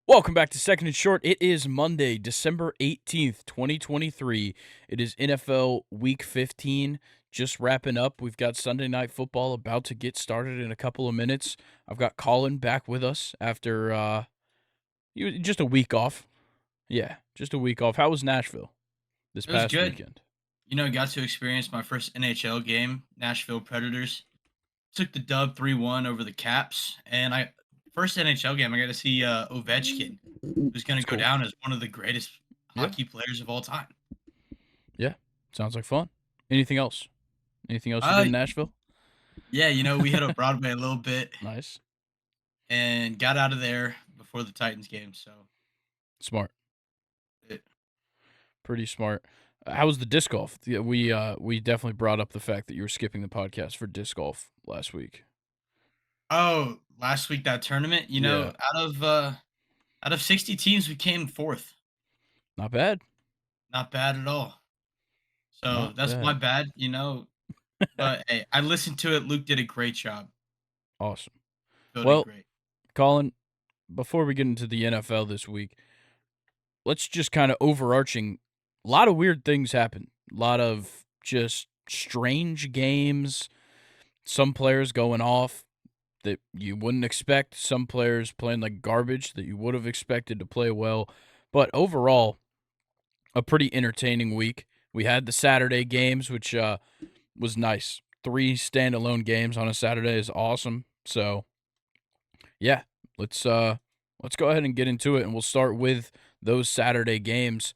Welcome back to Second and Short. It is Monday, December 18th, 2023. It is NFL Week 15 just wrapping up. We've got Sunday Night Football about to get started in a couple of minutes. I've got Colin back with us after just a week off. Yeah, just a week off. How was Nashville this It was past good. weekend? Got to experience my first NHL game, Nashville Predators. Took the dub 3-1 over the Caps, and I first NHL game I got to see Ovechkin, who's going That's to go cool. down as one of the greatest Yeah, hockey players of all time. yeah. Sounds like fun. Anything else? Anything else you did Uh in Nashville? yeah, we hit up Broadway a little bit Nice. and got out of there before the Titans game, so Smart. it, Pretty smart. How was the disc golf? Yeah, we definitely brought up the fact that you were skipping the podcast for disc golf last week. Oh, last week that tournament, Yeah, out of 60 teams we came fourth. not bad. Not bad at all. So Not that's my bad. bad. But hey, I listened to it. Luke did a great job. Awesome. Voted Well, great. Colin, before we get into the NFL this week, let's just kind of overarching. A lot of weird things happen. A lot of just strange games. Some players going off that you wouldn't expect. Some players playing like garbage that you would have expected to play well. But overall, a pretty entertaining week. We had the Saturday games, which was nice. 3 standalone games on a Saturday is awesome. So yeah, let's go ahead and get into it, and we'll start with those Saturday games.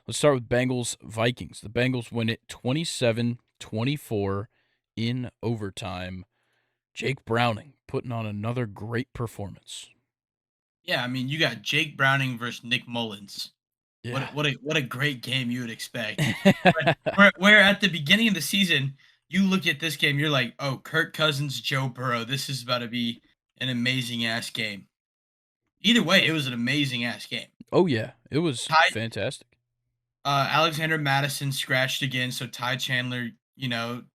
Let's start with Bengals Vikings. The Bengals win it 27-24 in overtime. Jake Browning putting on another great performance. Yeah, you got Jake Browning versus Nick Mullins. What a, Yeah. what a what a great game you would expect. Where at the beginning of the season, you look at this game, you're like, oh, Kirk Cousins, Joe Burrow, this is about to be an amazing ass game. Either way, it was an amazing ass game. Oh yeah, it was Ty fantastic. Alexander Madison scratched again, so Ty Chandler,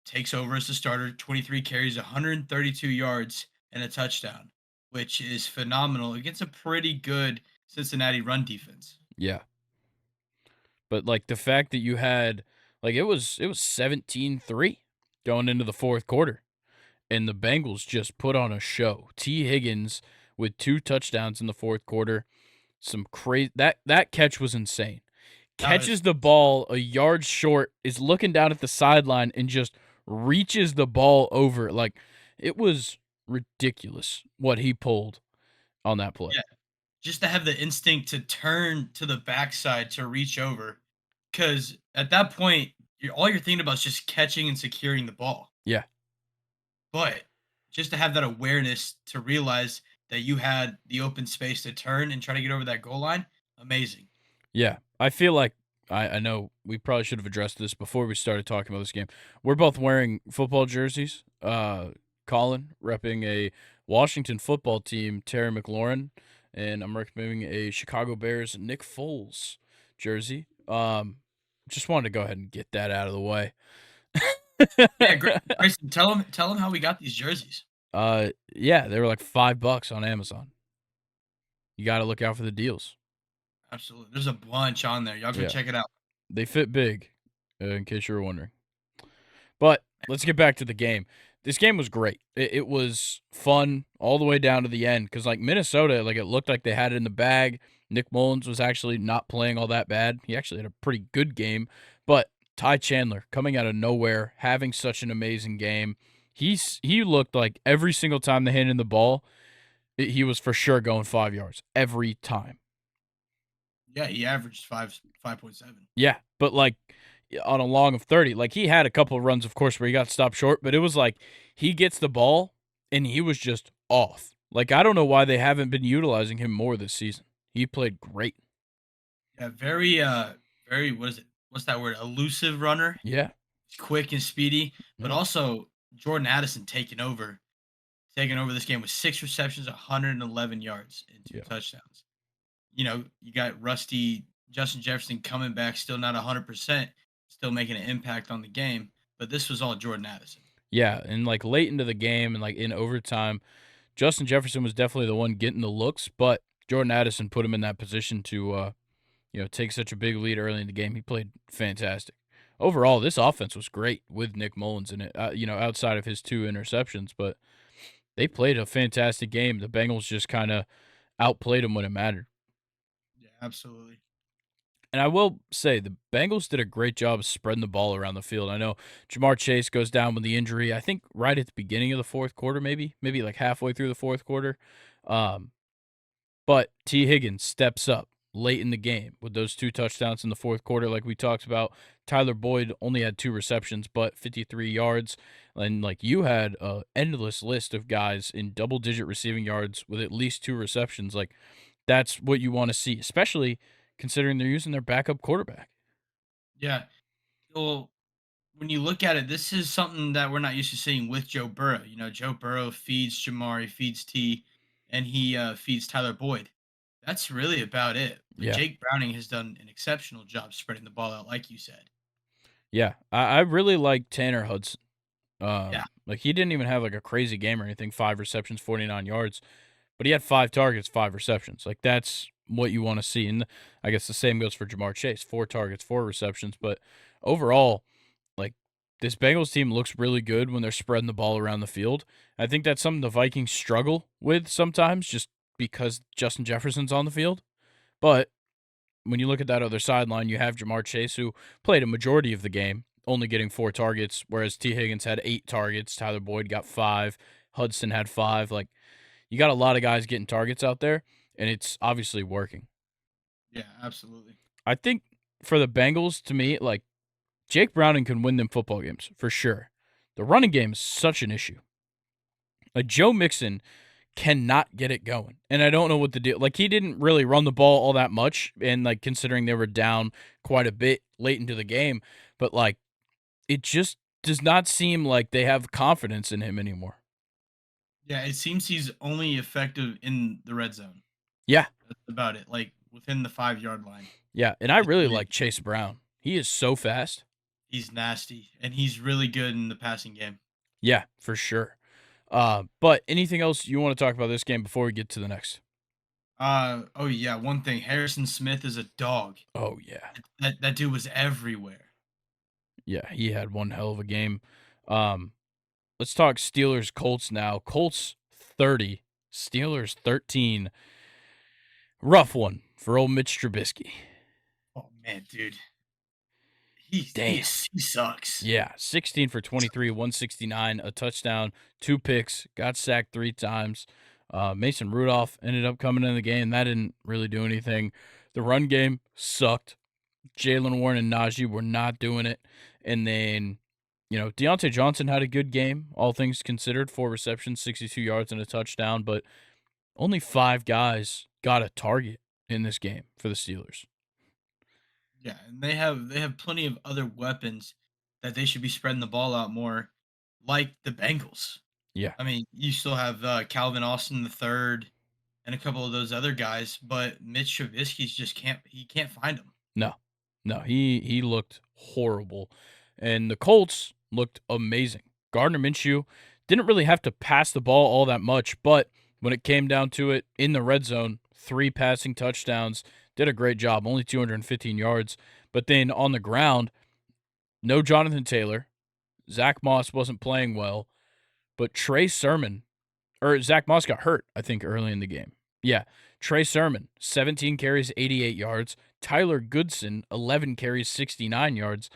takes over as the starter. 23 carries, 132 yards, and a touchdown, which is phenomenal against a pretty good Cincinnati run defense. Yeah. But like the fact that you had like it was 17-3 going into the fourth quarter, and the Bengals just put on a show. T. Higgins with 2 touchdowns in the fourth quarter. Some crazy that catch was insane. That was Catches the ball a yard short, is looking down at the sideline and just reaches the ball over. Like it was ridiculous what he pulled on that play. yeah, just to have the instinct to turn to the backside to reach over, because at that point, all you're thinking about is just catching and securing the ball. Yeah. But just to have that awareness to realize that you had the open space to turn and try to get over that goal line, amazing. Yeah. I feel like I know we probably should have addressed this before we started talking about this game. We're both wearing football jerseys. Colin repping a Washington football team, Terry McLaurin, and I'm recommending a Chicago Bears Nick Foles jersey. Just wanted to go ahead and get that out of the way. Yeah, Grayson, tell him how we got these jerseys. Yeah, they were like $5 on Amazon. You got to look out for the deals. Absolutely. There's a bunch on there. Y'all go Yeah, check it out. they fit big, in case you were wondering. But let's get back to the game. This game was great. It was fun all the way down to the end because, like, Minnesota, like, it looked like they had it in the bag. Nick Mullins was actually not playing all that bad. He actually had a pretty good game. But Ty Chandler coming out of nowhere, having such an amazing game. He looked like every single time they handed him the ball, he was for sure going 5 yards every time. Yeah, he averaged 5.7. Yeah, but like on a long of 30, like he had a couple of runs, of course, where he got stopped short, but it was like he gets the ball and he was just off. Like I don't know why they haven't been utilizing him more this season. He played great. Yeah, very what is it? What's that word? Elusive runner. Yeah. He's quick and speedy, but Yeah. also Jordan Addison taking over this game with 6 receptions, 111 yards, and two Yeah. touchdowns. You got rusty Justin Jefferson coming back, still not 100%, still making an impact on the game. But this was all Jordan Addison. Yeah, and like late into the game and like in overtime, Justin Jefferson was definitely the one getting the looks, but Jordan Addison put him in that position to take such a big lead early in the game. He played fantastic. Overall, this offense was great with Nick Mullins in it. Outside of his 2 interceptions, but they played a fantastic game. The Bengals just kind of outplayed them when it mattered. Yeah, absolutely. And I will say the Bengals did a great job of spreading the ball around the field. I know Jamar Chase goes down with the injury, I think right at the beginning of the fourth quarter, maybe like halfway through the fourth quarter. Um, but T. Higgins steps up late in the game with those 2 touchdowns in the fourth quarter, like we talked about. Tyler Boyd only had 2 receptions, but 53 yards. And like you had an endless list of guys in double-digit receiving yards with at least 2 receptions. Like that's what you want to see, especially considering they're using their backup quarterback. Yeah. Well, when you look at it, this is something that we're not used to seeing with Joe Burrow. You know, Joe Burrow feeds Jamari, feeds T, and he feeds Tyler Boyd. That's really about it. But Yeah. Jake Browning has done an exceptional job spreading the ball out, like you said. Yeah. I really like Tanner Hudson. Yeah, Like he didn't even have like a crazy game or anything, 5 receptions, 49 yards. But he had 5 targets, 5 receptions. Like that's what you want to see. And I guess the same goes for Jamar Chase, 4 targets, 4 receptions. But overall, like this Bengals team looks really good when they're spreading the ball around the field. I think that's something the Vikings struggle with sometimes just because Justin Jefferson's on the field. But when you look at that other sideline, you have Jamar Chase, who played a majority of the game, only getting 4 targets, whereas T. Higgins had 8 targets. Tyler Boyd got 5. Hudson had 5. Like, you got a lot of guys getting targets out there, and it's obviously working. yeah, absolutely. I think for the Bengals, to me, like, Jake Browning can win them football games for sure. The running game is such an issue. Like, Joe Mixon cannot get it going. And I don't know what the deal. Like he didn't really run the ball all that much, and like considering they were down quite a bit late into the game, but like it just does not seem like they have confidence in him anymore. Yeah, it seems he's only effective in the red zone. Yeah, That's about it. Like within the 5 yard line. yeah, and I It's really really like Chase Brown. He is so fast. he's nasty and he's really good in the passing game. Yeah, for sure. But anything else you want to talk about this game before we get to the next? Oh yeah, one thing, Harrison Smith is a dog. Oh yeah, That dude was everywhere. yeah, he had one hell of a game. Um, let's talk Steelers Colts now. Colts 30, Steelers 13. Rough one for old Mitch Trubisky. Oh man, dude. He he Damn. is he sucks. Yeah, 16 for 23, 169, a touchdown, 2 picks, got sacked 3 times. Mason Rudolph ended up coming in the game. That didn't really do anything. The run game sucked. Jalen Warren and Najee were not doing it. And then, Deontay Johnson had a good game, all things considered, 4 receptions, 62 yards, and a touchdown. But only 5 guys got a target in this game for the Steelers. Yeah, and they have plenty of other weapons that they should be spreading the ball out more, like the Bengals. Yeah. I mean, you still have Calvin Austin the third and a couple of those other guys, but Mitch Trubisky's just can't find them. No, no, he looked horrible, and the Colts looked amazing. Gardner Minshew didn't really have to pass the ball all that much, but when it came down to it in the red zone, 3 passing touchdowns, did a great job. Only 215 yards, but then on the ground, no Jonathan Taylor. Zach Moss wasn't playing well, but Trey Sermon or Zach Moss got hurt, I think, early in the game. Yeah. Trey Sermon, 17 carries, 88 yards. Tyler Goodson, 11 carries, 69 yards.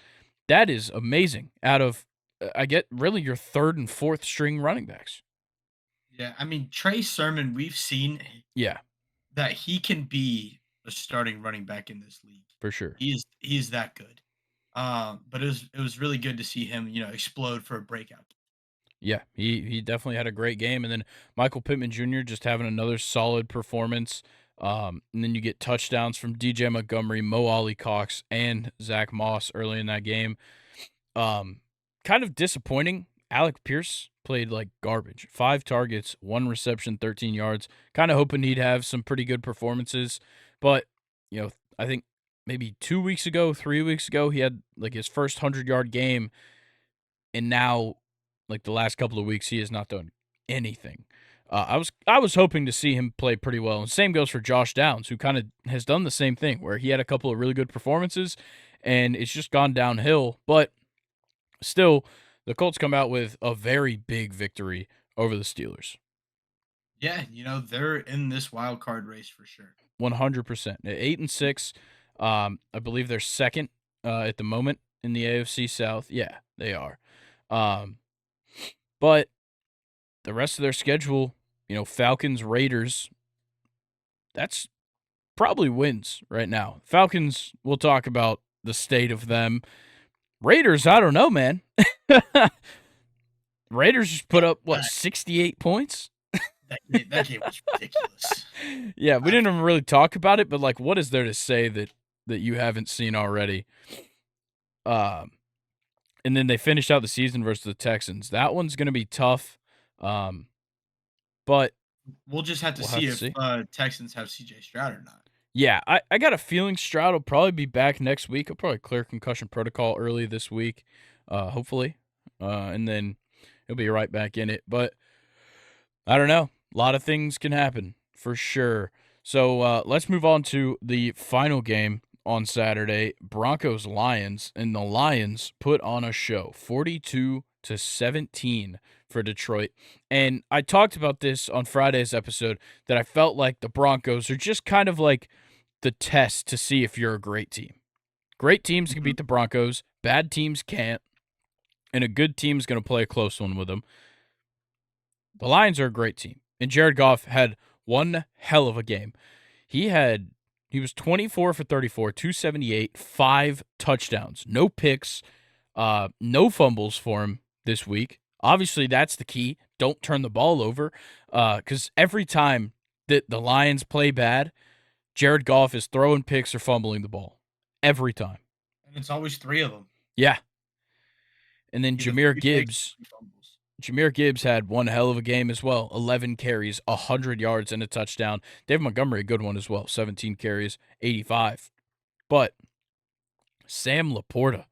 That is amazing. Out of, I get really your third and fourth string running backs. Yeah, I mean Trey Sermon, we've seen Yeah, that he can be a starting running back in this league. for sure. He is that good. But it was really good to see him, explode for a breakout. Yeah, he definitely had a great game. And then Michael Pittman Jr. just having another solid performance. And then you get touchdowns from DJ Montgomery, Mo Alley Cox, and Zach Moss early in that game. Um, Kind of disappointing. Alec Pierce played like garbage. 5 targets, 1 reception, 13 yards. Kind of hoping he'd have some pretty good performances, but I think maybe 2 weeks ago, 3 weeks ago, he had like his first 100-yard game, and now like the last couple of weeks, he has not done anything. I was hoping to see him play pretty well, and same goes for Josh Downs, who kind of has done the same thing, where he had a couple of really good performances, and it's just gone downhill. But still, the Colts come out with a very big victory over the Steelers. Yeah, they're in this wild card race for sure. 100%. At 8-6, I believe they're second at the moment in the AFC South. Yeah, they are. Um, but the rest of their schedule, Falcons, Raiders, that's probably wins right now. Falcons, we'll talk about the state of them. Raiders, I don't know, man. Raiders just put up, what, That 68 points? that game was ridiculous. Yeah, we I didn't even really talk about it, but, like, what is there to say that you haven't seen already? Um, and then they finished out the season versus the Texans. That one's going to be tough, but We'll just have to we'll have see to if see. Texans have CJ Stroud or not. Yeah, I got a feeling Stroud will probably be back next week. He'll probably clear concussion protocol early this week, hopefully, and then he'll be right back in it. But I don't know. A lot of things can happen for sure. So let's move on to the final game on Saturday, Broncos-Lions, and the Lions put on a show, 42-17 for Detroit. And I talked about this on Friday's episode that I felt like the Broncos are just kind of like the test to see if you're a great team. Great teams can Mhm. beat the Broncos, bad teams can't, and a good team's going to play a close one with them. The Lions are a great team, and Jared Goff had one hell of a game. He was 24 for 34, 278, 5 touchdowns, no picks, no fumbles for him this week. Obviously, that's the key. Don't turn the ball over, because every time that the Lions play bad, Jared Goff is throwing picks or fumbling the ball. Every time. And it's always three of them. Yeah. And then Either Jahmyr three picks or Gibbs. three fumbles. Jahmyr Gibbs had one hell of a game as well. 11 carries, 100 yards, and a touchdown. David Montgomery, a good one as well. 17 carries, 85. But Sam Laporta,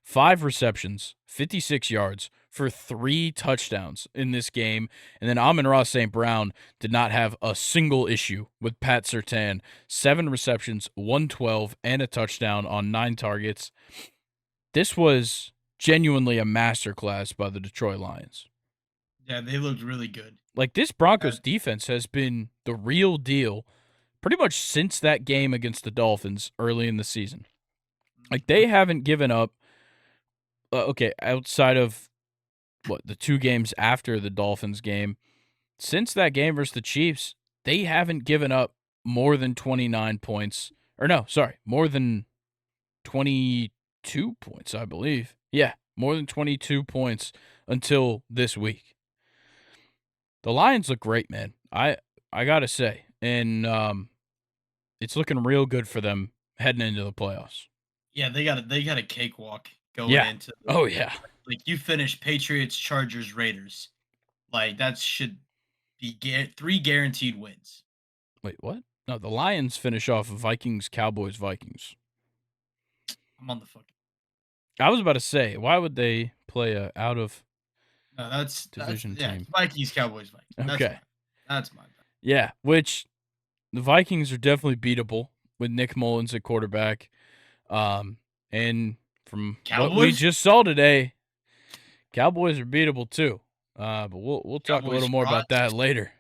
5 receptions, 56 yards for 3 touchdowns in this game. And then Amon-Ra St. Brown did not have a single issue with Pat Surtain. 7 receptions, 112, and a touchdown on 9 targets. This was genuinely a masterclass by the Detroit Lions. Yeah, they looked really good. Like, this Broncos defense has been the real deal pretty much since that game against the Dolphins early in the season. Like, they haven't given up, outside of, the 2 games after the Dolphins game, since that game versus the Chiefs, they haven't given up more than 29 points. Or no, sorry, more than 22 points, I believe. Yeah, more than 22 points until this week. The Lions look great, man. I gotta say, and it's looking real good for them heading into the playoffs. Yeah, they got a cakewalk going Yeah. into Oh yeah. like you finish Patriots, Chargers, Raiders. Like that should be 3 guaranteed wins. Wait, what? No, the Lions finish off Vikings, Cowboys, Vikings. I'm on the fucking. I was about to say, why would they play a out of No, that's division yeah, team? Vikings, Cowboys, Vikings. Okay. That's my bad. Yeah, which the Vikings are definitely beatable with Nick Mullins at quarterback. And from what we Cowboys? just saw today, Cowboys are beatable too. But we'll talk a Cowboys little more about that surprise? later.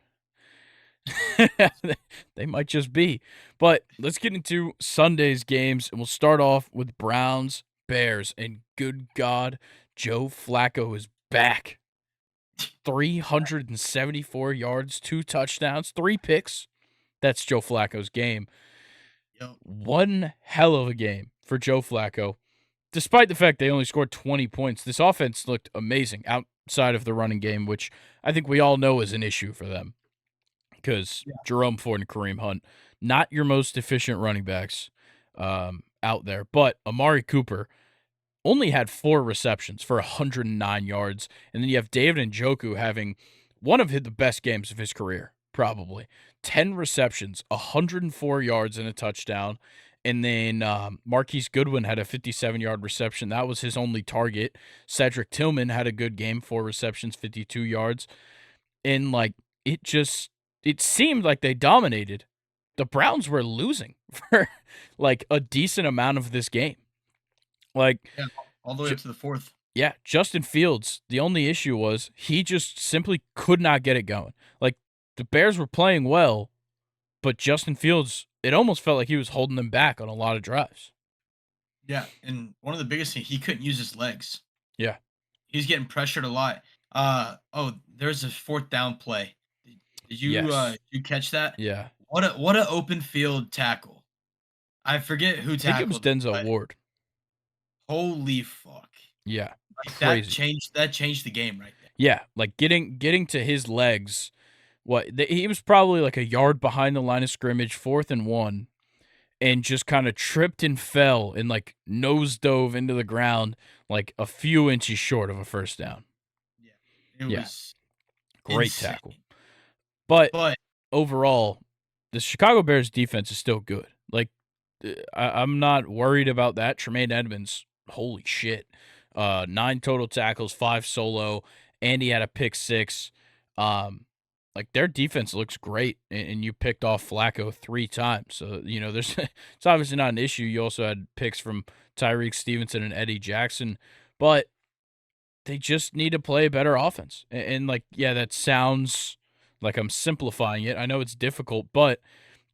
They might just be. But let's get into Sunday's games, and we'll start off with Browns, Bears, and good God, Joe Flacco is back. 374 yards, 2 touchdowns, 3 picks. That's Joe Flacco's game. Yo, One hell of a game for Joe Flacco. Despite the fact they only scored 20 points, this offense looked amazing outside of the running game, which I think we all know is an issue for them. Because yeah. Jerome Ford and Kareem Hunt, not your most efficient running backs out there. But Amari Cooper only had 4 receptions for 109 yards. And then you have David Njoku having one of the best games of his career, probably. 10 receptions, 104 yards, and a touchdown. And then Marquise Goodwin had a 57-yard reception. That was his only target. Cedric Tillman had a good game, 4 receptions, 52 yards. And, like, it seemed like they dominated. The Browns were losing for like a decent amount of this game. Like, Yeah, all the way up to the fourth. yeah, Justin Fields, the only issue was he just simply could not get it going. Like, the Bears were playing well, but Justin Fields, it almost felt like he was holding them back on a lot of drives. Yeah, and one of the biggest things, he couldn't use his legs. Yeah. He's getting pressured a lot. There's a fourth down play. Yes. Did you catch that? Yeah. What a open field tackle. I forget who I think it was tackled it, Denzel but Ward. holy fuck. Yeah. Like, Crazy. that changed the game right there. Yeah, like getting to his legs. He was probably like a yard behind the line of scrimmage, 4th and 1, and just kind of tripped and fell and like nose dove into the ground like a few inches short of a first down. Yeah. It Yeah, was great insane. tackle. But But overall, the Chicago Bears defense is still good. Like, I'm not worried about that. Tremaine Edmonds, holy shit. 9 total tackles, 5 solo, and he had a pick 6. Like, their defense looks great, and you picked off Flacco 3 times. So, there's it's obviously not an issue. You also had picks from Tyreek Stevenson and Eddie Jackson, but they just need to play better offense. And like, yeah, that sounds like I'm simplifying it. I know it's difficult, but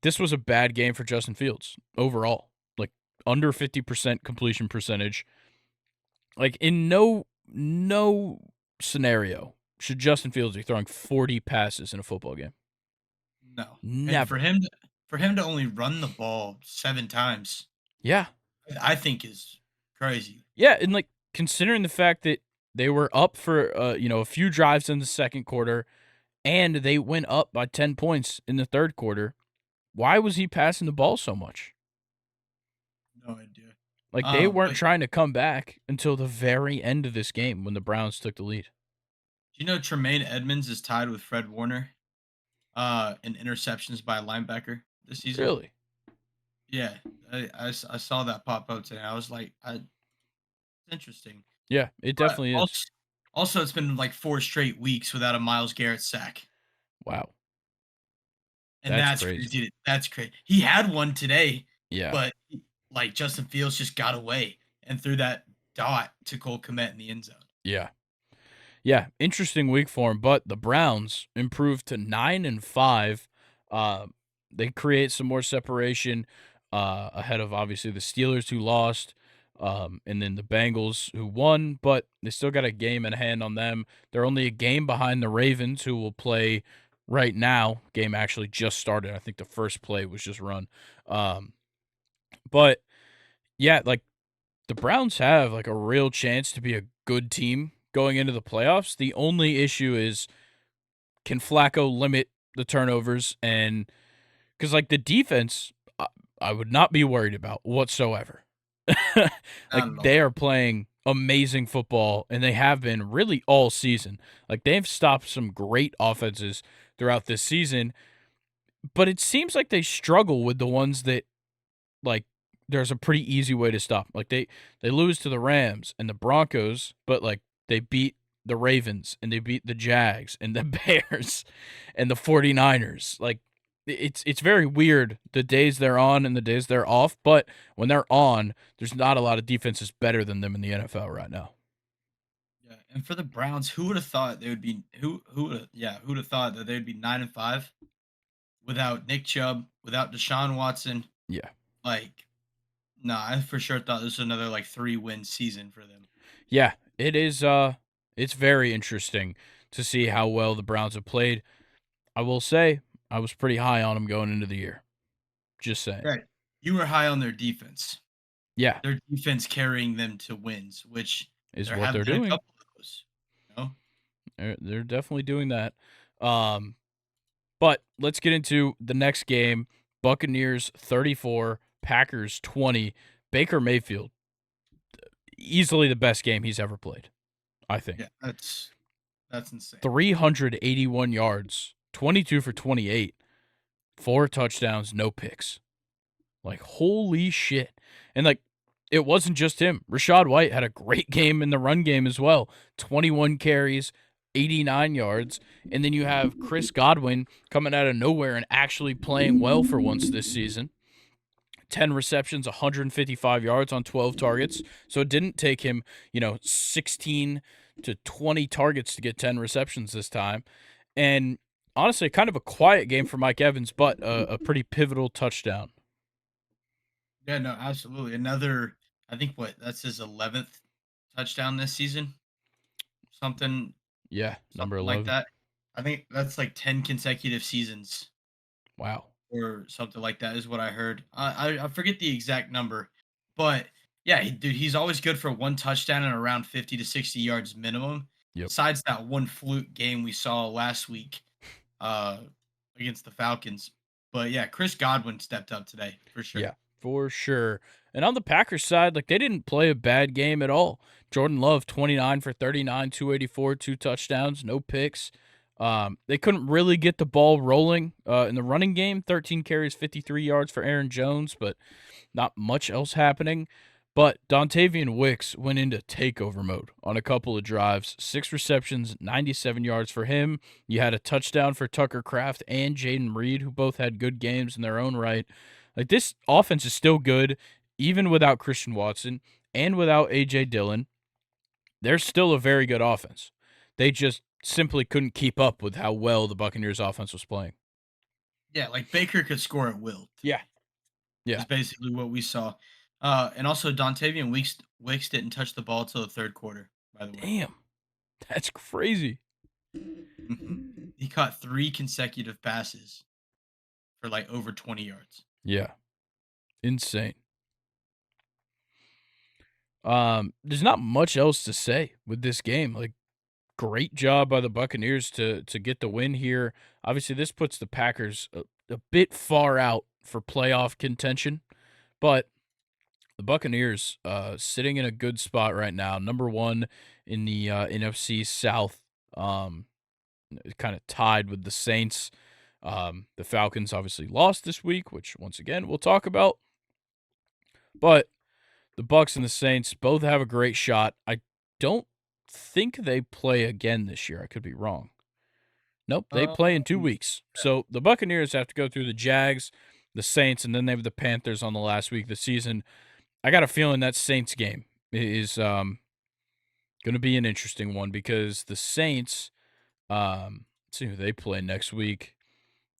this was a bad game for Justin Fields overall. Like, under 50% completion percentage. Like, in no scenario should Justin Fields be throwing 40 passes in a football game. no. And Never. for him to only run the ball 7 times, Yeah. I think is crazy. Yeah, and like considering the fact that they were up for a few drives in the second quarter and they went up by 10 points in the third quarter, why was he passing the ball so much? No idea. Like, they weren't But trying to come back until the very end of this game when the Browns took the lead. do you know Tremaine Edmonds is tied with Fred Warner in interceptions by a linebacker this season? Really? Yeah, I saw that pop up today. I was like, it's interesting. Yeah, it But definitely is. also, it's been like 4 straight weeks without a Miles Garrett sack, Wow. and That's that's crazy. crazy. That's crazy. He had one today, Yeah. but like Justin Fields just got away and threw that dot to Cole Kmet in the end zone. Yeah. Yeah, interesting week for him, but the Browns improved to 9-5. Uh, they create some more separation ahead of obviously the Steelers who lost, and then the Bengals who won, but they still got a game in hand on them. They're only a game behind the Ravens who will play right now. Game actually just started. I think the first play was just run. But yeah, like the Browns have like a real chance to be a good team going into the playoffs. The only issue is, can Flacco limit the turnovers? And because like the defense, I would not be worried about whatsoever. Like, Not at they all. are playing amazing football and they have been really all season. Like, they've stopped some great offenses throughout this season, but it seems like they struggle with the ones that, like, there's a pretty easy way to stop. Like, they lose to the Rams and the Broncos, but like they beat the Ravens and they beat the Jags and the Bears and the 49ers. Like, it's very weird the days they're on and the days they're off, but when they're on, there's not a lot of defenses better than them in the NFL right now. Yeah, and for the Browns, who would have thought they would be who would have thought that they would be 9-5 without Nick Chubb, without Deshaun Watson? Yeah. Like, no, I for sure thought this was another like 3-win season for them. Yeah, it is it's very interesting to see how well the Browns have played. I will say I was pretty high on them going into the year. Just saying. Right. You were high on their defense. Yeah, Their defense carrying them to wins, which is there what have they're been a doing. couple of those. You know? They're definitely doing that. Um, but let's get into the next game. Buccaneers 34, Packers 20. Baker Mayfield, easily the best game he's ever played, I think. Yeah, that's insane. 381 yards, 22 for 28, 4 touchdowns, no picks. Like, holy shit. And like, it wasn't just him. Rashad White had a great game in the run game as well. 21 carries, 89 yards. And then you have Chris Godwin coming out of nowhere and actually playing well for once this season. 10 receptions, 155 yards on 12 targets. So it didn't take him, 16 to 20 targets to get 10 receptions this time. And honestly, kind of a quiet game for Mike Evans, but a pretty pivotal touchdown. Yeah, no, absolutely. Another, I think that's his 11th touchdown this season. Something Yeah, number something like 11. that. I think that's like 10 consecutive seasons Wow. or something like that is what I heard. I forget the exact number, but yeah, dude, he's always good for one touchdown and around 50 to 60 yards minimum. Yep. Besides that one fluke game we saw last week uh, against the Falcons. But yeah, Chris Godwin stepped up today for sure. Yeah, for sure. And on the Packers side, like they didn't play a bad game at all. Jordan Love, 29 for 39, 284, 2 touchdowns, no picks. They couldn't really get the ball rolling in the running game. 13 carries, 53 yards for Aaron Jones, but not much else happening. But Dontavian Wicks went into takeover mode on a couple of drives. 6 receptions, 97 yards for him. You had a touchdown for Tucker Kraft and Jaden Reed, who both had good games in their own right. Like, this offense is still good, even without Christian Watson and without A.J. Dillon. They're still a very good offense. They just simply couldn't keep up with how well the Buccaneers offense was playing. Yeah, like Baker could score at will. Yeah. Is Yeah. basically what we saw. And also Dontavian Wicks didn't touch the ball till the third quarter, by the way. Damn. That's crazy. He caught 3 consecutive passes for like over 20 yards. Yeah. Insane. There's not much else to say with this game. Like, great job by the Buccaneers to get the win here. Obviously, this puts the Packers a bit far out for playoff contention, but the Buccaneers sitting in a good spot right now, number 1 in the NFC South, kind of tied with the Saints. The Falcons obviously lost this week, which once again we'll talk about, but the Bucs and the Saints both have a great shot. I don't think they play again this year. I could be wrong. Nope, they play in 2 Um, weeks. So the Buccaneers have to go through the Jags, the Saints, and then they have the Panthers on the last week of the season. I got a feeling that Saints game is going to be an interesting one because the Saints, let's see who they play next week.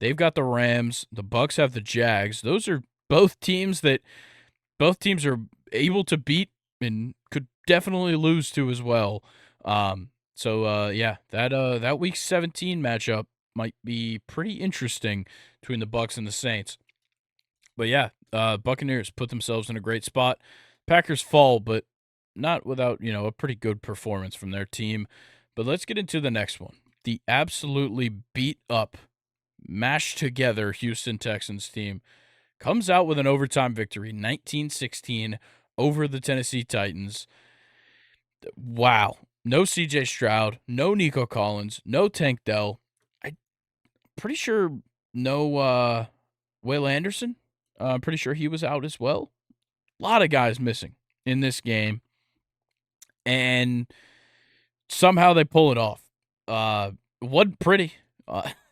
They've got the Rams. The Bucs have the Jags. Those are both teams are able to beat and could definitely lose to as well. So that week 17 matchup might be pretty interesting between the Bucs and the Saints. But yeah, Buccaneers put themselves in a great spot. Packers fall, but not without, a pretty good performance from their team. But let's get into the next one. The absolutely beat up, mashed together Houston Texans team comes out with an overtime victory, 19-16 over the Tennessee Titans. Wow. No CJ Stroud, no Nico Collins, no Tank Dell. I'm pretty sure no Will Anderson. I'm pretty sure he was out as well. A lot of guys missing in this game. And somehow they pull it off. Wasn't pretty.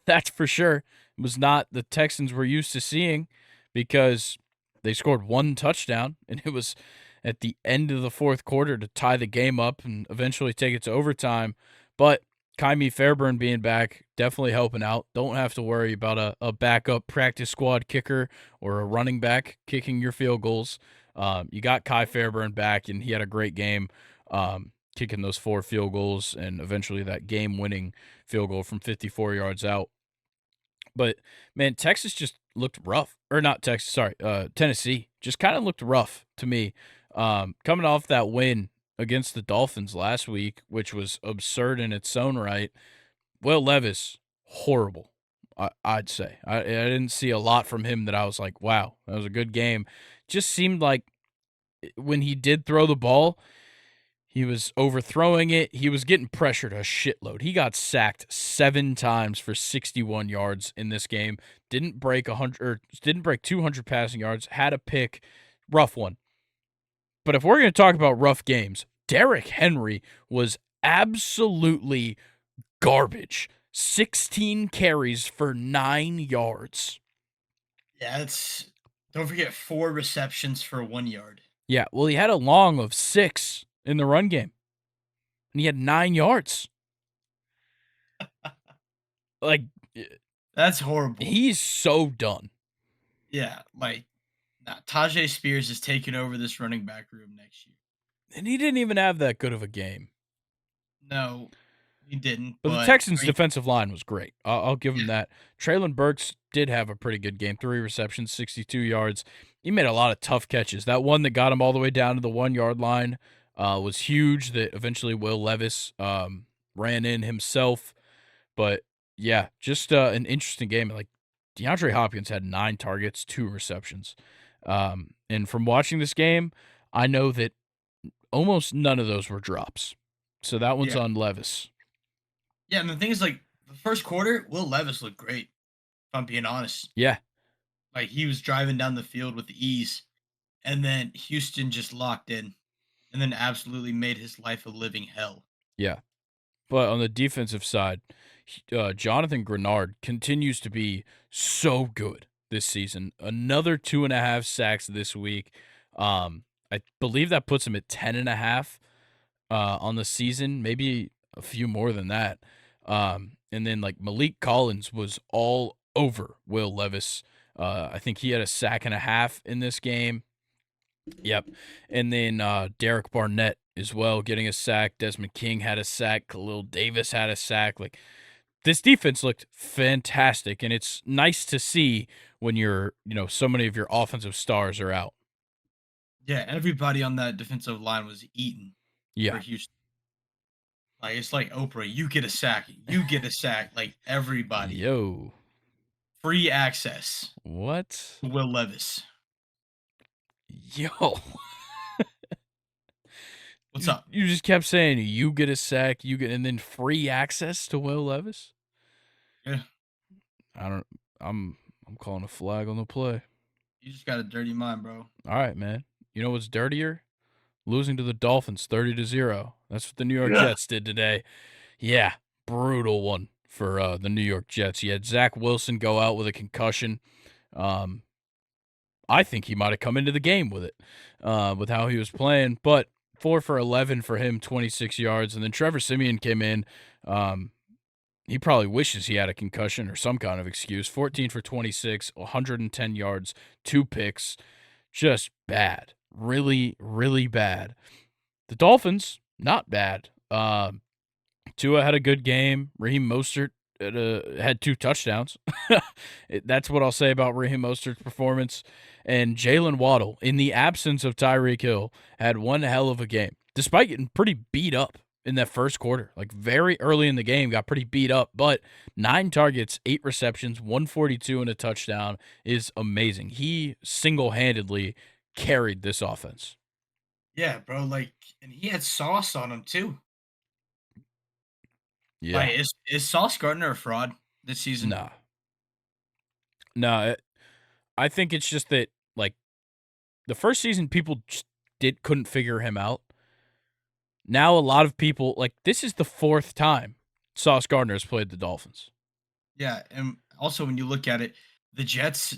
That's for sure. It was not the Texans we're used to seeing because they scored 1 touchdown, and it was at the end of the fourth quarter to tie the game up and eventually take it to overtime. But Kyrie Fairburn being back, definitely helping out. Don't have to worry about a backup practice squad kicker or a running back kicking your field goals. You got Kai Fairburn back, and he had a great game kicking those 4 field goals and eventually that game-winning field goal from 54 yards out. But, man, Texas just looked rough. Or not Texas, sorry, Tennessee just kind of looked rough to me. Coming off that win against the Dolphins last week, which was absurd in its own right. Will Levis, horrible, I'd say. I didn't see a lot from him that I was like, wow, that was a good game. Just seemed like when he did throw the ball, he was overthrowing it. He was getting pressured a shitload. He got sacked 7 times for 61 yards in this game. Didn't break 200 passing yards. Had a pick. Rough one. But if we're going to talk about rough games, Derrick Henry was absolutely garbage. 16 carries for 9 yards. Yeah, it's don't forget 4 receptions for 1 yard. Yeah, well, he had a long of 6 in the run game, and he had 9 yards. Like, That's horrible. he's so done. Yeah, like, nah, Tajay Spears is taking over this running back room next year. And he didn't even have that good of a game. No, he didn't, But the but, Texans' I mean, defensive line was great. I'll give him yeah, that. Traylon Burks did have a pretty good game. 3 receptions, 62 yards. He made a lot of tough catches. That one that got him all the way down to the 1-yard line was huge that eventually Will Levis ran in himself. But, yeah, just an interesting game. Like, DeAndre Hopkins had 9 targets, 2 receptions. And from watching this game, I know that almost none of those were drops. So that one's yeah. on Levis. Yeah, and the thing is, like, the first quarter, Will Levis looked great, if I'm being honest. Yeah, Like, he was driving down the field with ease, and then Houston just locked in, and then absolutely made his life a living hell. yeah. But on the defensive side, Jonathan Grenard continues to be so good this season. Another 2.5 sacks this week. I believe that puts him at 10.5 on the season, maybe a few more than that. And then like Malik Collins was all over Will Levis. I think he had a sack and a half in this game. Yep. And then Derek Barnett as well getting a sack. Desmond King had a sack. Khalil Davis had a sack. Like, this defense looked fantastic, and it's nice to see when so many of your offensive stars are out. Yeah, everybody on that defensive line was eating for Yeah. Houston. Like, it's like Oprah, you get a sack, you get a sack, like, everybody. Yo. Free access What? to Will Levis. Yo. What's You up? you just kept saying you get a sack, and then free access to Will Levis? Yeah, I don't I'm calling a flag on the play. you just got a dirty mind, bro. All right, man. You know what's dirtier? Losing to the Dolphins 30-0. That's what the New York Yeah. Jets did today. Yeah, brutal one for the New York Jets. You had Zach Wilson go out with a concussion. Um, I think he might have come into the game with it, with how he was playing. But 4 for 11 for him, 26 yards. And then Trevor Siemian came in. He probably wishes he had a concussion or some kind of excuse. 14 for 26, 110 yards, 2 picks. Just bad. Really, really bad. The Dolphins, not bad. Tua had a good game. Raheem Mostert had 2 touchdowns. That's what I'll say about Raheem Mostert's performance. And Jalen Waddle, in the absence of Tyreek Hill, had one hell of a game, despite getting pretty beat up in that first quarter. Like, very early in the game, got pretty beat up. But 9 targets, 8 receptions, 142 and a touchdown is amazing. He single-handedly carried this offense. Yeah, bro. Like, and he had Sauce on him too. Yeah. Like, is Sauce Gardner a fraud this season? Nah. Nah, I think it's just that, like, the first season people just couldn't figure him out. Now a lot of people, like, this is the 4th time Sauce Gardner has played the Dolphins. Yeah, and also when you look at it, the Jets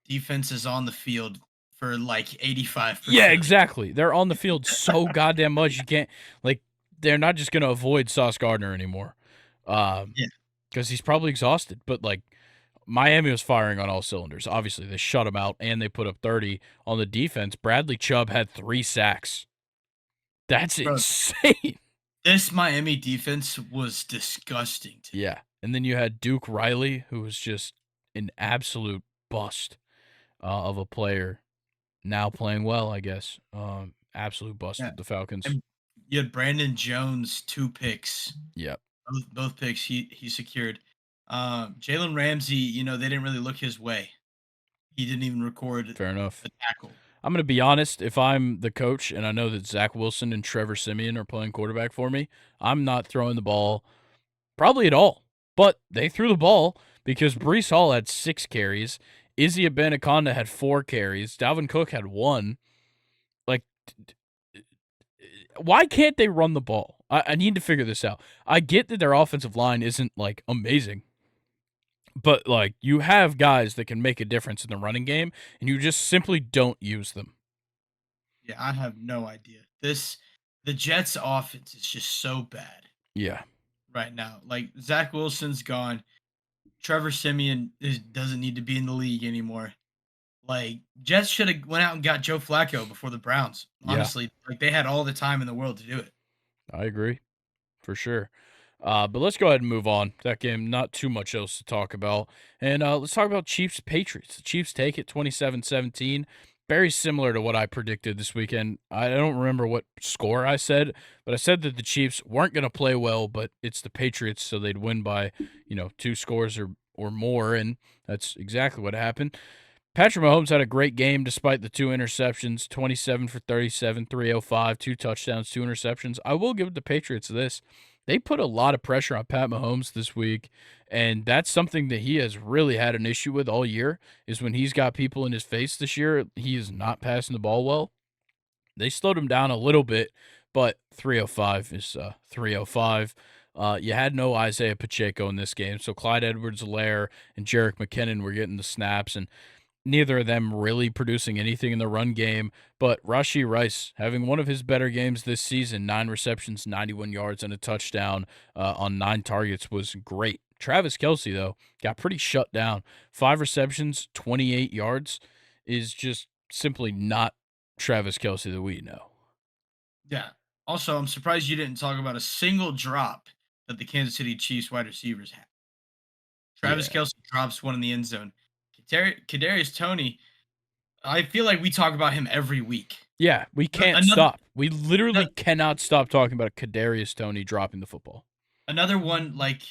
defense is on the field for like 85%. Yeah, exactly. They're on the field so goddamn much you can't, like, they're not just going to avoid Sauce Gardner anymore. Yeah, Because he's probably exhausted. But, like, Miami was firing on all cylinders. Obviously, they shut him out and they put up 30 on the defense. Bradley Chubb had 3 sacks. That's bro. insane. This Miami defense was disgusting to me. Yeah. And then you had Duke Riley, who was just an absolute bust of a player. Now playing well, I guess. Absolute bust Yeah, with the Falcons. and you had Brandon Jones, 2 picks. Yep. Both picks he secured. Jalen Ramsey, they didn't really look his way. He didn't even record Fair enough. a tackle. I'm going to be honest. If I'm the coach and I know that Zach Wilson and Trevor Siemian are playing quarterback for me, I'm not throwing the ball probably at all. But they threw the ball because Breece Hall had 6 carries. Izzy Abanikanda had 4 carries. Dalvin Cook had 1. Like, why can't they run the ball? I need to figure this out. I get that their offensive line isn't, like, amazing, but, like, you have guys that can make a difference in the running game, and you just simply don't use them. Yeah, I have no idea. The Jets offense is just so bad Yeah. right now. Like Zach Wilson's gone. Trevor Simeon doesn't need to be in the league anymore. Like Jets should have went out and got Joe Flacco before the Browns. Yeah. Honestly, like they had all the time in the world to do it. I agree. For sure. But let's go ahead and move on. That game, not too much else to talk about. And let's talk about Chiefs Patriots. The Chiefs take it 27-17. Very similar to what I predicted this weekend. I don't remember what score I said, but I said that the Chiefs weren't going to play well, but it's the Patriots, so they'd win by, 2 scores or more, and that's exactly what happened. Patrick Mahomes had a great game despite the 2 interceptions, 27 for 37, 305, 2 touchdowns, 2 interceptions. I will give the Patriots this. They put a lot of pressure on Pat Mahomes this week, and that's something that he has really had an issue with all year, is when he's got people in his face this year, he is not passing the ball well. They slowed him down a little bit, but 305 is 305. You had no Isaiah Pacheco in this game, so Clyde Edwards-Helaire and Jerick McKinnon were getting the snaps, and neither of them really producing anything in the run game, but Rashee Rice having one of his better games this season, 9 receptions, 91 yards, and a touchdown on 9 targets was great. Travis Kelce, though, got pretty shut down. 5 receptions, 28 yards is just simply not Travis Kelce that we know. Yeah. Also, I'm surprised you didn't talk about a single drop that the Kansas City Chiefs wide receivers had. Travis Yeah. Kelce drops one in the end zone. Kadarius Tony, I feel like we talk about him every week. Yeah, we can't Another stop. We literally cannot stop talking about Kadarius Toney dropping the football. another one like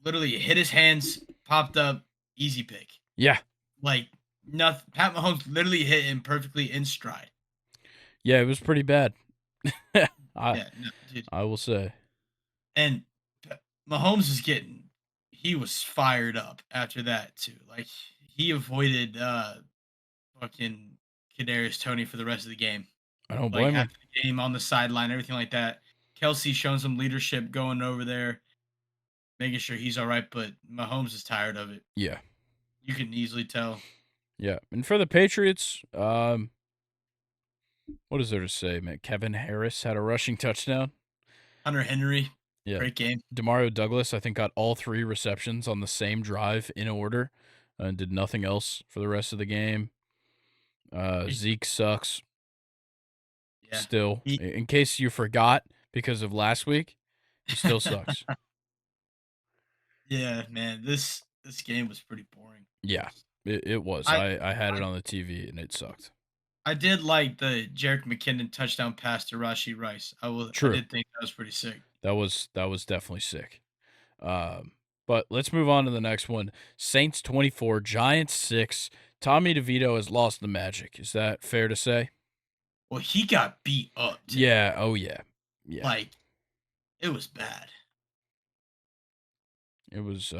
literally hit his hands, popped up, easy pick. Yeah. Like nothing. Pat Mahomes literally hit him perfectly in stride. Yeah, it was pretty bad. I Yeah, no, dude. I will say. And Mahomes is getting he was fired up after that too. Like he avoided fucking Kadarius Tony for the rest of the game. I don't Like blame him. after the game on the sideline, everything like that. Kelsey showing some leadership going over there, making sure he's all right, but Mahomes is tired of it. Yeah. You can easily tell. Yeah. And for the Patriots, what is there to say, man? Kevin Harris had a rushing touchdown. Hunter Henry, Yeah. great game. Demario Douglas, I think, got all 3 receptions on the same drive in order and did nothing else for the rest of the game. Zeke sucks Yeah. still. He, In case you forgot because of last week, he still sucks. yeah, man. This game was pretty boring. Yeah, it was. I I had it I on the TV and it sucked. I did like the Jerick McKinnon touchdown pass to Rashee Rice. I True. did think that was pretty sick. That was definitely sick. But let's move on to the next one. Saints 24, Giants 6. Tommy DeVito has lost the magic. Is that fair to say? Well, he got beat up today. Yeah. Oh yeah. Yeah. Like it was bad. It was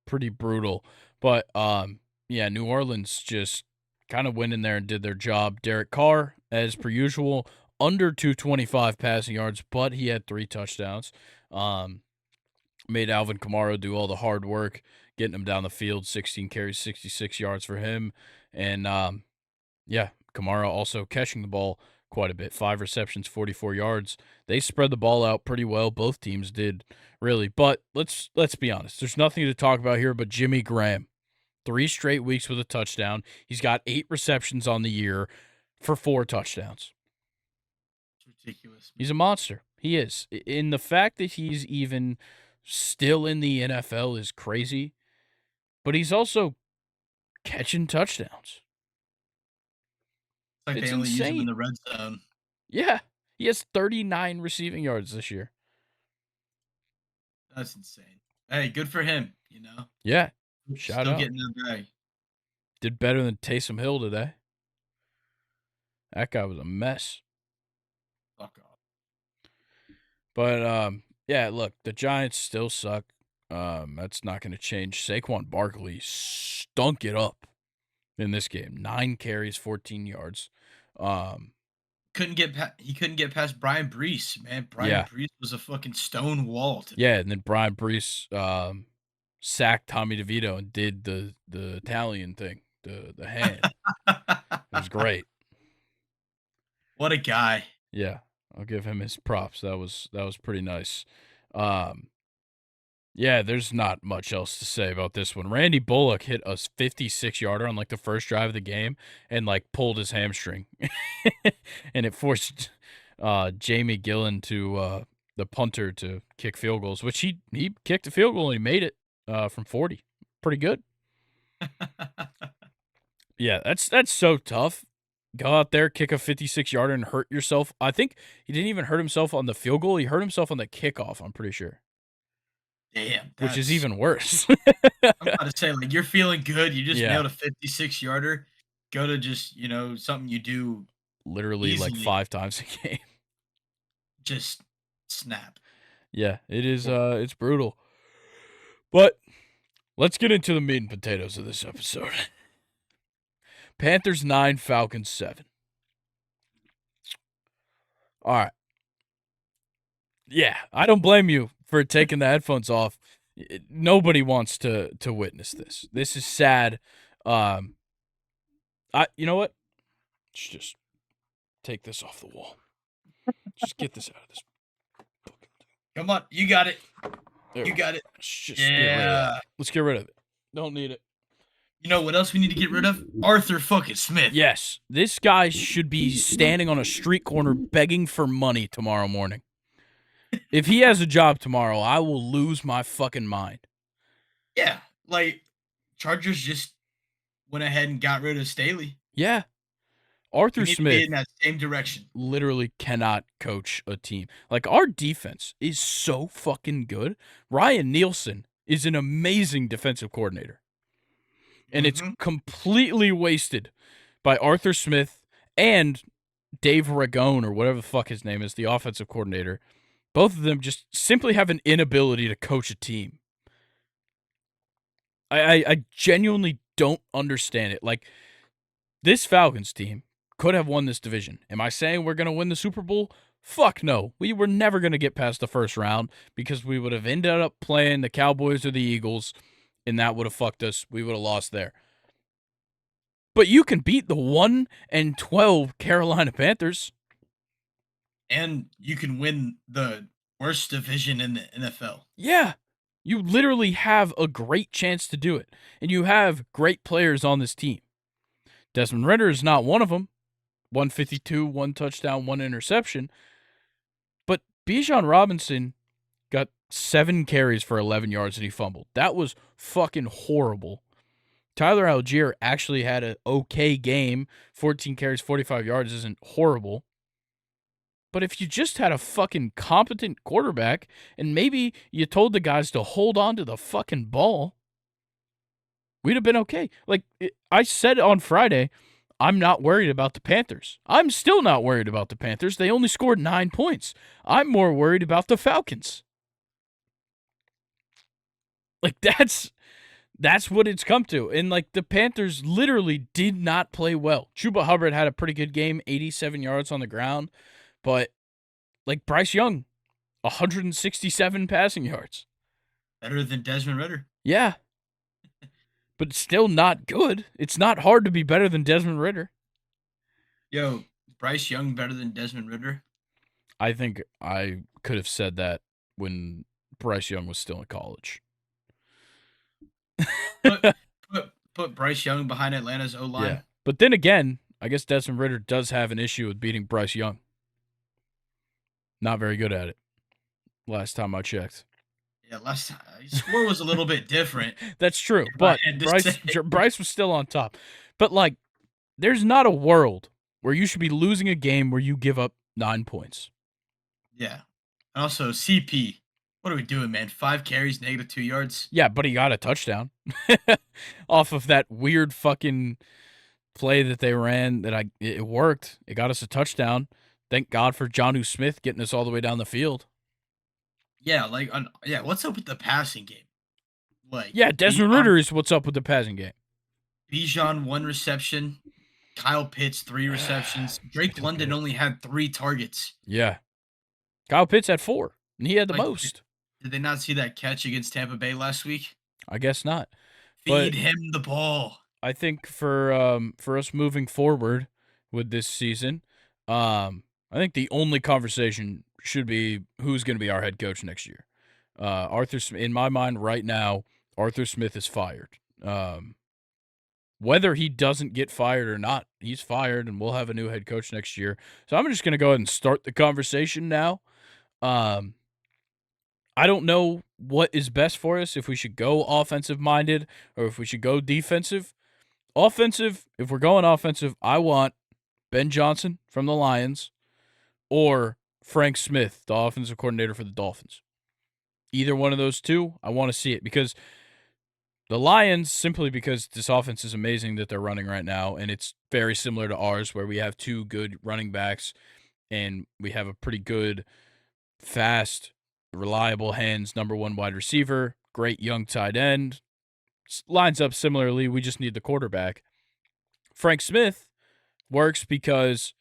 pretty brutal. But yeah, New Orleans just kind of went in there and did their job. Derek Carr, as per usual, under 225 passing yards, but he had 3 touchdowns. Made Alvin Kamara do all the hard work, getting him down the field, 16 carries, 66 yards for him. And yeah, Kamara also catching the ball quite a bit. 5 receptions, 44 yards. They spread the ball out pretty well. Both teams did, really. But let's be honest. There's nothing to talk about here but Jimmy Graham. 3 straight weeks with a touchdown. He's got 8 receptions on the year for 4 touchdowns. It's ridiculous. He's a monster. He is. In the fact that he's even still in the NFL is crazy, but he's also catching touchdowns. It's like It's they only use him in insane. the red zone. Yeah. He has 39 receiving yards this year. That's insane. Hey, good for him. You know, Yeah. Shout still out. getting that bag. Did better than Taysom Hill today. That guy was a mess. Fuck off. But yeah, look, the Giants still suck. That's not going to change. Saquon Barkley stunk it up in this game. 9 carries, 14 yards. Um, he couldn't get past Brian Brees, man. Brian Yeah. Brees was a fucking stone wall Yeah, today. and then Brian Brees sacked Tommy DeVito and did the Italian thing, the hand. It was great. What a guy. Yeah, I'll give him his props. That was pretty nice. Um, yeah, there's not much else to say about this one. Randy Bullock hit a 56-yarder on like the first drive of the game and like pulled his hamstring, and it forced Jamie Gillen to the punter to kick field goals, which he kicked a field goal and he made it from 40. Pretty good. Yeah, that's so tough. Go out there, kick a 56-yarder and hurt yourself. I think he didn't even hurt himself on the field goal. He hurt himself on the kickoff, I'm pretty sure, Damn, which is that's even worse. I'm about to say, like, you're feeling good, you just Yeah, nailed a 56-yarder, go to just, something you do literally like easily, 5 times a game. just snap. Yeah, it is it's brutal. But let's get into the meat and potatoes of this episode. Panthers 9, Falcons 7. All right. Yeah, I don't blame you for taking the headphones off. Nobody wants to witness this. This is sad. You know what? Let's just take this off the wall. Just get this out of this book. Come on, you got it. There You we go. got it. Let's just get rid of that. Yeah. Let's get rid of it. Don't need it. You know what else we need to get rid of? Arthur fucking Smith. Yes, this guy should be standing on a street corner begging for money tomorrow morning. If he has a job tomorrow, I will lose my fucking mind. Yeah, like, Chargers just went ahead and got rid of Staley. Yeah. We Arthur need to be Smith in that same direction. literally cannot coach a team. Like, our defense is so fucking good. Ryan Nielsen is an amazing defensive coordinator. And it's Mhm. completely wasted by Arthur Smith and Dave Ragone, or whatever the fuck his name is, the offensive coordinator. Both of them just simply have an inability to coach a team. I genuinely don't understand it. Like, this Falcons team could have won this division. Am I saying we're going to win the Super Bowl? Fuck no. We were never going to get past the first round because we would have ended up playing the Cowboys or the Eagles, and that would have fucked us. We would have lost there. But you can beat the 1-12 Carolina Panthers. And you can win the worst division in the NFL. Yeah. You literally have a great chance to do it. And you have great players on this team. Desmond Ridder is not one of them. 152, 1 touchdown, 1 interception. But Bijan Robinson got 7 carries for 11 yards and he fumbled. That was fucking horrible. Tyler Algier actually had an okay game. 14 carries, 45 yards isn't horrible. But if you just had a fucking competent quarterback and maybe you told the guys to hold on to the fucking ball, we'd have been okay. Like, I said on Friday, I'm not worried about the Panthers. I'm still not worried about the Panthers. They only scored 9 points. I'm more worried about the Falcons. Like, that's what it's come to. And, like, the Panthers literally did not play well. Chuba Hubbard had a pretty good game, 87 yards on the ground. But, like, Bryce Young, 167 passing yards. Better than Desmond Ridder. Yeah. But it's still not good. It's not hard to be better than Desmond Ridder. Yo, Bryce Young better than Desmond Ridder? I think I could have said that when Bryce Young was still in college. Put put Bryce Young behind Atlanta's O-line. Yeah. But then again, I guess Desmond Ridder does have an issue with beating Bryce Young. Not very good at it. Last time I checked. Yeah, last time his score was a little bit different. That's true. If I But had to say. Bryce was still on top. But, like, there's not a world where you should be losing a game where you give up 9 points. Yeah. And also CP. What are we doing, man? 5 carries, -2 yards. Yeah, but he got a touchdown off of that weird fucking play that they ran that it worked. It got us a touchdown. Thank God for Jonnu Smith getting us all the way down the field. Yeah, like what's up with the passing game? Like, Yeah, Desmond Ridder is what's up with the passing game. Bijan 1 reception, Kyle Pitts, 3 receptions. Drake It's London okay. only had 3 targets. Yeah. Kyle Pitts had 4, and he had the Like, most. did they not see that catch against Tampa Bay last week? I guess not. But Feed him the ball. I think for us moving forward with this season, I think the only conversation should be who's going to be our head coach next year. Arthur Smith, in my mind right now, Arthur Smith is fired. Whether he doesn't get fired or not, he's fired, and we'll have a new head coach next year. So I'm just going to go ahead and start the conversation now. Um, I don't know what is best for us, if we should go offensive minded or if we should go defensive. Offensive, if we're going offensive, I want Ben Johnson from the Lions or Frank Smith, the offensive coordinator for the Dolphins. Either one of those two, I want to see it because the Lions, simply because this offense is amazing that they're running right now, and it's very similar to ours where we have 2 good running backs and we have a pretty good, fast, reliable hands, number 1 wide receiver, great young tight end. Lines up similarly. We just need the quarterback. Frank Smith works because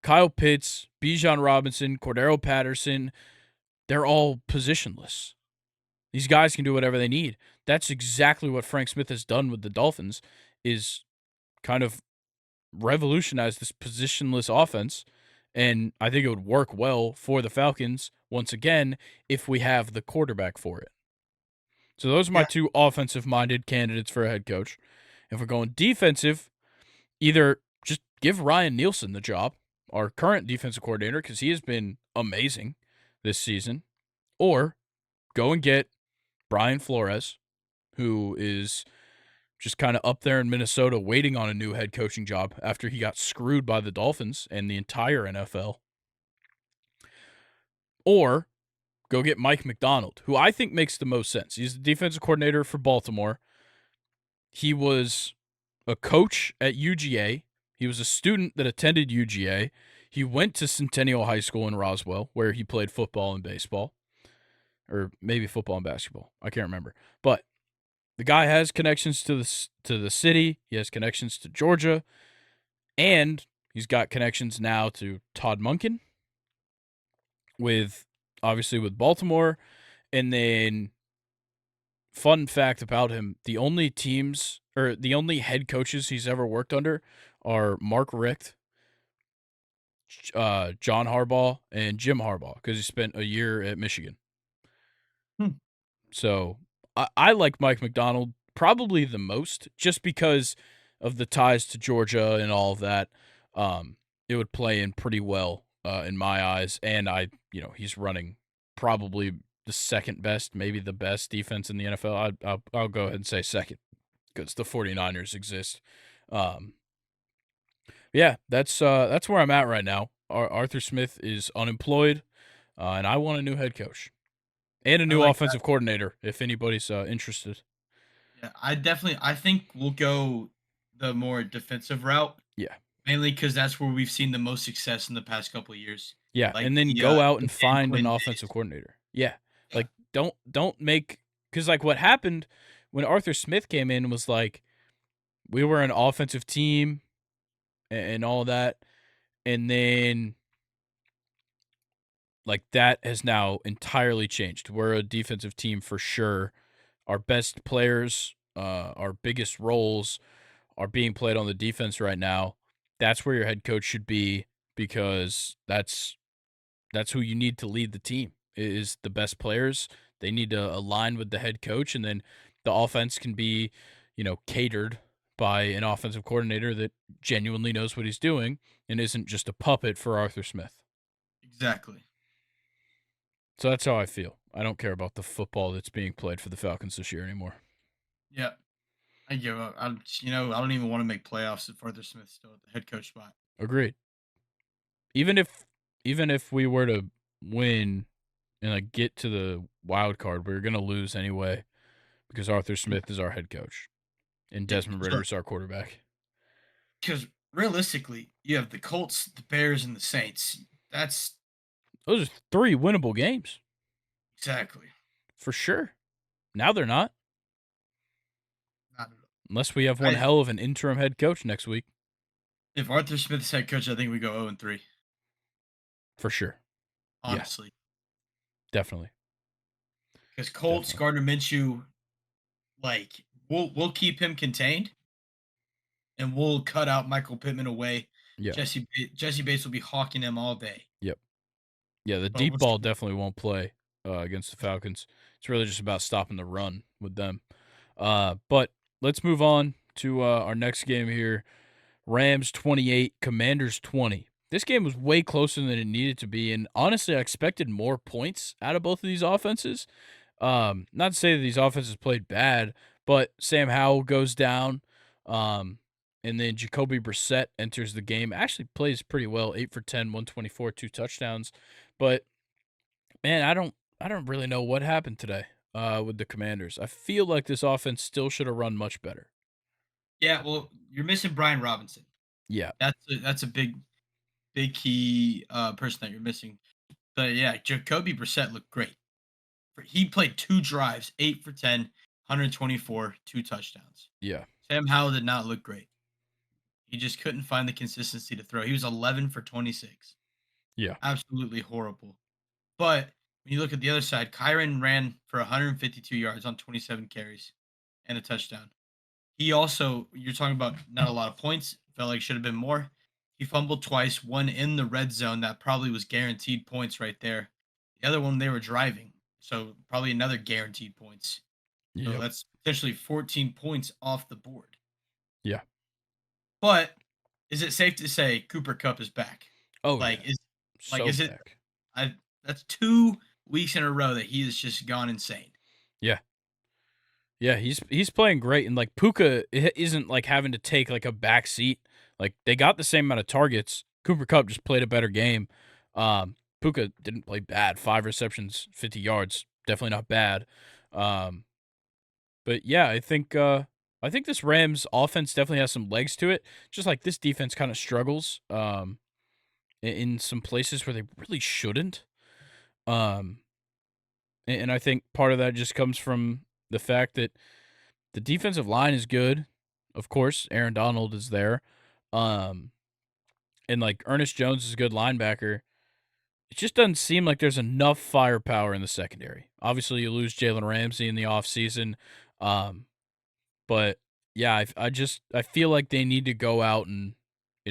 Kyle Pitts, Bijan Robinson, Cordero Patterson, they're all positionless. These guys can do whatever they need. That's exactly what Frank Smith has done with the Dolphins, is kind of revolutionize this positionless offense. And I think it would work well for the Falcons, once again, if we have the quarterback for it. So those are my Yeah. 2 offensive-minded candidates for a head coach. If we're going defensive, either just give Ryan Nielsen the job, our current defensive coordinator, because he has been amazing this season, or go and get Brian Flores, who is just kind of up there in Minnesota waiting on a new head coaching job after he got screwed by the Dolphins and the entire NFL. Or go get Mike McDonald, who I think makes the most sense. He's the defensive coordinator for Baltimore. He was a coach at UGA. He was a student that attended UGA. He went to Centennial High School in Roswell, where he played football and baseball, or maybe football and basketball. I can't remember. But the guy has connections to the city. He has connections to Georgia, and he's got connections now to Todd Monken, with obviously with Baltimore. And then, fun fact about him, the only head coaches he's ever worked under are Mark Richt, John Harbaugh, and Jim Harbaugh, because he spent a year at Michigan. Hmm. So I like Mike McDonald probably the most, just because of the ties to Georgia and all of that. It would play in pretty well in my eyes, and he's running probably the second best, maybe the best defense in the NFL. I'll go ahead and say second, because the 49ers exist. Yeah, that's where I'm at right now. Arthur Smith is unemployed, and I want a new head coach and a I new like that. offensive coordinator if anybody's interested. Yeah, I think we'll go the more defensive route, Yeah, mainly because that's where we've seen the most success in the past couple of years, yeah, like and then go out the and Dan find an Quinn offensive days. coordinator. Yeah, Yeah. like don't make, because like what happened when Arthur Smith came in was like we were an offensive team and all that, and then like that has now entirely changed. We're a defensive team for sure. Our best players, our biggest roles are being played on the defense right now. That's where your head coach should be, because that's who you need to lead the team, is the best players. They need to align with the head coach, and then the offense can be, catered by an offensive coordinator that genuinely knows what he's doing and isn't just a puppet for Arthur Smith. Exactly. So that's how I feel. I don't care about the football that's being played for the Falcons this year anymore. Yeah, I give up. I don't even want to make playoffs if Arthur Smith's still at the head coach spot. Agreed. Even if we were to win and like get to the wild card, we're gonna lose anyway, because Arthur Smith is our head coach and Yeah, Desmond Ritter is our quarterback. because realistically, you have the Colts, the Bears, and the Saints. That's Those are 3 winnable games exactly for sure. Now they're not, not at all. unless we have one I hell of an interim head coach next week. If Arthur Smith's head coach, I think we go 0-3. for sure. Yeah, Honestly, definitely, because Colts definitely. Gardner Minshew, like we'll keep him contained, and we'll cut out Michael Pittman away. Yeah, Jesse Bates will be hawking him all day. yep. Yeah, the But deep we'll ball see. definitely won't play against the Falcons. It's really just about stopping the run with them. But let's move on to our next game here. Rams 28, Commanders 20. This game was way closer than it needed to be, and honestly, I expected more points out of both of these offenses. Not to say that these offenses played bad, but Sam Howell goes down, um, and then Jacoby Brissett enters the game. Actually plays pretty well, 8 for 10, 124, 2 touchdowns. But man, I don't really know what happened today with the Commanders. I feel like this offense still should have run much better. Yeah, well, you're missing Brian Robinson. Yeah, That's a big key person that you're missing. But yeah, Jacoby Brissett looked great. He played 2 drives, 8 for 10, 124, 2 touchdowns. yeah, Sam Howell did not look great. He just couldn't find the consistency to throw. He was 11 for 26. yeah, Absolutely horrible. But when you look at the other side, Kyron ran for 152 yards on 27 carries and a touchdown. He also, you're talking about not a lot of points, felt like should have been more. He fumbled twice, one in the red zone that probably was guaranteed points right there. The other one they were driving, so probably another guaranteed points. So yep, that's potentially 14 points off the board. yeah. But is it safe to say Cooper Cup is back? Oh Like yeah, is like so is it back. I that's 2 weeks in a row that he has just gone insane. Yeah, yeah. He's playing great, and like isn't like having to take like a back seat. Like they got the same amount of targets. Cooper Cup just played a better game. Puka didn't play bad. 5 receptions, 50 yards. Definitely not bad. Um, but yeah, I think this Rams offense definitely has some legs to it. Just like this defense kind of struggles in some places where they really shouldn't. Um, and I think part of that just comes from the fact that the defensive line is good. Of course, Aaron Donald is there. Um, and like Ernest Jones is a good linebacker. It just doesn't seem like there's enough firepower in the secondary. Obviously, you lose Jalen Ramsey in the offseason. Um, but yeah, I feel like they need to go out and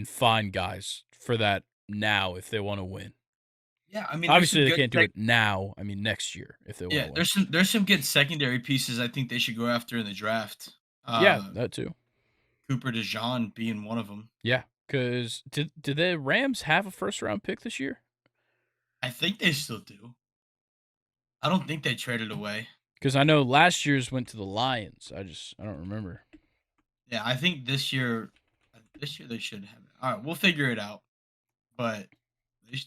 find guys for that now if they want to win. Yeah, I mean, there's some Obviously, they good can't do it now. I mean, next year if they want yeah, to win. there's some good secondary pieces I think they should go after in the draft. Yeah, that too. Cooper DeJean being one of them. Yeah, because did the Rams have a first round pick this year? I think they still do. I don't think they traded away. Because I know last year's went to the Lions. I don't remember. Yeah, I think this year they should have it. All right, we'll figure it out. But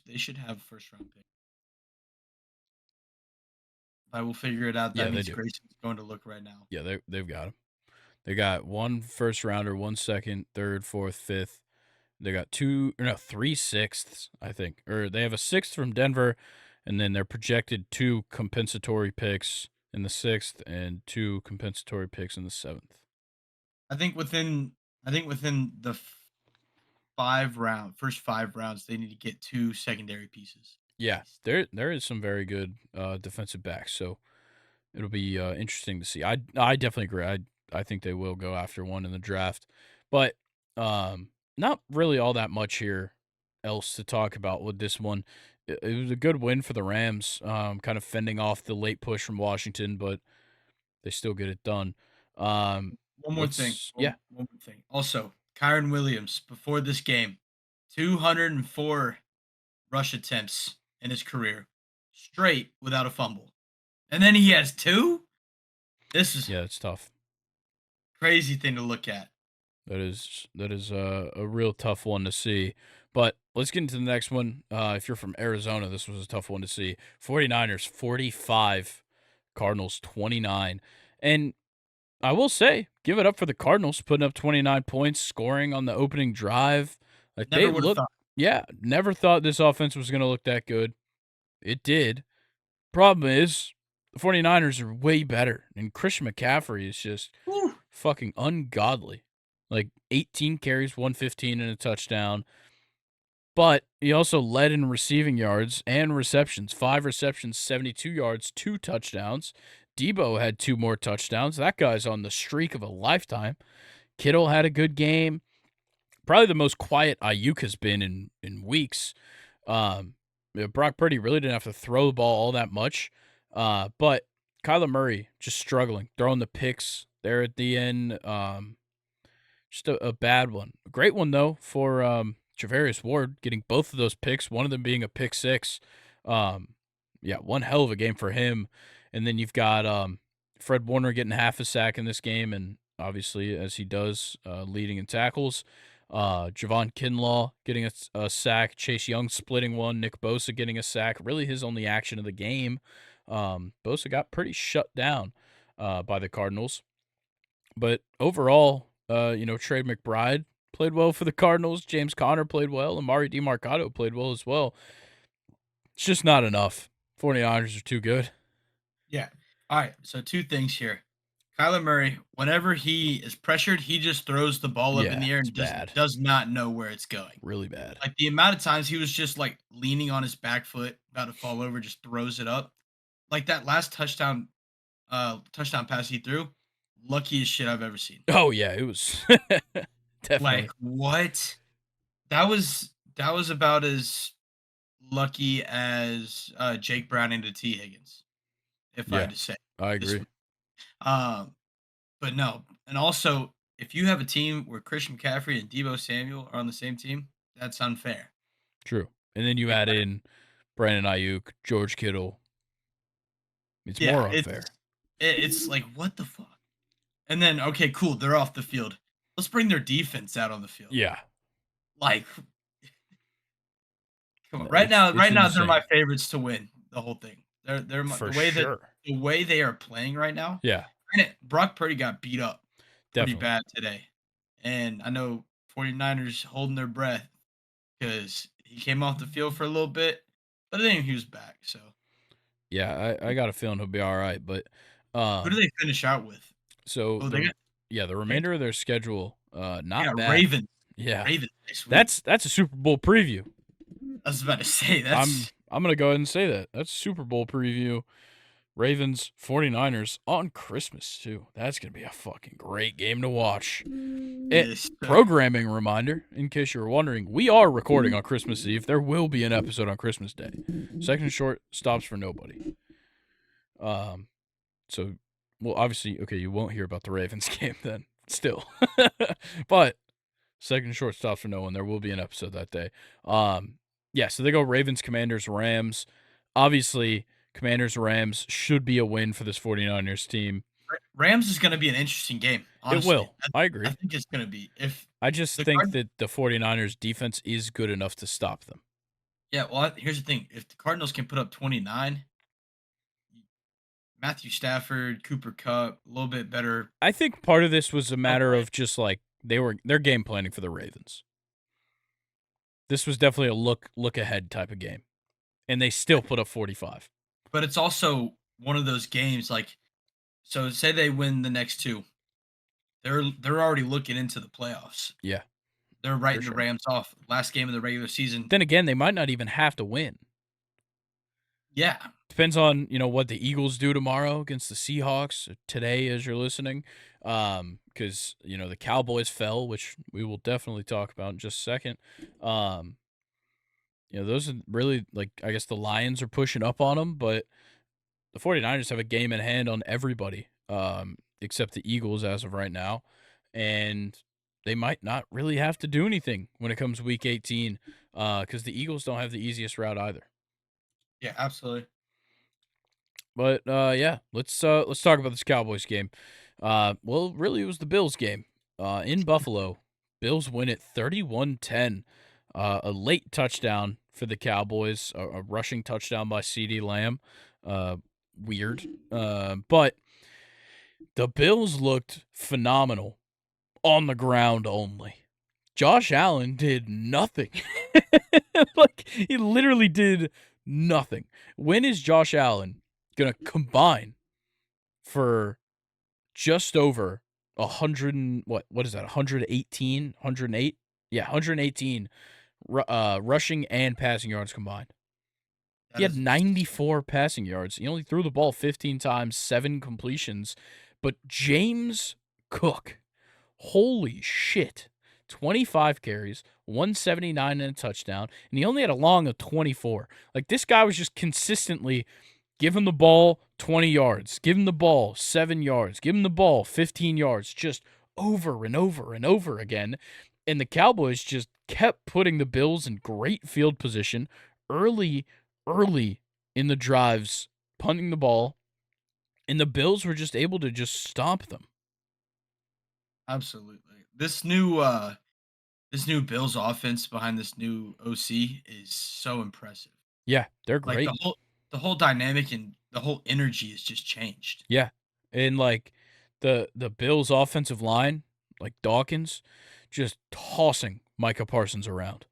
they should have first round pick. If I will figure it out, that Yeah, they means do. Grayson's going to look right now. Yeah, they've got him. They got one first rounder, one second, third, fourth, fifth. They got three sixths, I think. Or they have a sixth from Denver, and then they're projected 2 compensatory picks in the sixth and 2 compensatory picks in the seventh. I think within the first 5 rounds, they need to get 2 secondary pieces at Yeah, least. there is some very good defensive backs, so it'll be interesting to see. I definitely agree. I think they will go after one in the draft, but not really all that much here else to talk about with this one. It was a good win for the Rams, kind of fending off the late push from Washington, but they still get it done. One more thing. Let's yeah, One more thing. Also, Kyron Williams before this game, 204 rush attempts in his career, straight without a fumble, and then he has 2. This is yeah, it's tough. crazy thing to look at. That is a real tough one to see. But let's get into the next one. If you're from Arizona, this was a tough one to see. 49ers 45, Cardinals 29. And I will say, give it up for the Cardinals putting up 29 points, scoring on the opening drive. Like Never they would have look thought. yeah, never thought this offense was going to look that good. It did. Problem is, the 49ers are way better and Christian McCaffrey is just Whew. fucking ungodly. like 18 carries, 115 and a touchdown. But he also led in receiving yards and receptions. 5 receptions, 72 yards, 2 touchdowns. Debo had 2 more touchdowns. That guy's on the streak of a lifetime. Kittle had a good game. Probably the most quiet Ayuk has been in weeks. Brock Purdy really didn't have to throw the ball all that much. But Kyler Murray just struggling, throwing the picks there at the end. Just a bad one. A great one, though, for Javarius Ward getting both of those picks, one of them being a pick six. Um, yeah, one hell of a game for him. And then you've got Fred Warner getting half a sack in this game, and obviously, as he does, leading in tackles. Javon Kinlaw getting a sack, Chase Young splitting one, Nick Bosa getting a sack. Really his only action of the game. Bosa got pretty shut down by the Cardinals. But overall, Trey McBride played well for the Cardinals. James Conner played well. Amari DiMarcado played well as well. It's just not enough. 49ers are too good. Yeah. All right. So 2 things here. Kyler Murray, whenever he is pressured, he just throws the ball up in Yeah, the air it's and bad. does not know where it's going. Really bad. Like the amount of times he was just like leaning on his back foot, about to fall over, just throws it up. Like that last touchdown pass he threw, luckiest shit I've ever seen. Oh, yeah, it was Like definitely. what? That was about as lucky as Jake Browning to T Higgins, if I Yeah, had to say I this agree. week. Um, but no, and also if you have a team where Christian McCaffrey and Debo Samuel are on the same team, that's unfair. True. And then you Like, add in Brandon Ayuk, George Kittle. It's yeah, more it's unfair. it's like what the fuck. And then okay, cool, they're off the field. Let's bring their defense out on the field. Yeah, Like, come on. Right it's now, it's they're my insane favorites to win the whole thing. They're for the sure. way they are playing right now. Yeah, Granted, Brock Purdy got beat up pretty definitely. bad today. And I know 49ers holding their breath because he came off the field for a little bit, but then he was back. So Yeah, I got a feeling he'll be all right. But who do um, they finish out with? so Oh, they got the they remainder of their schedule, they not got bad. Ravens. Yeah, Ravens next week. that's a Super Bowl preview. I was about to say I'm that's I'm gonna go ahead and say that. That's Super Bowl preview. Ravens 49ers on Christmas too. That's gonna be a fucking great game to watch. yes, sir. Programming reminder, in case you were wondering, we are recording on Christmas Eve. There will be an episode on Christmas Day. Second and short stops for nobody. Um, so, well, obviously, okay, you won't hear about the Ravens game then. Still, but second and short stops for no one. There will be an episode that day. Yeah. So they go Ravens, Commanders, Rams. Obviously, Commanders, Rams should be a win for this 49ers team. Rams is going to be an interesting game. It Honestly, will. I I agree. think it's going to be if I just the think card. that the 49ers defense is good enough to stop them. Yeah, well, here's the thing: if the Cardinals can put up 29, Matthew Stafford, Cooper Cup, a little bit better. I think part of this was a matter Play. of just like they're game planning for the Ravens. This was definitely a look ahead type of game, and they still put up 45. But it's also one of those games like so. Say they win the next two, they're already looking into the playoffs. Yeah, They're for writing the sure. Rams off. Last game of the regular season. Then again, they might not even have to win. Yeah, Depends on what the Eagles do tomorrow against the Seahawks today as you're listening, because the Cowboys fell, which we will definitely talk about in just a second. Um, those are really like I guess the Lions are pushing up on them, but the 49ers have a game in hand on everybody, except the Eagles as of right now, and they might not really have to do anything when it comes Week 18, because the Eagles don't have the easiest route either. yeah, absolutely. But yeah, let's talk about this Cowboys game. Well, really, it was the Bills game in Buffalo. Bills win it 31-10. A late touchdown for the Cowboys, a rushing touchdown by CeeDee Lamb. Weird, but the Bills looked phenomenal on the ground only. Josh Allen did nothing. Like he literally did nothing. When is Josh Allen gonna combine for just over what is that? 118, 108? Yeah, 118 rushing and passing yards combined. He That had is insane. 94 passing yards. He only threw the ball 15 times, 7 completions. But James Cook, holy shit. 25 carries, 179 and a touchdown, and he only had a long of 24. Like, this guy was just consistently give him the ball 20 yards, give him the ball 7 yards, give him the ball 15 yards, just over and over and over again. And the Cowboys just kept putting the Bills in great field position early, early in the drives, punting the ball, and the Bills were just able to just stomp them. Absolutely. This new Bills offense behind this new OC is so impressive. Yeah, they're Like great. the whole dynamic and the whole energy has just changed. Yeah. And like the Bills offensive line, like Dawkins, just tossing Micah Parsons around.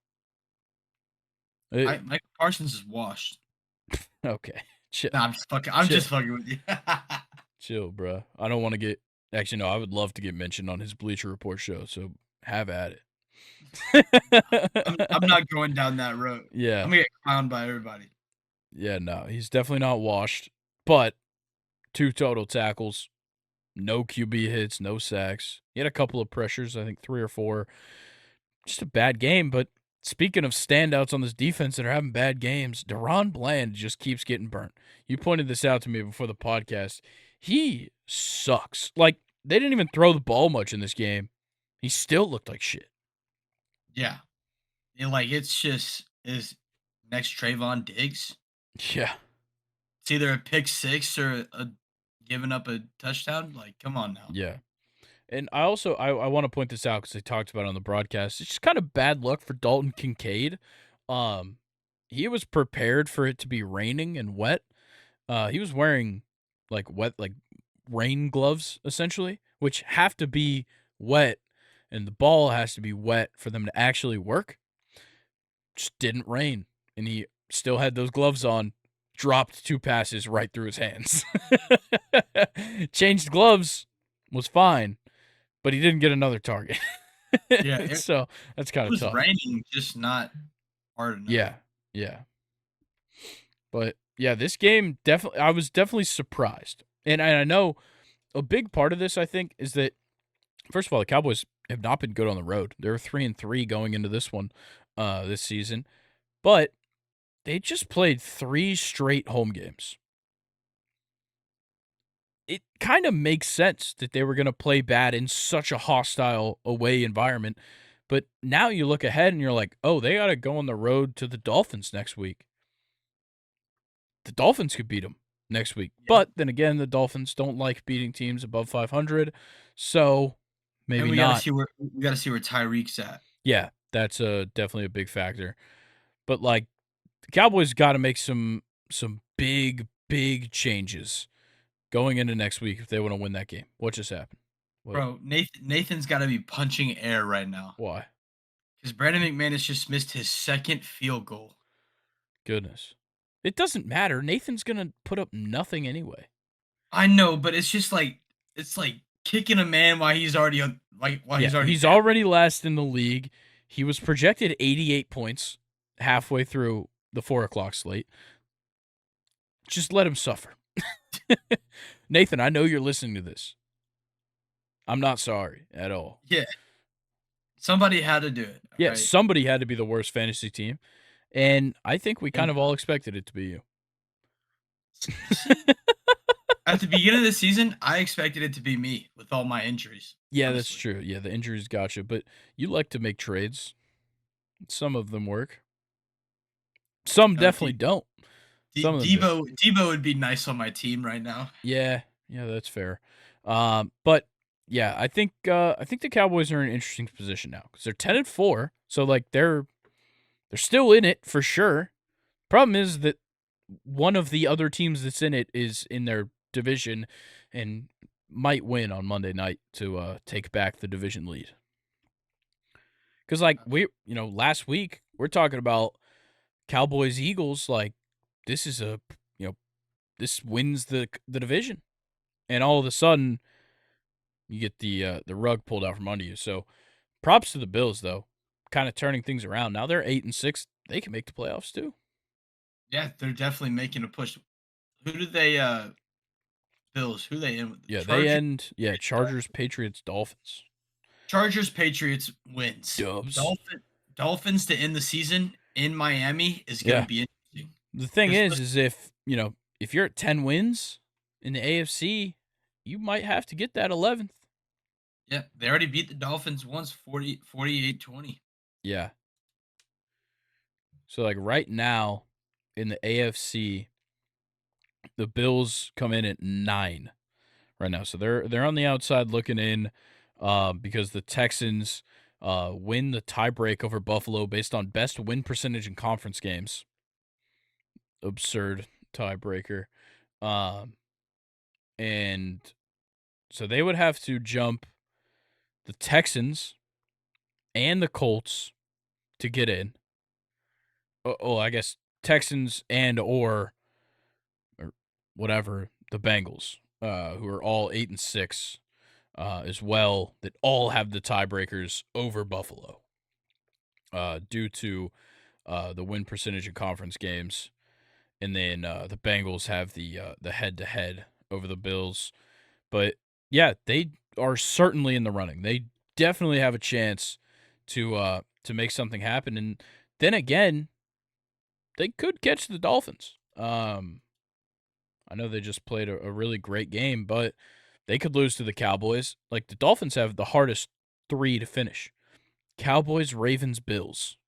Michael Parsons is washed. Okay. Chill. Nah, I'm just fucking. I'm Chill. just fucking with you. Chill, bro. I don't want to get. Actually, no. I would love to get mentioned on his Bleacher Report show. So have at I'm it. not going down that road. Yeah. I'm gonna get clowned by everybody. Yeah. No, he's definitely not washed. But 2 total tackles, no QB hits, no sacks. He had a couple of pressures. I think 3 or 4. Just a bad game. But speaking of standouts on this defense that are having bad games, Deron Bland just keeps getting burnt. You pointed this out to me before the podcast. He sucks. Like, they didn't even throw the ball much in this game. He still looked like shit. Yeah, and like it's just is next Trayvon Diggs. Yeah. It's either a pick six or a giving up a touchdown. Like, come on now. Yeah. And I also I want to point this out because they talked about it on the broadcast. It's just kind of bad luck for Dalton Kincaid. Um, he was prepared for it to be raining and wet. He was wearing like rain gloves essentially, which have to be wet, and the ball has to be wet for them to actually work. Just didn't rain, and he still had those gloves on. Dropped 2 passes right through his hands. Changed gloves, was fine, but he didn't get another target. Yeah, So that's kind it of was tough. raining, just not hard enough. Yeah, yeah. But yeah, this game definitely, I was definitely surprised, and I know a big part of this, I think, is that first of all, the Cowboys have not been good on the road. They're 3-3 going into this one, this season, but they just played 3 straight home games. It kind of makes sense that they were going to play bad in such a hostile away environment. But now you look ahead and you're like, oh, they got to go on the road to the Dolphins next week. The Dolphins could beat them next week. Yeah. But then again, the Dolphins don't like beating teams above 500. So maybe And we gotta not. see where Tyreek's at. Yeah, that's definitely a big factor. But like the Cowboys got to make some big changes going into next week if they want to win that game. What just happened? What? Bro, Nathan's gotta be punching air right now. Why? Because Brandon McManus just missed his second field goal. Goodness. It doesn't matter. Nathan's going to put up nothing anyway. I know, but it's like kicking a man while he's already He's down. already last in the league. He was projected 88 points halfway through the 4 o'clock slate. Just let him suffer. Nathan, I know you're listening to this. I'm not sorry at all. Yeah. Somebody had to do it. Yeah, Right? somebody had to be the worst fantasy team, and I think we kind of all expected it to be you. See, at the beginning of the season, I expected it to be me with all my injuries. Yeah, that's Honestly. true. Yeah, the injuries got you, but you like to make trades. Some of them work. Some No, definitely don't. Some of them do. Debo would be nice on my team right now. Yeah, that's fair. But yeah, I think the Cowboys are in an interesting position now because they're 10-4, so like they're still in it for sure. Problem is that one of the other teams that's in it is in their division and might win on Monday night to take back the division lead. Because like last week we're talking about Cowboys Eagles, like this is this wins the division, and all of a sudden You get the rug pulled out from under you. So props to the Bills though, kind of turning things around. Now they're 8-6. They can make the playoffs too. Yeah, they're definitely making a push. Who do they Bills, who they in with? The Yeah, they Chargers, end. Yeah, Chargers, Patriots, Dolphins. Chargers, Patriots wins. Dubs. Dolphins to end the season in Miami is gonna Yeah. be interesting. The thing 'Cause is if you're at 10 wins in the AFC, you might have to get that 11th. yeah, they already beat the Dolphins once, 48-20. Yeah. So like right now in the AFC, the Bills come in at 9 right now. So they're on the outside looking in because the Texans win the tiebreak over Buffalo based on best win percentage in conference games. Absurd tiebreaker. Um and so they would have to jump the Texans and the Colts to get in. Oh, I guess Texans and or whatever the Bengals, who are all 8-6, as well, that all have the tiebreakers over Buffalo, due to the win percentage in conference games, and then the Bengals have the head to head over the Bills. But yeah, they are certainly in the running. They definitely have a chance to make something happen, and then again, they could catch the Dolphins. I know they just played a really great game, but they could lose to the Cowboys. Like the Dolphins have the hardest 3 to finish: Cowboys, Ravens, Bills,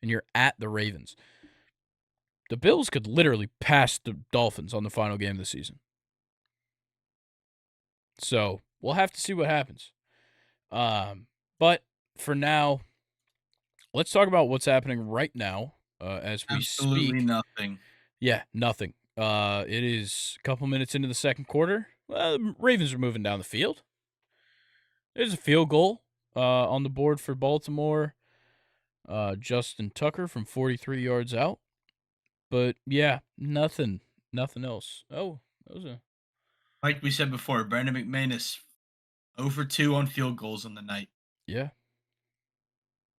and you're at the Ravens. The Bills could literally pass the Dolphins on the final game of the season. So we'll have to see what happens. But for now, let's talk about what's happening right now as we Absolutely speak. nothing. Yeah, nothing. It is a couple minutes into the second quarter. The Ravens are moving down the field. There's a field goal on the board for Baltimore. Justin Tucker from 43 yards out. But yeah, nothing else. Oh, that was a Like we said before, Brandon McManus 0 for 2 on field goals on the night. yeah.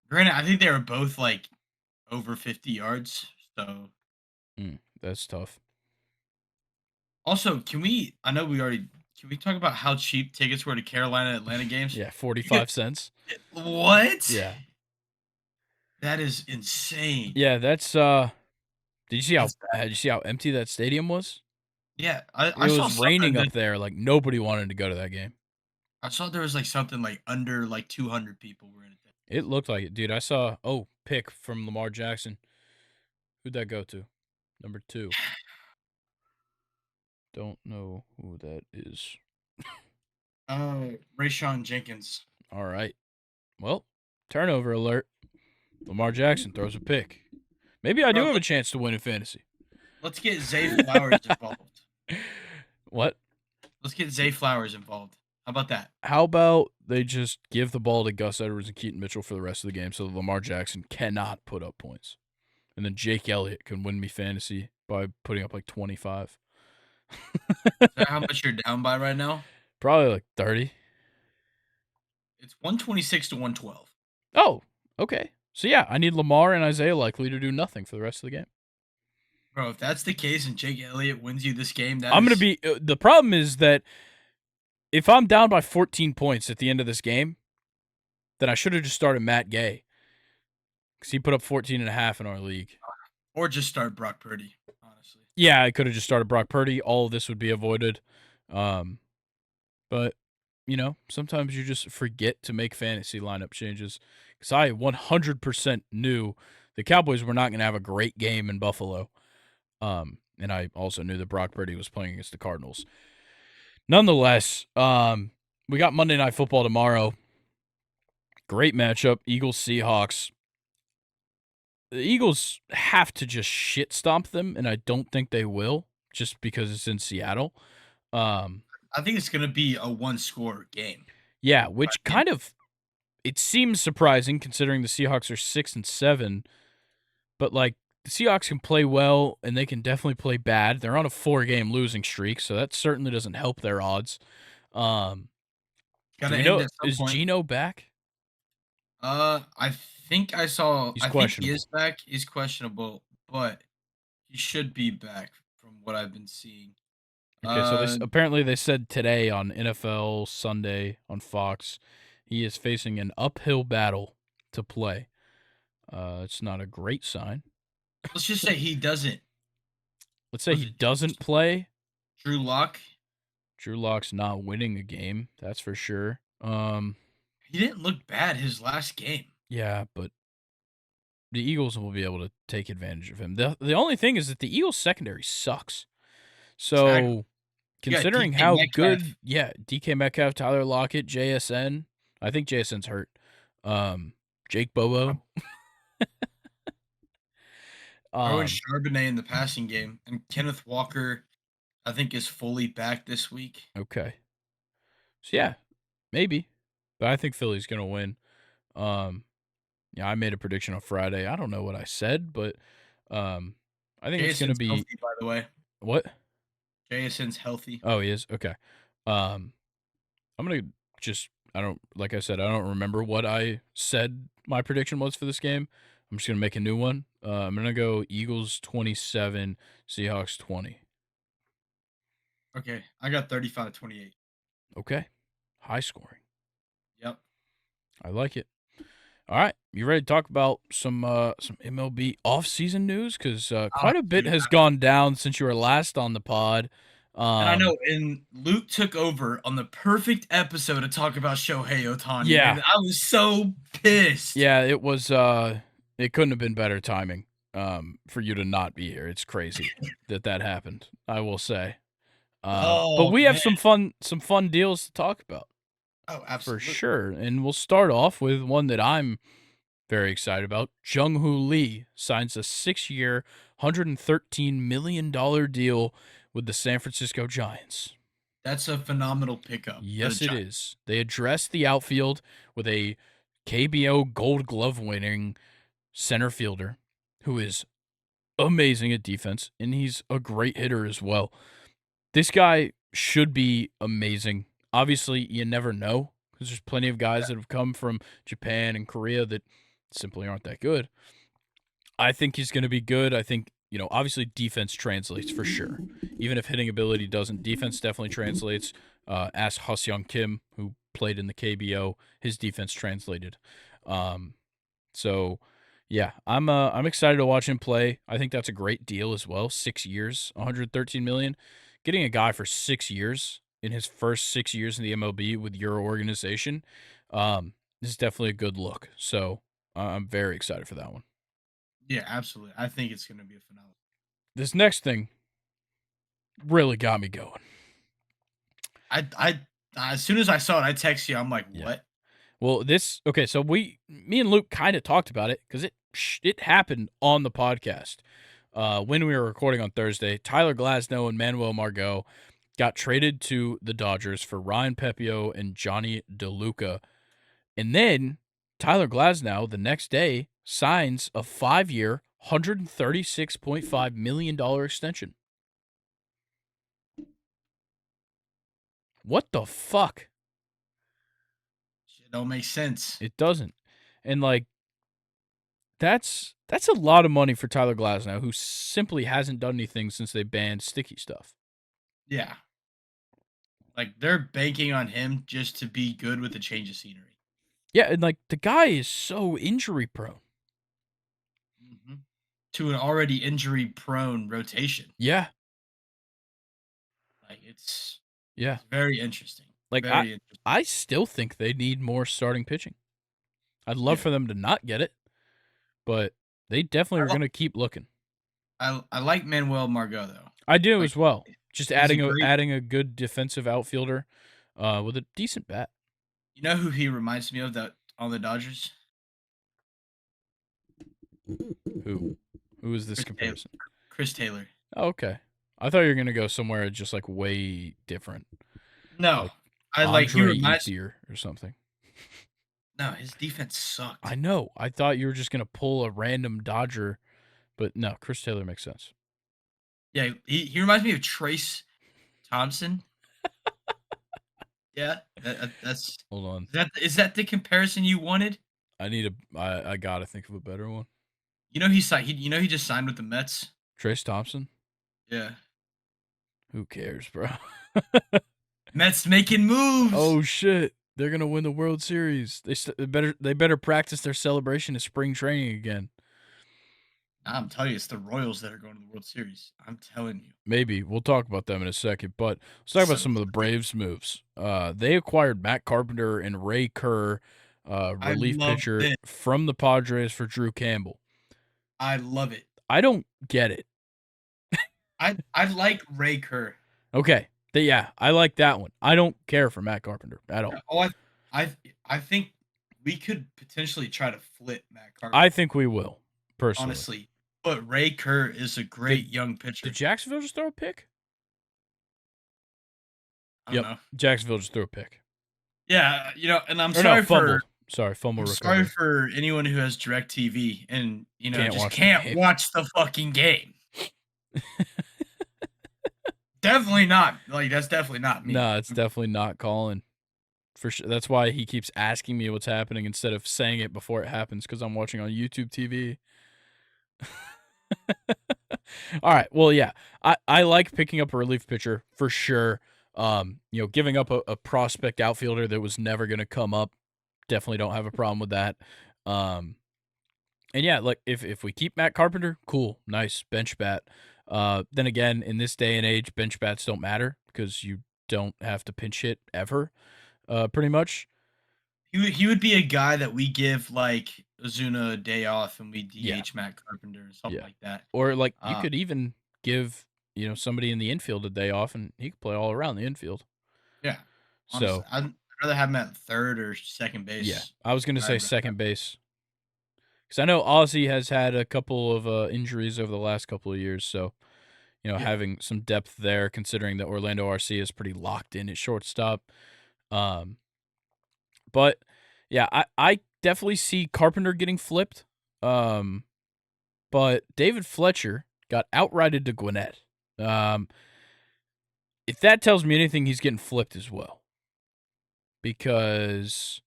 Granted, I think they were both like over 50 yards. So That's tough. also, I know we already can we talk about how cheap tickets were to Carolina Atlanta games? Yeah, You could 45 cents. what? Yeah. That is insane. Yeah, that's did you see how That's bad. empty that stadium was? Yeah, I It saw was something raining that up there, like nobody wanted to go to that game. I saw there was like something like under like 200 people were in it. It looked like it, dude. I saw pick from Lamar Jackson. Who'd that go to? Number 2. Don't know who that is. Rayshawn Jenkins. All right. Well, turnover alert. Lamar Jackson throws a pick. Maybe I do Bro, have a chance to win in fantasy. let's get Zay Flowers involved. What? Let's get Zay Flowers involved. How about that? How about they just give the ball to Gus Edwards and Keaton Mitchell for the rest of the game so that Lamar Jackson cannot put up points? And then Jake Elliott can win me fantasy by putting up like 25. Is that how much you're down by right now? Probably like 30. It's 126 to 112. Oh, okay. So yeah, I need Lamar and Isaiah Likely to do nothing for the rest of the game. Bro, if that's the case and Jake Elliott wins you this game, I'm going to be the problem is that if I'm down by 14 points at the end of this game, then I should have just started Matt Gay because he put up 14 and a half in our league. or just start Brock Purdy, honestly. Yeah, I could have just started Brock Purdy. All of this would be avoided. But, sometimes you just forget to make fantasy lineup changes because I 100% knew the Cowboys were not going to have a great game in Buffalo. And I also knew that Brock Purdy was playing against the Cardinals. Nonetheless, we got Monday Night Football tomorrow. Great matchup, Eagles-Seahawks. The Eagles have to just shit stomp them, and I don't think they will, just because it's in Seattle. I think it's going to be a one-score game. Yeah, which kind of it seems surprising considering the Seahawks are 6-7, but like the Seahawks can play well and they can definitely play bad. They're on a 4-game losing streak, so that certainly doesn't help their odds. Do Gotta we end know, at some is point. Geno back? I think He's I think he is questionable. back. He's questionable, but he should be back from what I've been seeing. Okay, so Uh, apparently they said today on NFL Sunday on Fox, he is facing an uphill battle to play. It's not a great sign. let's just say he doesn't. Let's say Was he it doesn't play. Drew Lock? Drew Lock's not winning a game, that's for sure. He didn't look bad his last game. Yeah, but the Eagles will be able to take advantage of him. The only thing is that the Eagles secondary sucks. Exactly. So You got considering DK how Metcalf. good, yeah, DK Metcalf, Tyler Lockett, JSN, I think JSN's hurt. Um, Jake Bobo. Owen Um, Charbonnet in the passing game, and Kenneth Walker, I think, is fully back this week. okay. So yeah, maybe. But I think Philly's gonna win. Um, yeah, I made a prediction on Friday. I don't know what I said, but um I think it's gonna Jason's be healthy, by the way. what? Jason's healthy. Oh, he is? Okay. Um I'm gonna just I don't like I said, I don't remember what I said my prediction was for this game. I'm just gonna make a new one. I'm gonna go Eagles 27, Seahawks 20. Okay, I got 35-28. Okay. High scoring. Yep. I like it. All right, you ready to talk about some MLB offseason news? Because quite a bit Dude, has gone down since you were last on the pod. and I know, and Luke took over on the perfect episode to talk about Shohei Ohtani, Yeah, and I was so pissed. yeah, it was. It couldn't have been better timing. For you to not be here, it's crazy that happened. I will say. But Oh we have man. some fun deals to talk about Oh, for absolutely. sure, and we'll start off with one that I'm very excited about. Jung Hoo Lee signs a 6-year, $113 million deal with the San Francisco Giants. That's a phenomenal pickup for the Yes, it Giants. is. They addressed the outfield with a KBO Gold Glove winning center fielder who is amazing at defense, and he's a great hitter as well. This guy should be amazing. Obviously, you never know because there's plenty of guys that have come from Japan and Korea that simply aren't that good. I think he's going to be good. I think, obviously defense translates for sure. Even if hitting ability doesn't, defense definitely translates. Ask Hyun Kim, who played in the KBO, his defense translated. Um, so, yeah, I'm excited to watch him play. I think that's a great deal as well. 6 years, 113 million. Getting a guy for 6 years in his first 6 years in the MLB with your organization, is definitely a good look. So I'm very excited for that one. Yeah, absolutely. I think it's going to be a phenomenal. This next thing really got me going. I as soon as I saw it, I text you. I'm like, Yeah. what? Well, okay, so me and Luke kind of talked about it because it happened on the podcast when we were recording on Thursday. Tyler Glasnow and Manuel Margot got traded to the Dodgers for Ryan Pepio and Johnny DeLuca, and then Tyler Glasnow the next day signs a 5-year, $136.5 million extension. What the fuck? Shit don't make sense. It doesn't. And like that's a lot of money for Tyler Glasnow, who simply hasn't done anything since they banned sticky stuff. Yeah, like they're banking on him just to be good with a change of scenery. Yeah, and like the guy is so injury prone. hmm To an already injury prone rotation. Yeah, Like it's yeah. it's very interesting. Like Very interesting. I still think they need more starting pitching. I'd love Yeah, for them to not get it, but they definitely I, are li- going to keep looking. I like Manuel Margot though. I do Like as well. Just he's a adding a great. adding a good defensive outfielder with a decent bat. You know who he reminds me of that on the Dodgers? Who who is this Chris Taylor. comparison? Chris Taylor. Oh, okay. I thought you were going to go somewhere just like way different, No, like I like he Andre reminds. Ethier or something. No, his defense I sucked. know. I thought you were just gonna pull a random Dodger, but no, Chris Taylor makes sense. Yeah, he reminds me of Trace Thompson. Yeah, that's Hold on. is that the comparison you wanted? I gotta think of a better one. You know he signed. He just signed with the Mets. Trace Thompson? Yeah, Who cares, bro? Mets making moves. Oh shit. They're gonna win the World Series. They better practice their celebration at spring training again. I'm telling you, it's the Royals that are going to the World Series. I'm telling you. Maybe we'll talk about them in a second, but let's talk about So some of the Braves moves. They acquired Matt Carpenter and Ray Kerr, I relief love pitcher this. from the Padres for Drew Campbell. I love it. I don't get it. I like Ray Kerr. Okay, yeah, I like that one. I don't care for Matt Carpenter at all. Oh, I think we could potentially try to flip Matt I Carpenter, think we will personally. honestly. But Ray Kerr is a great young pitcher. Did Jacksonville just throw a pick? I don't Yep, know. Jacksonville just threw a pick. Yeah, and Or no, fumbled. Sorry, fumble I'm sorry recovery. for anyone who has DirecTV and Can't just watch the can't game. watch the fucking game. Definitely not. Like that's definitely not me. No, it's definitely not Colin. For sure. That's why he keeps asking me what's happening instead of saying it before it happens because I'm watching on YouTube TV. All right. Well, yeah, I like picking up a relief pitcher for sure. Giving up a prospect outfielder that was never going to come up, definitely don't have a problem with that. And yeah, like if we keep Matt Carpenter, cool, nice bench bat. Then again, in this day and age, bench bats don't matter because you don't have to pinch hit ever, pretty much. He would be a guy that we give like Ozuna a day off and we Yeah, DH Matt Carpenter or something yeah. like that. Or like you Uh, could even give somebody in the infield a day off, and he could play all around the infield. yeah. Honestly, So I'd rather have him at third or second yeah, base. I was gonna say I'd rather have second base because I know Ozzy has had a couple of injuries over the last couple of years. So yeah. having some depth there, considering that Orlando RC is pretty locked in at shortstop. Um, but yeah, I definitely see Carpenter getting flipped. But David Fletcher got outrighted to Gwinnett. If that tells me anything, he's getting flipped as well. Because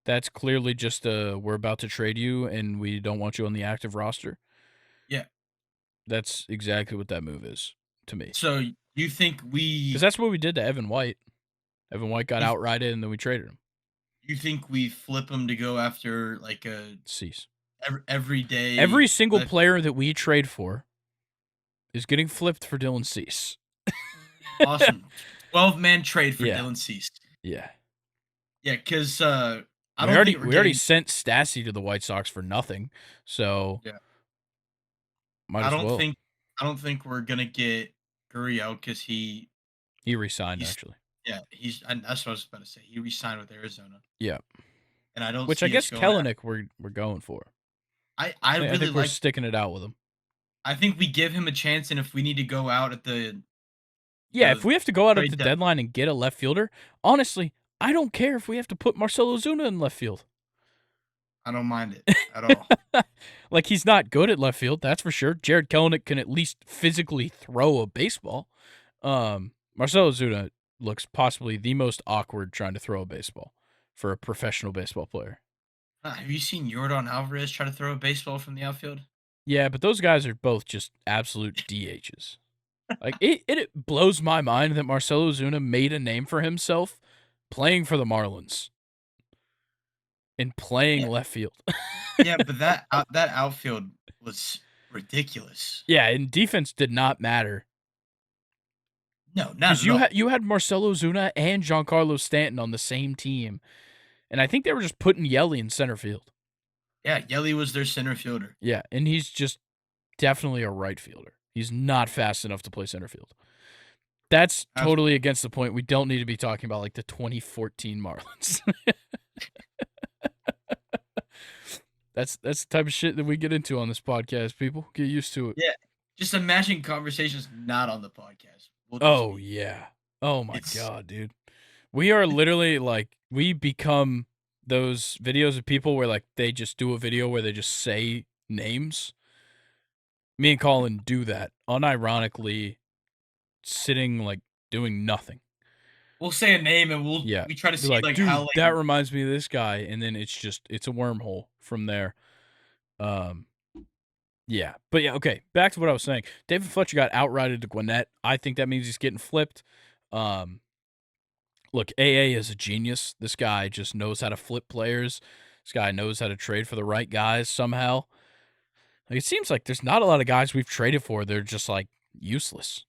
that's clearly just we're about to trade you and we don't want you on the active roster. Yeah. That's exactly what that move is to me. So you think Because that's what we did to Evan White. Evan White got you outrighted and then we traded him. you think we flip him to go after like a Cease. everyday Every single player that we trade for is getting flipped for Dylan Cease. awesome 12-man trade for Yeah. Dylan Cease. Yeah. Yeah, because I We don't think already sent Stassi to the White Sox for nothing, so yeah. might I as don't well. think I don't think we're gonna get Gurriel because He resigned he's actually. yeah and that's what I was about to say. He re-signed with Arizona, Yeah, and I don't which I see us guess going. Kellenic we're going for. I I really think we're like. sticking it out with him. I think we give him a chance, and if we need to go out at Yeah, if the we have to go out at trade the deadline, deadline and get a left fielder, honestly, I don't care if we have to put Marcelo Zuna in left field. I don't mind it at all. Like he's not good at left field, that's for sure. Jared Kellenic can at least physically throw a baseball. Marcelo Zuna looks possibly the most awkward trying to throw a baseball for a professional baseball player. Have you seen Yordan Alvarez try to throw a baseball from the outfield? Yeah, but those guys are both just absolute DHs. Like it blows my mind that Marcelo Zuna made a name for himself playing for the Marlins and playing Yeah, left field. yeah, but that outfield was ridiculous. Yeah, and defense did not matter No, not because at all. you had Marcelo Zuna and Giancarlo Stanton on the same team, and I think they were just putting Yelly in center field. Yeah, Yelly was their center fielder. Yeah, and he's just definitely a right fielder. He's not fast enough to play center field. That's totally against the point. We don't need to be talking about like the 2014 Marlins. That's the type of shit that we get into on this podcast, people. Get used to it. Yeah, just imagine conversations not on the podcast. We'll just Oh, be yeah. Oh, my it's God, dude. We are literally like, we become those videos of people where like they just do a video where they just say names. Me and Colin do that unironically, sitting like doing nothing. we'll say a name and Yeah. we try to Be see like, like how "Dude, like that reminds me of this guy," and then it's a wormhole from there. Um, yeah. But, yeah, okay, back to what I was saying. David Fletcher got outrighted to Gwinnett. I think that means he's getting flipped. Um, look, AA is a genius. This guy just knows how to flip players. This guy knows how to trade for the right guys somehow. Like, it seems like there's not a lot of guys we've traded for, they're just, like, useless.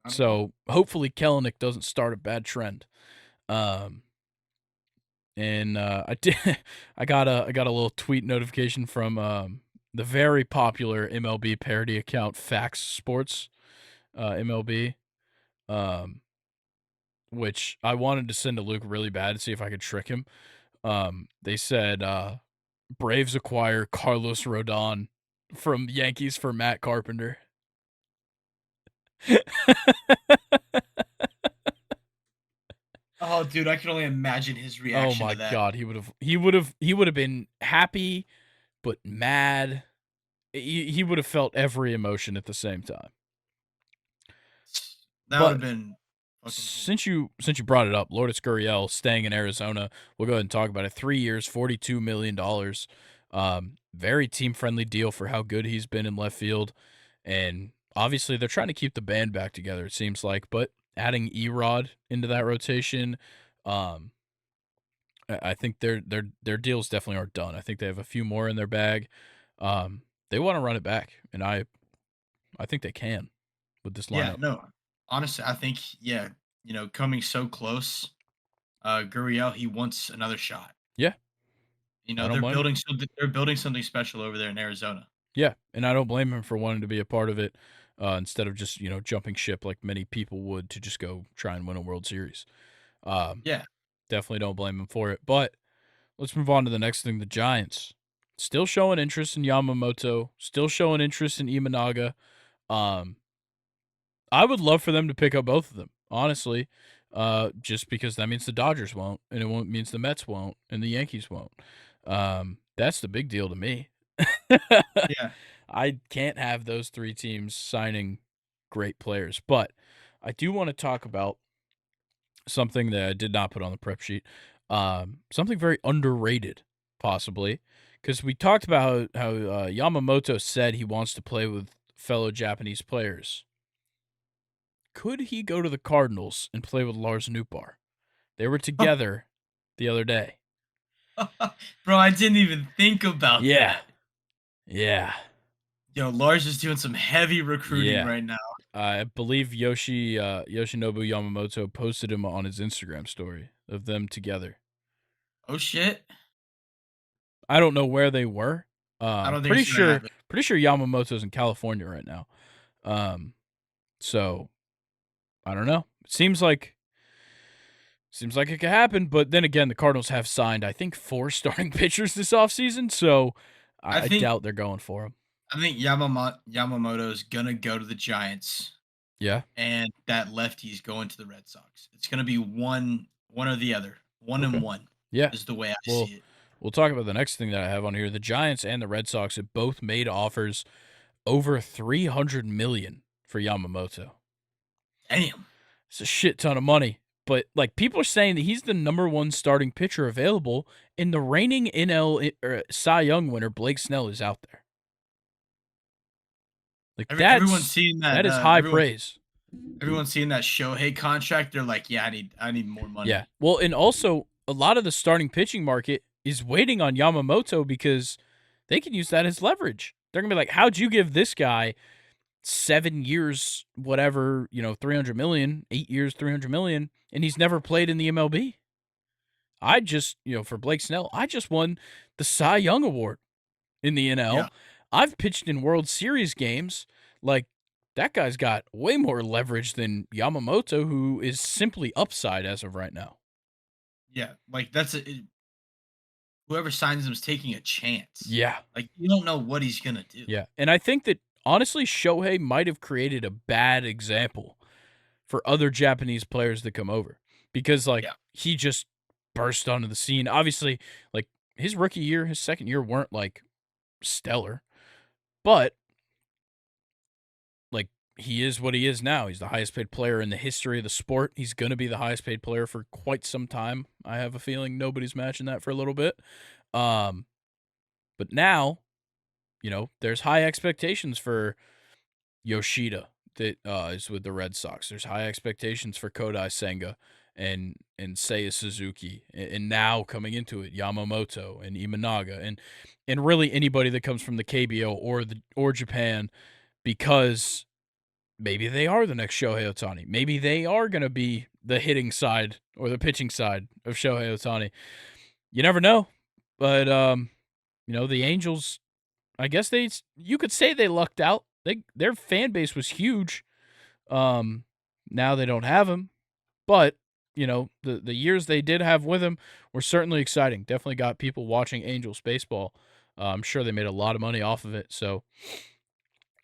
not at all. So, hopefully Kellenick doesn't start a bad trend. Um And I did. I got a little tweet notification from the very popular MLB parody account Fax Sports MLB, um, which I wanted to send to Luke really bad to see if I could trick him. They said Braves acquire Carlos Rodon from Yankees for Matt Carpenter. Oh, dude, I can only imagine his Oh reaction my to that. God, he would have been happy but mad. He would have felt every emotion at the same time. That would But have been fucking horrible. since you brought it up, Lourdes Gurriel staying in Arizona, we'll go ahead and talk about it. 3 years, $42 million. Very team friendly deal for how good he's been in left field, and obviously they're trying to keep the band back together. It seems like, but adding Erod into that rotation, um, I think their deals definitely aren't done. I think they have a few more in their bag. They want to run it back, and I think they can with this Yeah, lineup. no. Honestly, I think yeah, coming so close, Gurriel, he wants another shot. Yeah, I don't blame him. They're building something special over there in Arizona. Yeah, and I don't blame him for wanting to be a part of it instead of just jumping ship like many people would to just go try and win a World Series. Um, Yeah. Definitely don't blame him for it. But let's move on to the next thing. The Giants still showing interest in Yamamoto, still showing interest in Imanaga. Um, I would love for them to pick up both of them, honestly, just because that means the Dodgers won't, and it won't means the Mets won't, and the Yankees won't. That's the big deal to me. Yeah. I can't have those three teams signing great players, but I do want to talk about something that I did not put on the prep sheet. Something very underrated, possibly, because we talked about how Yamamoto said he wants to play with fellow Japanese players. Could he go to the Cardinals and play with Lars Nootbaar? They were together the other day. Bro, I didn't even think about Yeah, that. yeah, Yo, Lars is doing some heavy recruiting yeah. right now. I believe Yoshinobu Yamamoto posted him on his Instagram story of them together. Oh shit. I don't know where they were. I don't think Pretty it's gonna sure happen. pretty sure Yamamoto's in California right now. Um, so I don't know. Seems like it could happen, but then again, the Cardinals have signed I think 4 starting pitchers this offseason, so I I think doubt they're going for him. I think Yamamoto is gonna go to the Giants, Yeah. and that lefty's going to the Red Sox. It's gonna be one or the other. One and Okay. one Yeah. is the way I see Well, it. we'll talk about the next thing that I have on here. The Giants and the Red Sox have both made offers over 300 million for Yamamoto. Damn. It's a shit ton of money. But like people are saying that he's the number one starting pitcher available, and the reigning Cy Young winner Blake Snell is out there. Like Everyone's seeing that that. is high praise. Everyone's seeing that Shohei contract. They're like, yeah, I need more Yeah. money. Well, and also a lot of the starting pitching market is waiting on Yamamoto because they can use that as leverage. They're gonna be like, how'd you give this guy 7 years, whatever, 300 million, 8 years, 300 million, and he's never played in the MLB? I just, for Blake Snell, I just won the Cy Young Award in the Yeah, NL. I've pitched in World Series games. Like, that guy's got way more leverage than Yamamoto, who is simply upside as of right now. yeah. Like whoever signs him is taking a chance. Yeah. Like you don't know what he's gonna do. Yeah. And I think that, honestly, Shohei might have created a bad example for other Japanese players that come over because, like, Yeah, he just burst onto the scene. Obviously, like, his rookie year, his second year weren't, like, stellar, but like he is what he is now. He's the highest paid player in the history of the sport. He's going to be the highest paid player for quite some time. I have a feeling nobody's matching that for a little bit. Um, but now, there's high expectations for Yoshida that is with the Red Sox. There's high expectations for Kodai Senga and Seiya Suzuki, and now coming into it, Yamamoto and Imanaga, and really anybody that comes from the KBO or Japan, because maybe they are the next Shohei Ohtani. Maybe they are going to be the hitting side or the pitching side of Shohei Ohtani. You never know, but the Angels, I guess you could say they lucked out. Their fan base was huge. Now they don't have him, but the years they did have with him were certainly exciting. Definitely got people watching Angels baseball. I'm sure they made a lot of money off of it. So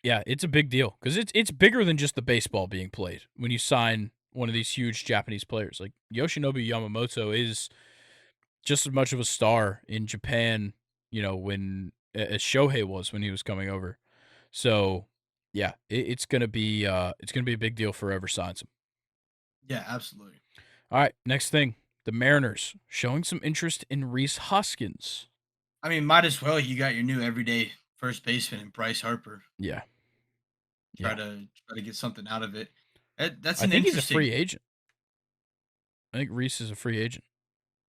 yeah, it's a big deal because it's bigger than just the baseball being played when you sign one of these huge Japanese players. Like Yoshinobu Yamamoto is just as much of a star in Japan, when as Shohei was when he was coming over. So yeah, it's gonna be a big deal for whoever signs him. Yeah, absolutely. All right, next thing, the Mariners showing some interest in Reese Hoskins. I mean, might as well. You got your new everyday first baseman in Bryce Harper. Yeah, Try yeah. to try to get something out of it. That's I an think he's a interesting. free agent. I think Reese is a free agent.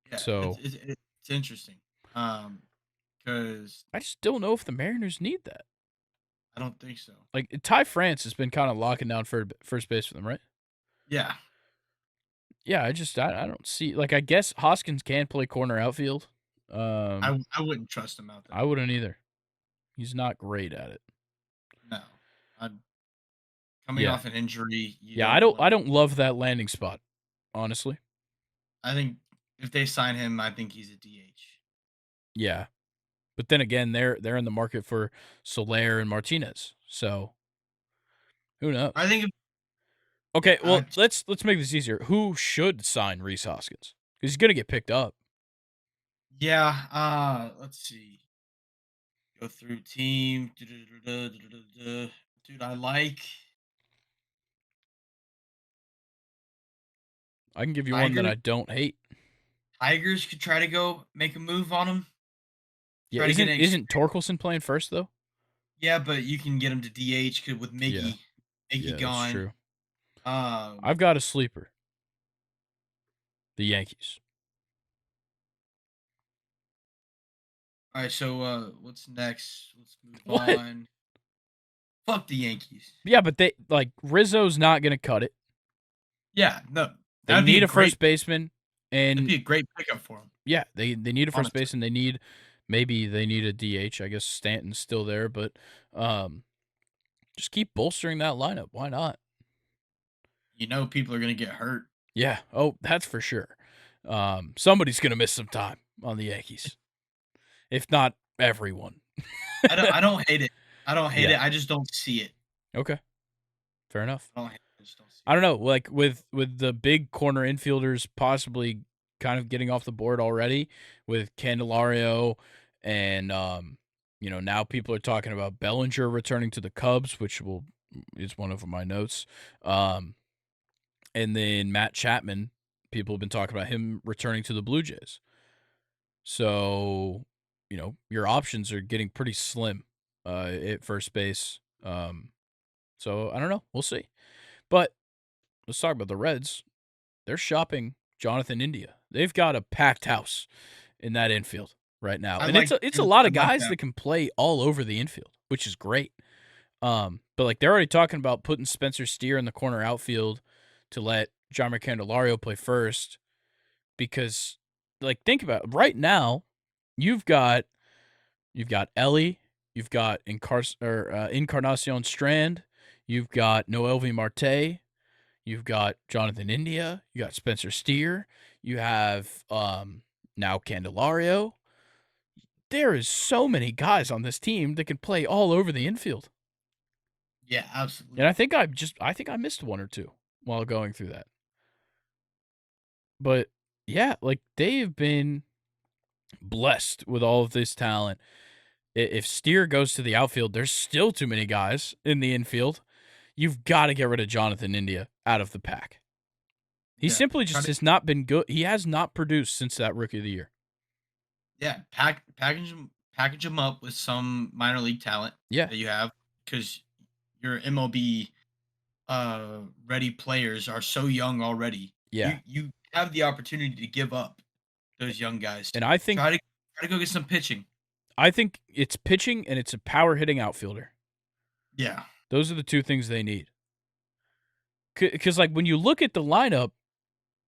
Yeah, it's So it's, it's interesting. Because I just don't know if the Mariners need that. I don't think so. Like Ty France has been kind of locking down for first base for them, right? Yeah, Yeah, I don't see, like, I guess Hoskins can play corner outfield. I wouldn't trust him out I there. wouldn't either. He's not great at it. No, I coming Yeah. off an injury, you Yeah, don't want I to. don't love that landing spot, honestly. I think if they sign him, I think he's a DH. Yeah. But then again, they're in the market for Soler and Martinez. So, who I knows? think if, Okay, uh, well, let's make this easier. Who should sign Reese Hoskins? Cuz he's going to get picked up. yeah. Let's see. Go through team. Dude, I like I can give you one that Tigers. I don't hate. Tigers could try to go make a move on him. Yeah, Try to get an isn't Torkelson playing first though? Yeah, but you can get him to DH with Yeah. Miggy Yeah, that's gone. true. Um, I've got a sleeper. The Yankees. all right, so what's next? Let's move What? on. Fuck the Yankees. Yeah, but they like Rizzo's not going to cut it. Yeah, no, They that'd be a need a great first baseman, that'd and be a great pickup for him. yeah, they need a first Honestly, baseman. Maybe they need a DH. I guess Stanton's still there, but um, just keep bolstering that lineup. Why not? people are gonna get hurt. Yeah. Oh, that's for sure. Somebody's gonna miss some time on the Yankees, if not everyone. I don't hate it. I don't hate Yeah. it. I just don't see it. Okay. Fair enough. I don't hate it. I just don't see I it. don't know, like with the big corner infielders possibly kind of getting off the board already with Candelario and now people are talking about Bellinger returning to the Cubs, which is one of my notes. And then Matt Chapman, people have been talking about him returning to the Blue Jays. So, your options are getting pretty slim at first base. So I don't know, we'll see. But let's talk about the Reds. They're shopping Jonathan India. They've got a packed house in that infield right now, and it's a lot I of like guys that. that can play all over the infield, which is great. But like they're already talking about putting Spencer Steer in the corner outfield to let John Candelario play first, because like think about it. Right now, you've got Ellie, you've got Encarnacion Strand, you've got Noelvi Marte, you've got Jonathan India. You got Spencer Steer. You have now Candelario. There is so many guys on this team that can play all over the infield. Yeah, And absolutely. I think I missed one or two while going through that. But yeah, like they've been blessed with all of this talent. If Steer goes to the outfield, there's still too many guys in the infield. you've got to get rid of Jonathan India out of the pack. He Yeah. simply Try just to has not been good. He has not produced since that Rookie of the Year. package him up with some minor league talent Yeah, that you have because your MLB ready players are so young already. yeah. You have the opportunity to give up those young guys. And Try to go get some pitching. I think it's pitching and it's a power hitting outfielder. Yeah. Those are the two things they need. Because like when you look at the lineup,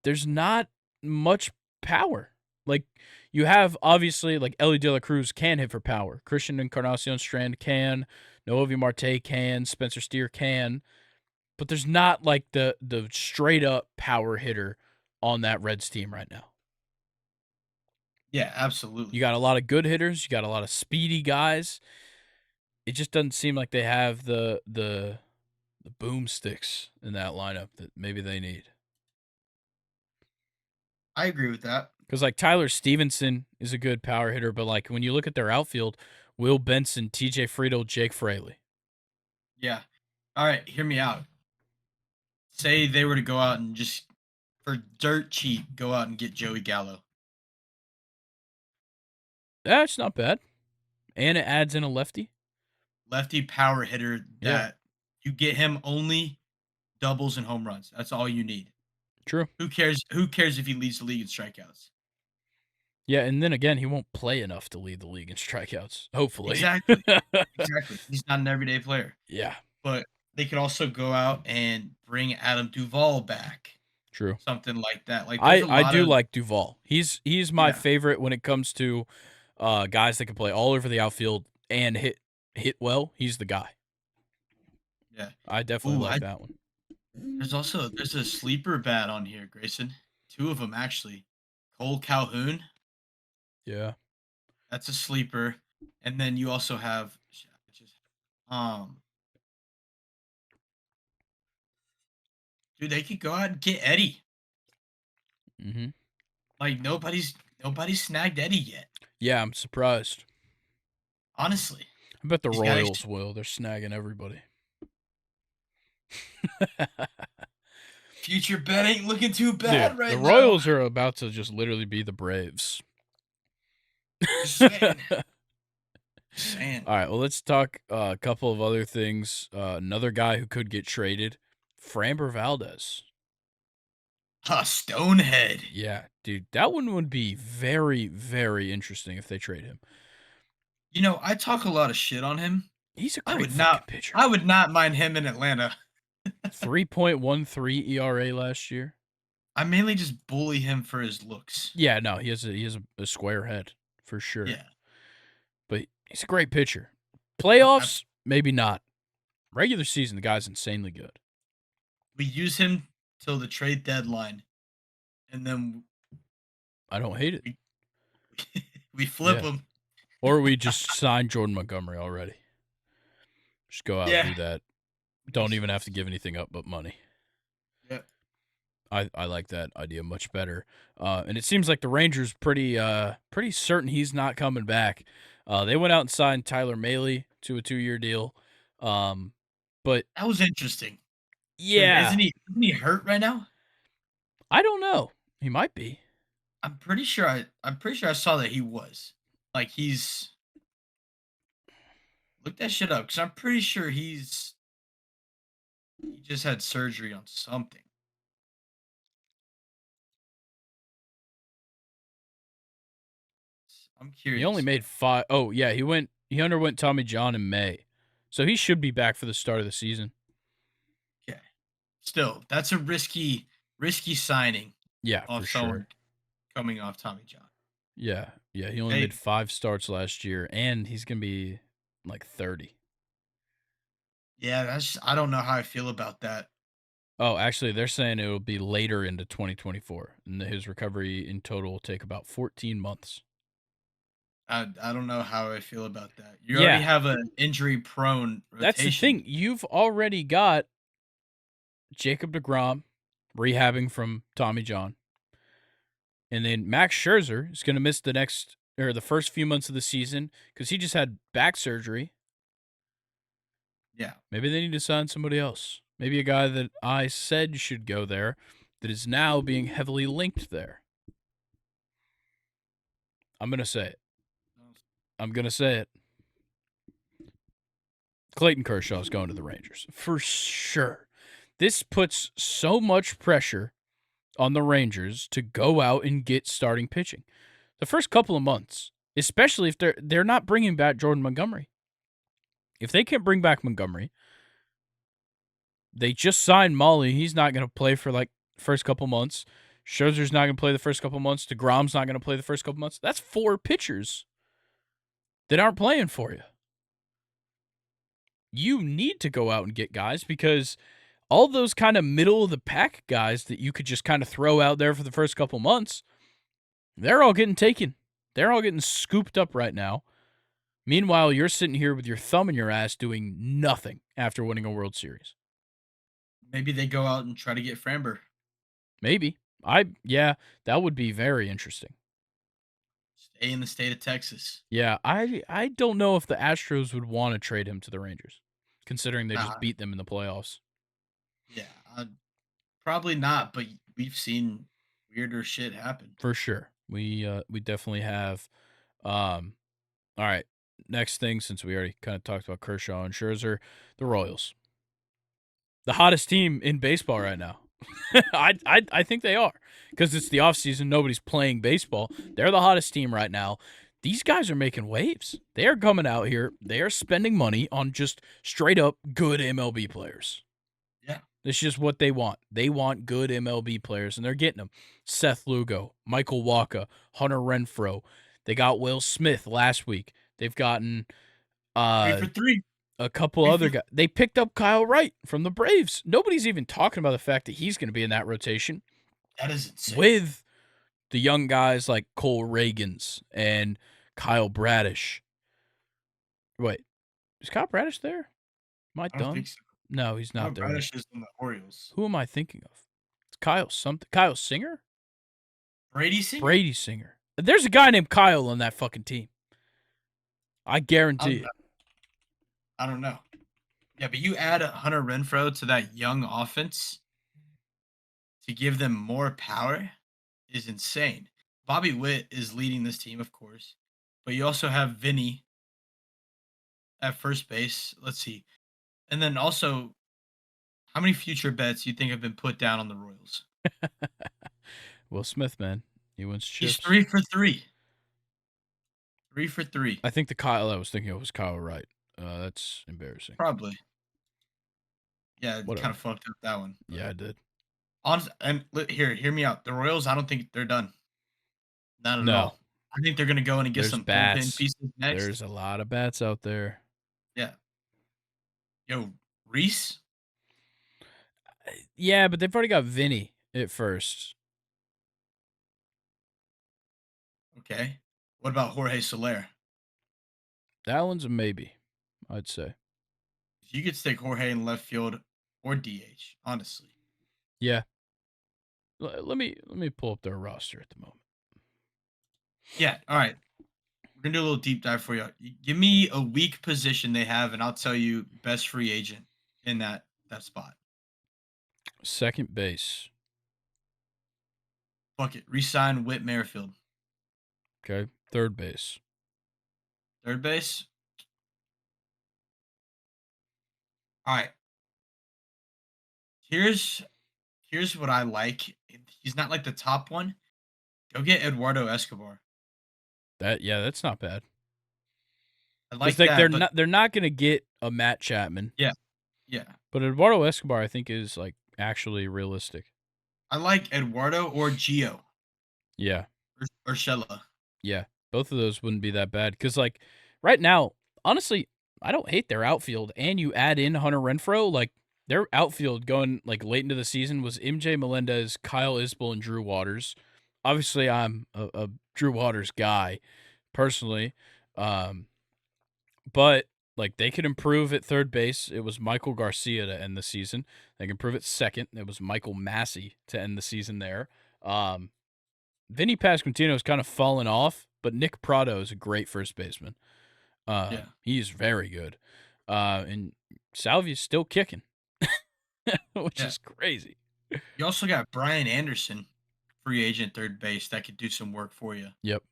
there's not much power. Like you have obviously like Ellie De La Cruz can hit for power. Christian Encarnacion Strand can. Noelvi Marte can. Spencer Steer can. But there's not like the straight up power hitter on that Reds team right now. Yeah, You absolutely. got a lot of good hitters. You got a lot of speedy guys. It just doesn't seem like they have the boomsticks in that lineup that maybe they need. I agree with that. Because like Tyler Stevenson is a good power hitter, but like when you look at their outfield, Will Benson, TJ Friedel, Jake Fraley. Yeah. All right, hear me out. Say they were to go out and just for dirt cheap go out and get Joey Gallo. That's not bad. And it adds in a lefty. Lefty power hitter Yeah, that you get him only doubles and home runs. That's all you need. true. Who cares if he leads the league in strikeouts? Yeah, and then again, he won't play enough to lead the league in strikeouts. Hopefully. Exactly. Exactly. He's not an everyday player. Yeah, But they could also go out and bring Adam Duvall back. true. Something like that. Like there's a I lot do of like Duvall. He's my yeah, favorite when it comes to guys that can play all over the outfield and hit well. He's the guy. yeah. I definitely Ooh, like that one. there's a sleeper bat on here, Grayson. Two of them actually. Cole Calhoun, Yeah. that's a sleeper. And then you also have um dude, they could go out and get Eddie. Mm-hmm. Like nobody's snagged Eddie yet. Yeah, I'm surprised. Honestly. I bet the These guys Royals will. They're snagging everybody. future bet ain't looking too Dude, bad the right now. Royals are about to just literally be the Braves. Just saying. Just saying. All right, well, let's talk a couple of other things. Another guy who could get traded, Framber Valdez. Stonehead. Yeah, dude, that one would be very, very interesting if they trade him. You know, I talk a lot of shit on him. He's a I great would fucking not pitcher. I would not mind him in Atlanta. 3.13 ERA last year. I mainly just bully him for his looks. Yeah, no, he has a square head for sure. Yeah. But he's a great pitcher. No, Playoffs, maybe not. Regular season, the guy's insanely good. we use him till the trade deadline, and then I don't hate it. we, we flip Yeah. him. Or we just sign Jordan Montgomery already. Just go out and Yeah. do that. Don't even have to give anything up but money. Yeah. I like that idea much better. And it seems like the Rangers pretty certain he's not coming back. They went out and signed Tyler Mahle to a 2-year deal. But That was interesting. 'Cause yeah, isn't he hurt right now? I don't know. He might be. I'm pretty sure I saw that he was. Like he's look that shit up because I'm pretty sure he just had surgery on something. I'm He only curious. made 5. Oh, yeah, he underwent Tommy John in May. So he should be back for the start of the season. Okay. Still, that's a risky signing Yeah, for off sure. someone coming off Tommy John. Yeah. Yeah, he only made Hey, 5 starts last year and he's going to be like 30. yeah, I don't know how I feel about that. Oh, actually, they're saying it will be later into 2024, and his recovery in total will take about 14 months. I don't know how I feel about that. You already Yeah, have an injury prone that's the rotation. thing. You've already got Jacob DeGrom rehabbing from Tommy John, and then Max Scherzer is going to miss the first few months of the season because he just had back surgery. Yeah. Maybe they need to sign somebody else. Maybe a guy that I said should go there that is now being heavily linked there. I'm going to say it. I'm going to say it. Clayton Kershaw is going to the Rangers for sure. This puts so much pressure on the Rangers to go out and get starting pitching. The first couple of months, especially if they're not bringing back Jordan Montgomery. If they can't bring back Montgomery, they just signed Molly. He's not going to play for like first couple months. Scherzer's not going to play the first couple months. DeGrom's not going to play the first couple months. That's 4 pitchers that aren't playing for you. You need to go out and get guys because all those kind of middle of the pack guys that you could just kind of throw out there for the first couple months, they're all getting taken. They're all getting scooped up right now. Meanwhile, you're sitting here with your thumb in your ass doing nothing after winning a World Series. Maybe they go out and try to get Framber. Maybe. Yeah, that would be very interesting. Stay in the state of Texas. Yeah, I don't know if the Astros would want to trade him to the Rangers, considering they just Nah, beat them in the playoffs. yeah, probably not. But we've seen weirder shit happen. For sure. We definitely have. All right. Next thing, since we already kind of talked about Kershaw and Scherzer, the Royals. The hottest team in baseball right now. I think they are because it's the offseason. Nobody's playing baseball. They're the hottest team right now. These guys are making waves. They are coming out here. They are spending money on just straight up good MLB players. Yeah. It's just what they want. They want good MLB players, and they're getting them. Seth Lugo, Michael Wacha, Hunter Renfroe. They got Will Smith last week. They've gotten 3 for 3. a couple 3 other for guys. They picked up Kyle Wright from the Braves. Nobody's even talking about the fact that he's going to be in that rotation That is insane. with the young guys like Cole Reagans and Kyle Bradish. Wait, is Kyle Bradish there? Am I I don't dumb? think so. No, he's not there. Bradish is on the Orioles. Who am I thinking of? It's Kyle something. Kyle Singer? Brady Singer? Brady Singer. There's a guy named Kyle on that fucking team. I guarantee it. I don't know. Yeah, but you add Hunter Renfroe to that young offense to give them more power is insane. Bobby Witt is leading this team, of course, but you also have Vinny at first base. Let's see. And then also, how many future bets you think have been put down on the Royals? Will Smith, man. He wins He's chips. 3 for 3. 3 for 3. I think the Kyle I was thinking of was Kyle Wright. That's embarrassing. Probably. Yeah, Whatever. kind of fucked up that one. Yeah, I did. And hear me out. The Royals, I don't think they're done. Not at No. all. I think they're gonna go in and get There's some bats. bullpen pieces next. There's a lot of bats out there. Yeah. Yo, Reese? Yeah, but they've already got Vinny at first. Okay. What about Jorge Soler? That one's a maybe, I'd say. You could stick Jorge in left field or DH, honestly. Yeah. Let me pull up their roster at the moment. Yeah, all right. We're gonna do a little deep dive for you. Give me a weak position they have, and I'll tell you best free agent in that spot. Second base. Fuck it. Resign Whit Merrifield. Okay. Third base. Third base. All right. Here's what I like. He's not like the top one. Go get Eduardo Escobar. That's not bad. I like Like that. they're not gonna get a Matt Chapman. Yeah. But Eduardo Escobar, I think, is like actually realistic. I like Eduardo or Gio. Yeah. Or Shella. Yeah. Both of those wouldn't be that bad. Because like right now, honestly, I don't hate their outfield. And you add in Hunter Renfroe, like their outfield going like late into the season was MJ Melendez, Kyle Isbell, and Drew Waters. Obviously, I'm a Drew Waters guy personally. But like they could improve at third base. It was Michael Garcia to end the season. They can improve at second. It was Michael Massey to end the season there. Vinny Pasquantino has kind of fallen off, but Nick Prado is a great first baseman. He is very good. And Salvia's still kicking, which Yeah. is crazy. You also got Brian Anderson, free agent third base, that could do some work for you. Yep,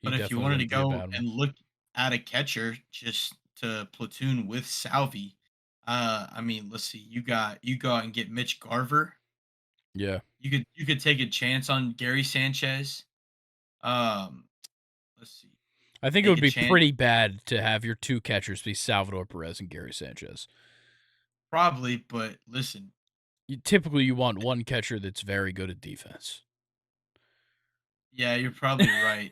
he But if you definitely wanted to wouldn't be a go bad one. and look at a catcher just to platoon with Salvi, I mean, let's see. You go out and get Mitch Garver. Yeah, You could take a chance on Gary Sanchez. Um, let's see. I think it Take would a be chance, pretty bad to have your two catchers be Salvador Perez and Gary Sanchez. probably, but listen, Typically, you want one catcher that's very good at defense. yeah, you're probably right.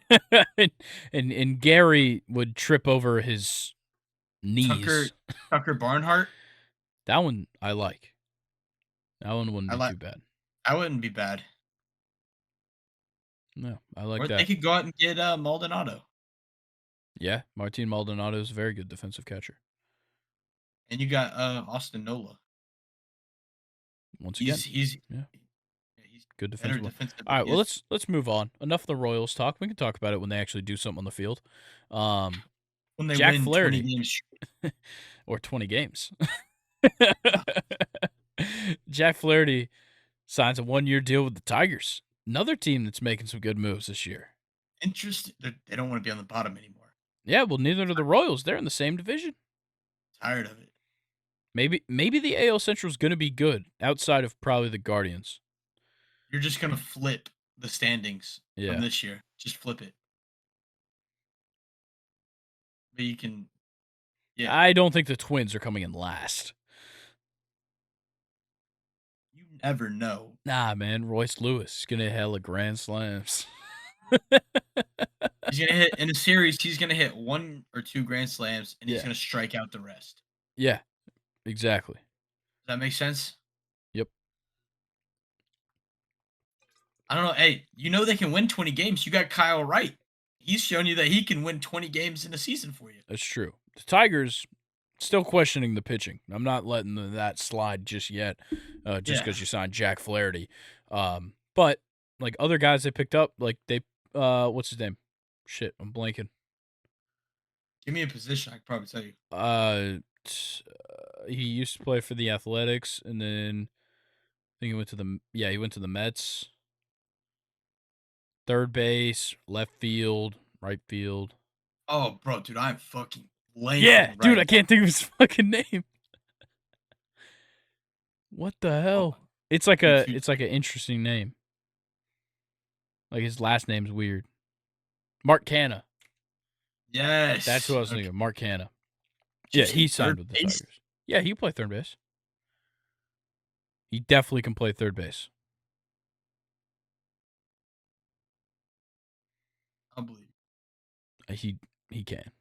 and Gary would trip over his Tucker knees. Tucker Barnhart, That one I like. That one wouldn't I be like. too bad. That wouldn't be bad. No, I like Or they that. could go out and get Maldonado, Yeah, Martin Maldonado is a very good defensive catcher. and you got Austin Nola. Once again, He's yeah, yeah, he's good better defensive. defensively. All right, He well is let's move on. Enough of the Royals talk. We can talk about it when they actually do something on the field. Um, when they Jack win 20 Flaherty games. or 20 games. Jack Flaherty signs a 1-year deal with the Tigers. Another team that's making some good moves this year. Interest they don't want to be on the bottom anymore. Yeah, well, neither do the Royals. They're in the same division. Tired of it. Maybe the AL Central is going to be good outside of probably the Guardians. You're just gonna flip the standings from Yeah, this year. Just flip it. But you can, yeah. I don't think the Twins are coming in last. You never know. Nah, man, Royce Lewis is gonna hit hella grand slams. He's gonna hit in a series. He's gonna hit one or two grand slams, and he's Yeah, gonna strike out the rest. yeah, exactly. Does that make sense? Yep, I don't know. Hey, you know they can win 20 games. You got Kyle Wright. He's shown you that he can win 20 games in a season for you. that's true. The Tigers still questioning the pitching. I'm not letting that slide just yet, just Yeah. because you signed Jack Flaherty. But like other guys they picked up, like what's his name? Shit, I'm blanking. Give me a position. I could probably tell you. He used to play for the Athletics, and then I think he went to the Mets. Third base, left field, right field. Oh, bro, dude, I'm fucking Yeah, blanking dude, right I now. can't think of his fucking name. What the Hold hell? on. It's like Give me a two it's like an interesting name. Like his last name's weird. Mark Canna. That's who Yes. I was Okay. thinking of. Mark Canna. Did you Yeah, say he signed third with the base? Tigers. Yeah, he can play third base. He definitely can play third base. I believe. He can.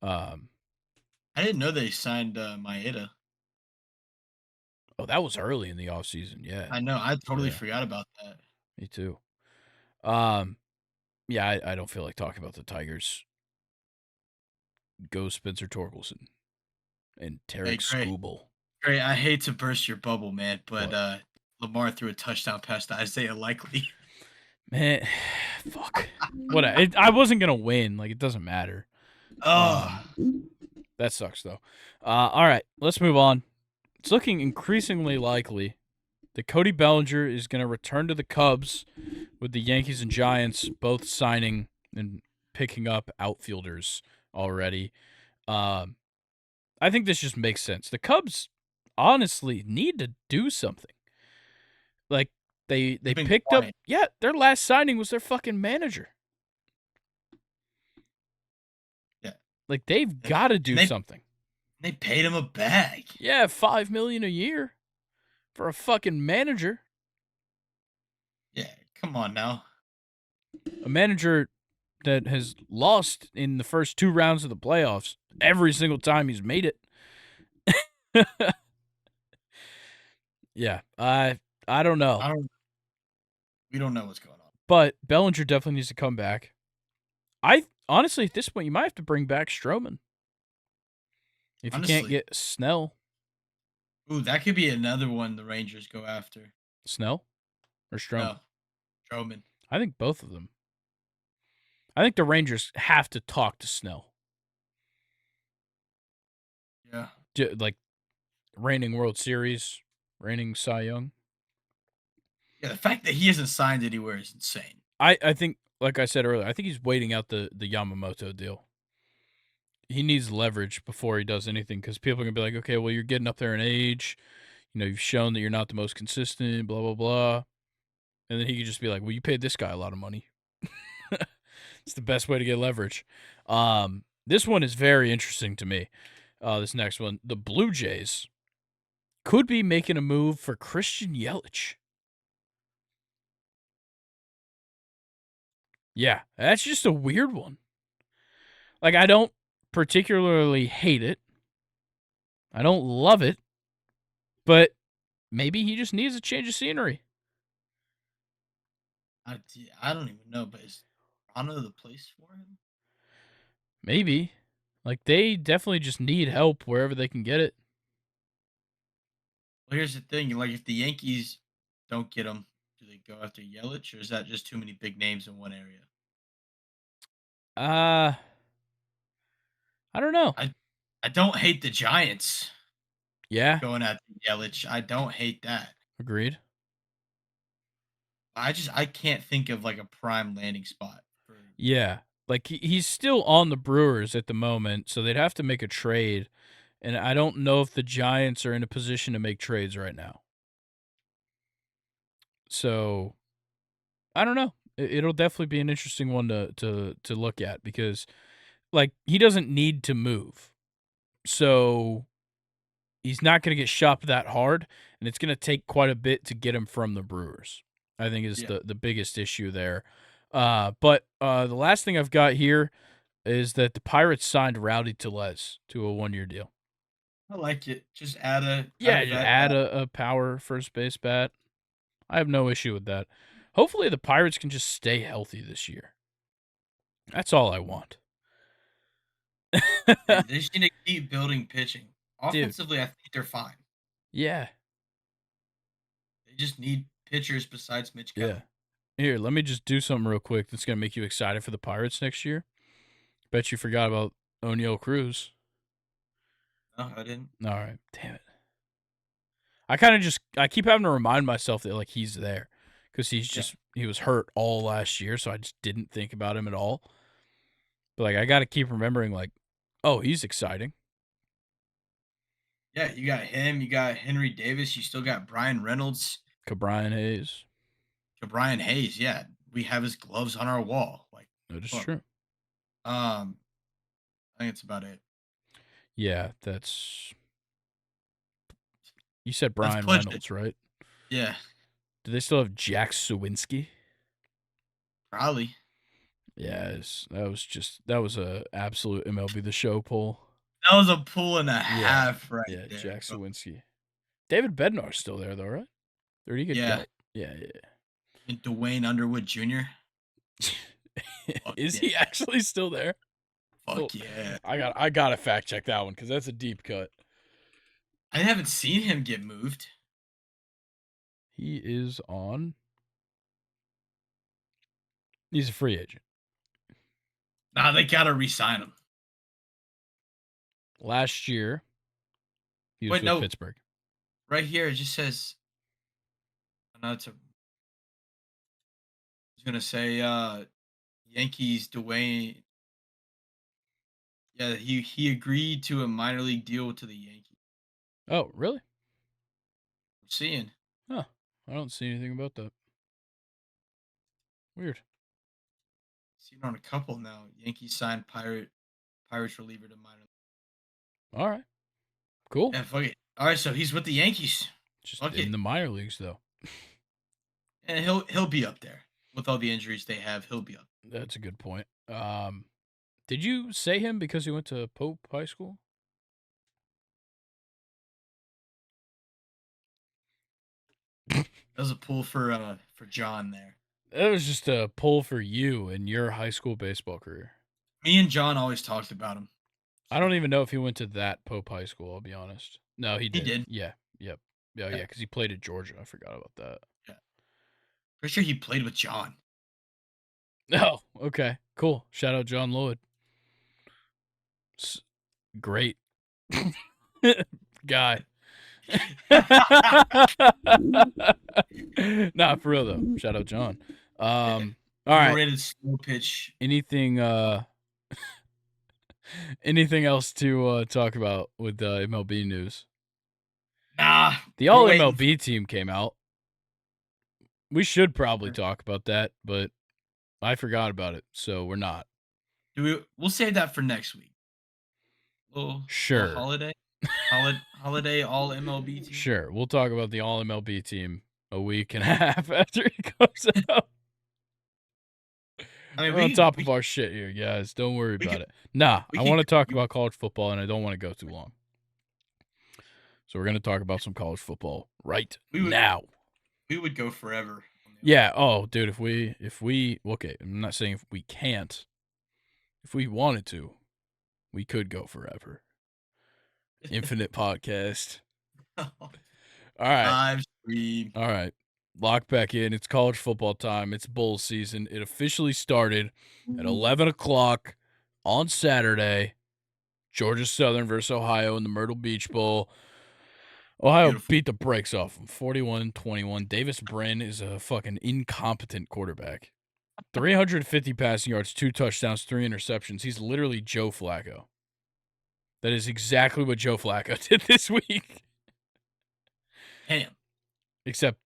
Um, I didn't know they signed Maeda. oh, that was early in the offseason. Yeah, I know. I totally yeah, forgot about that. me too. Um, yeah, I don't feel like talking about the Tigers. Go Spencer Torkelson and Hey, Tarek great. Skubal. Great. I hate to burst your bubble, man, but What? Lamar threw a touchdown pass to Isaiah Likely. Man, fuck. What? I wasn't gonna win. Like it doesn't matter. Oh, That sucks though. All right, let's move on. It's looking increasingly likely that Cody Bellinger is going to return to the Cubs, with the Yankees and Giants both signing and picking up outfielders already. Um, I think this just makes sense. The Cubs honestly need to do something. Like they they've been picked up, quiet. yeah, their last signing was their fucking manager. Yeah. Like they've And got to do they something. they paid him a bag. Yeah, $5 million a year for a fucking manager. Yeah. Come on now. A manager that has lost in the first 2 rounds of the playoffs every single time he's made it. Yeah, I don't know. I don't. We don't know what's going on. But Bellinger definitely needs to come back. I honestly, at this point, you might have to bring back Stroman if you can't Honestly. get Snell. Ooh, that could be another one the Rangers go after. Snell or Stroman? No, Stroman. I think both of them. I think the Rangers have to talk to Snell. Yeah. Like reigning World Series, reigning Cy Young. Yeah, the fact that he hasn't signed anywhere is insane. I think, like I said earlier, I think he's waiting out the Yamamoto deal. He needs leverage before he does anything because people are gonna be like, okay, well, you're getting up there in age. You know, you've shown that you're not the most consistent. Blah blah blah. And then he could just be like, well, you paid this guy a lot of money. It's the best way to get leverage. This one is very interesting to me. This next one, the Blue Jays could be making a move for Christian Yelich. Yeah, that's just a weird one. Like, I don't particularly hate it. I don't love it, but maybe he just needs a change of scenery. I don't even know, but is Toronto the place for him? Maybe. Like, they definitely just need help wherever they can get it. Well, here's the thing: like, if the Yankees don't get him, do they go after Yelich, or is that just too many big names in one area? Uh, I don't know. I I don't hate the Giants Yeah, going after Yelich. I don't hate that. agreed. I can't think of like a prime landing spot for Yeah. Like, he's still on the Brewers at the moment, so they'd have to make a trade. And I don't know if the Giants are in a position to make trades right now. So I don't know. It'll definitely be an interesting one to look at because, like, he doesn't need to move, so he's not going to get shopped that hard, and it's going to take quite a bit to get him from the Brewers. I think is yeah. the biggest issue there. But the last thing I've got here is that the Pirates signed Rowdy Tellez to a 1-year deal. I like it. Just add a Yeah, just vet add back. a power first base bat. I have no issue with that. Hopefully, the Pirates can just stay healthy this year. That's all I want. They just need to keep building pitching. Dude, Offensively, I think they're fine. yeah, They just need pitchers besides Mitch yeah. Kelly. Here, let me just do something real quick that's going to make you excited for the Pirates next year. Bet you forgot about O'Neal Cruz. No, I didn't. All right, damn it. I keep having to remind myself that, like, he's there because Yeah. he was hurt all last year, so I just didn't think about him at all. But, like, I got to keep remembering, like, oh, he's exciting. Yeah, you got him. You got Henry Davis. You still got Brian Reynolds. Cabrian Hayes. To Brian Hayes. Yeah, we have his gloves on our wall. Like, That is look. true. I think it's about it. Yeah, that's. You said Let's Brian push it. Reynolds, right? Yeah, Do they still have Jack Sawinski? probably. Yes, that was a absolute MLB The Show pull. That was a pull and a Yeah, half right yeah, there. Jack But Sawinski. David Bednar's still there though, right? Or did he get yeah, dealt? Yeah, yeah. and Dwayne Underwood Jr. Fuck Is yeah. he actually still there? Oh, Fuck yeah. I gotta fact check that one because that's a deep cut. I haven't seen him get moved. He is on. He's a free agent. Nah, they gotta re-sign him. Last year, he was Wait, with no, Pittsburgh. right here it just says. No, it's a. I was gonna say Yankees. Dwayne. Yeah, he agreed to a minor league deal to the Yankees. Oh, really? I'm seeing. Huh. I don't see anything about that. Weird. Seen on a couple now. Yankees signed Pirates reliever to minor. All right. Cool. Yeah, fuck it. All right, so he's with the Yankees. Just Fuck in it, the minor leagues though. and he'll be up there with all the injuries they have. He'll be up. That's a good point. Did you say him because he went to Pope High School? That was a pull for John there. That was just a pull for you in your high school baseball career. Me and John always talked about him. I don't So even know if he went to that Pope High School, I'll be honest. No, he he did. did. Yeah. Yep. Yeah, Yeah, yeah, because he played at Georgia. I forgot about that. yeah. Pretty sure he played with John. Oh, okay. Cool. Shout out John Lloyd. Great. Guy. Nah, for real though. Shout out John. Yeah. All right. Overrated slow pitch. Anything anything else to talk about with MLB news? Nah, The we're all waiting. MLB team came out. We should probably For, talk about that, but I forgot about it, so we're not. we'll save that for next week. Little Sure. holiday, holiday all MLB team. Sure. We'll talk about the all MLB team a week and a half after it comes out. I mean, We're on top of our shit here, guys. Don't worry we about could it. Nah, we I want could to talk about college football, and I don't want to go too long. So we're going to talk about some college football right we would now. we would go forever. Yeah. Oh, dude, if we okay, I'm not saying if we can't. If we wanted to, we could go forever. Infinite podcast. All right. Live stream. All right. Lock back in. It's college football time. It's bowl season. It officially started at 11 o'clock on Saturday. Georgia Southern versus Ohio in the Myrtle Beach Bowl. Ohio Beautiful. beat the brakes off them, 41-21. Davis Brin is a fucking incompetent quarterback. 350 passing yards, 2 touchdowns, 3 interceptions. He's literally Joe Flacco. That is exactly what Joe Flacco did this week. Damn. Except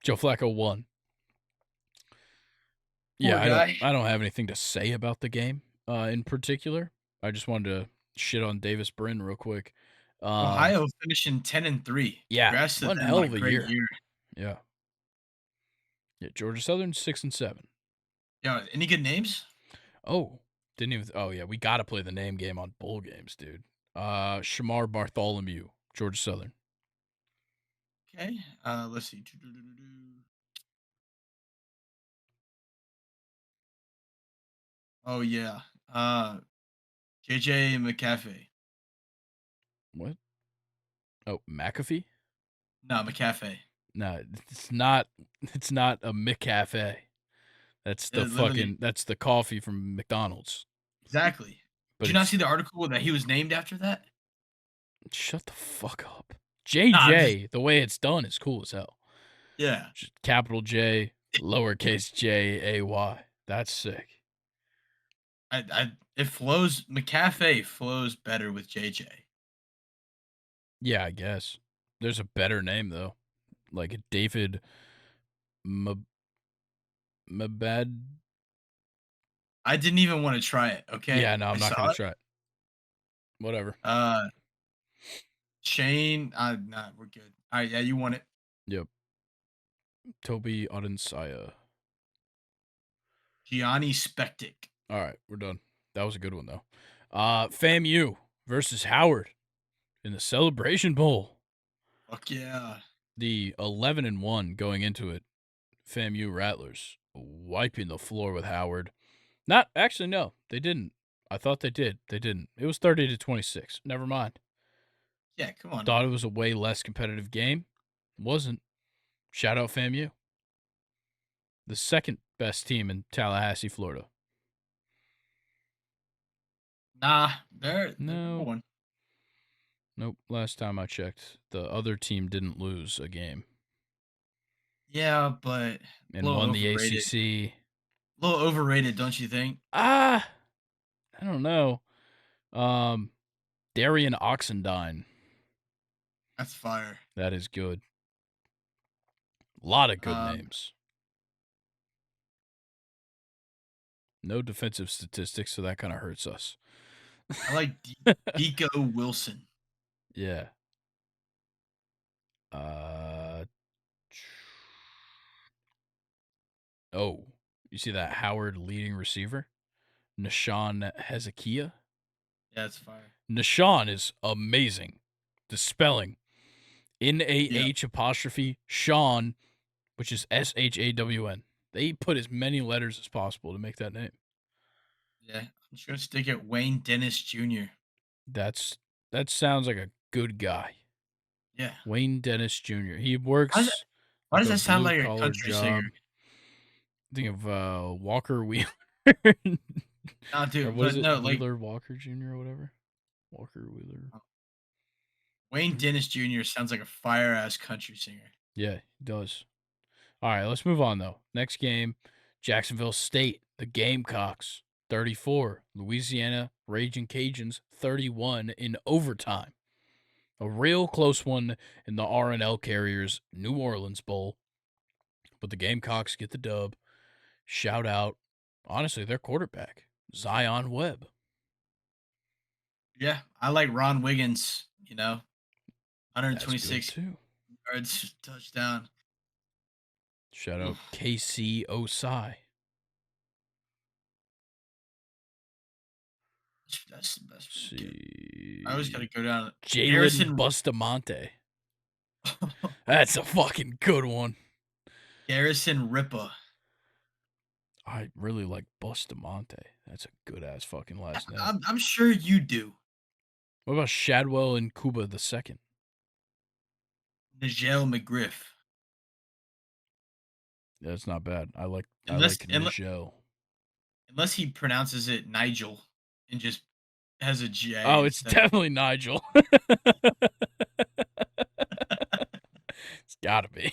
Joe Flacco won. Poor Yeah, guy. I don't have anything to say about the game in particular. I just wanted to shit on Davis Brin real quick. Ohio finishing 10-3. Yeah, Congrats to one them hell on of a a great year. year. Yeah. Yeah, Georgia Southern 6-7. Yeah, any good names? Oh, didn't even. Oh yeah, we got to play the name game on bowl games, dude. Shamar Bartholomew, Georgia Southern. Okay. Let's see. Oh yeah. JJ McCaffrey. What? Oh, McAfee? No, McCaffrey. No, it's not. It's not a McCafe. That's the Literally, fucking. That's the coffee from McDonald's. exactly. Did But you not it's see the article that he was named after that? shut the fuck up. Nah, I'm just JJ, the way it's done is cool as hell. yeah. Just capital J, lowercase J A Y. That's sick. It flows. McCafe flows better with JJ. Yeah, I guess. There's a better name though, like David Mabad. I didn't even want to try it. Okay, Yeah, no, I I'm not saw gonna it. try it. Whatever. Shane. Nah, we're good. All right, yeah, you want it. Yep. Toby Odensaya. Gianni Spectic. All right, we're done. That was a good one though. FAMU versus Howard in the Celebration Bowl. Fuck yeah. The 11-1 going into it. FAMU Rattlers wiping the floor with Howard. Not actually, no, they didn't. I thought they did. They didn't. It was 30-26. Never mind. Yeah, come on. Thought it was a way less competitive game. Wasn't. Shout out FAMU. The second best team in Tallahassee, Florida. Nah, they're number No. one. Nope. Last time I checked, the other team didn't lose a game Yeah, but a and little won the overrated. ACC. A little overrated, don't you think? I don't know. Darian Oxendine. That's fire. That is good. A lot of good Um, names. No defensive statistics, so that kind of hurts us. I like Deco Wilson. Yeah. Uh. Oh, you see that Howard leading receiver, Nashawn Hezekiah. Yeah, that's fire. Nashawn is amazing. The spelling, Yeah, NAH apostrophe Sean, which is SHAWN. They put as many letters as possible to make that name. yeah. I'm just gonna stick it Wayne Dennis Jr. That sounds like a good guy. Yeah. Wayne Dennis Jr. He Why does works why like does a that sound blue like a collar country singer? job. Think of Walker Wheeler. Nah, Or dude, what is but it? no, like Wheeler Walker Jr. or whatever? Walker Wheeler. Wayne Dennis Jr. sounds like a fire ass country singer. Yeah, he does. All right, let's move on though. Next game, Jacksonville State, the Gamecocks, 34. Louisiana Raging Cajuns, 31 in overtime. A real close one in the R&L Carriers New Orleans Bowl. But the Gamecocks get the dub. Shout out, honestly, their quarterback, Zion Webb. Yeah, I like Ron Wiggins. That's good 126 too. yards, touchdown. Shout out Oof, KC Osai. that's pretty good. I always got See. to go down. Jalen Garrison Bustamante. That's a fucking good one. Garrison Ripa. I really like Bustamante. That's a good ass fucking last name. I'm sure you do. What about Shadwell and Cuba the second? Nigel McGriff. That's not bad. I Unless like unless, Nigel. unless he pronounces it Nigel and just has a Oh, J it's instead of definitely Nigel. It's gotta be.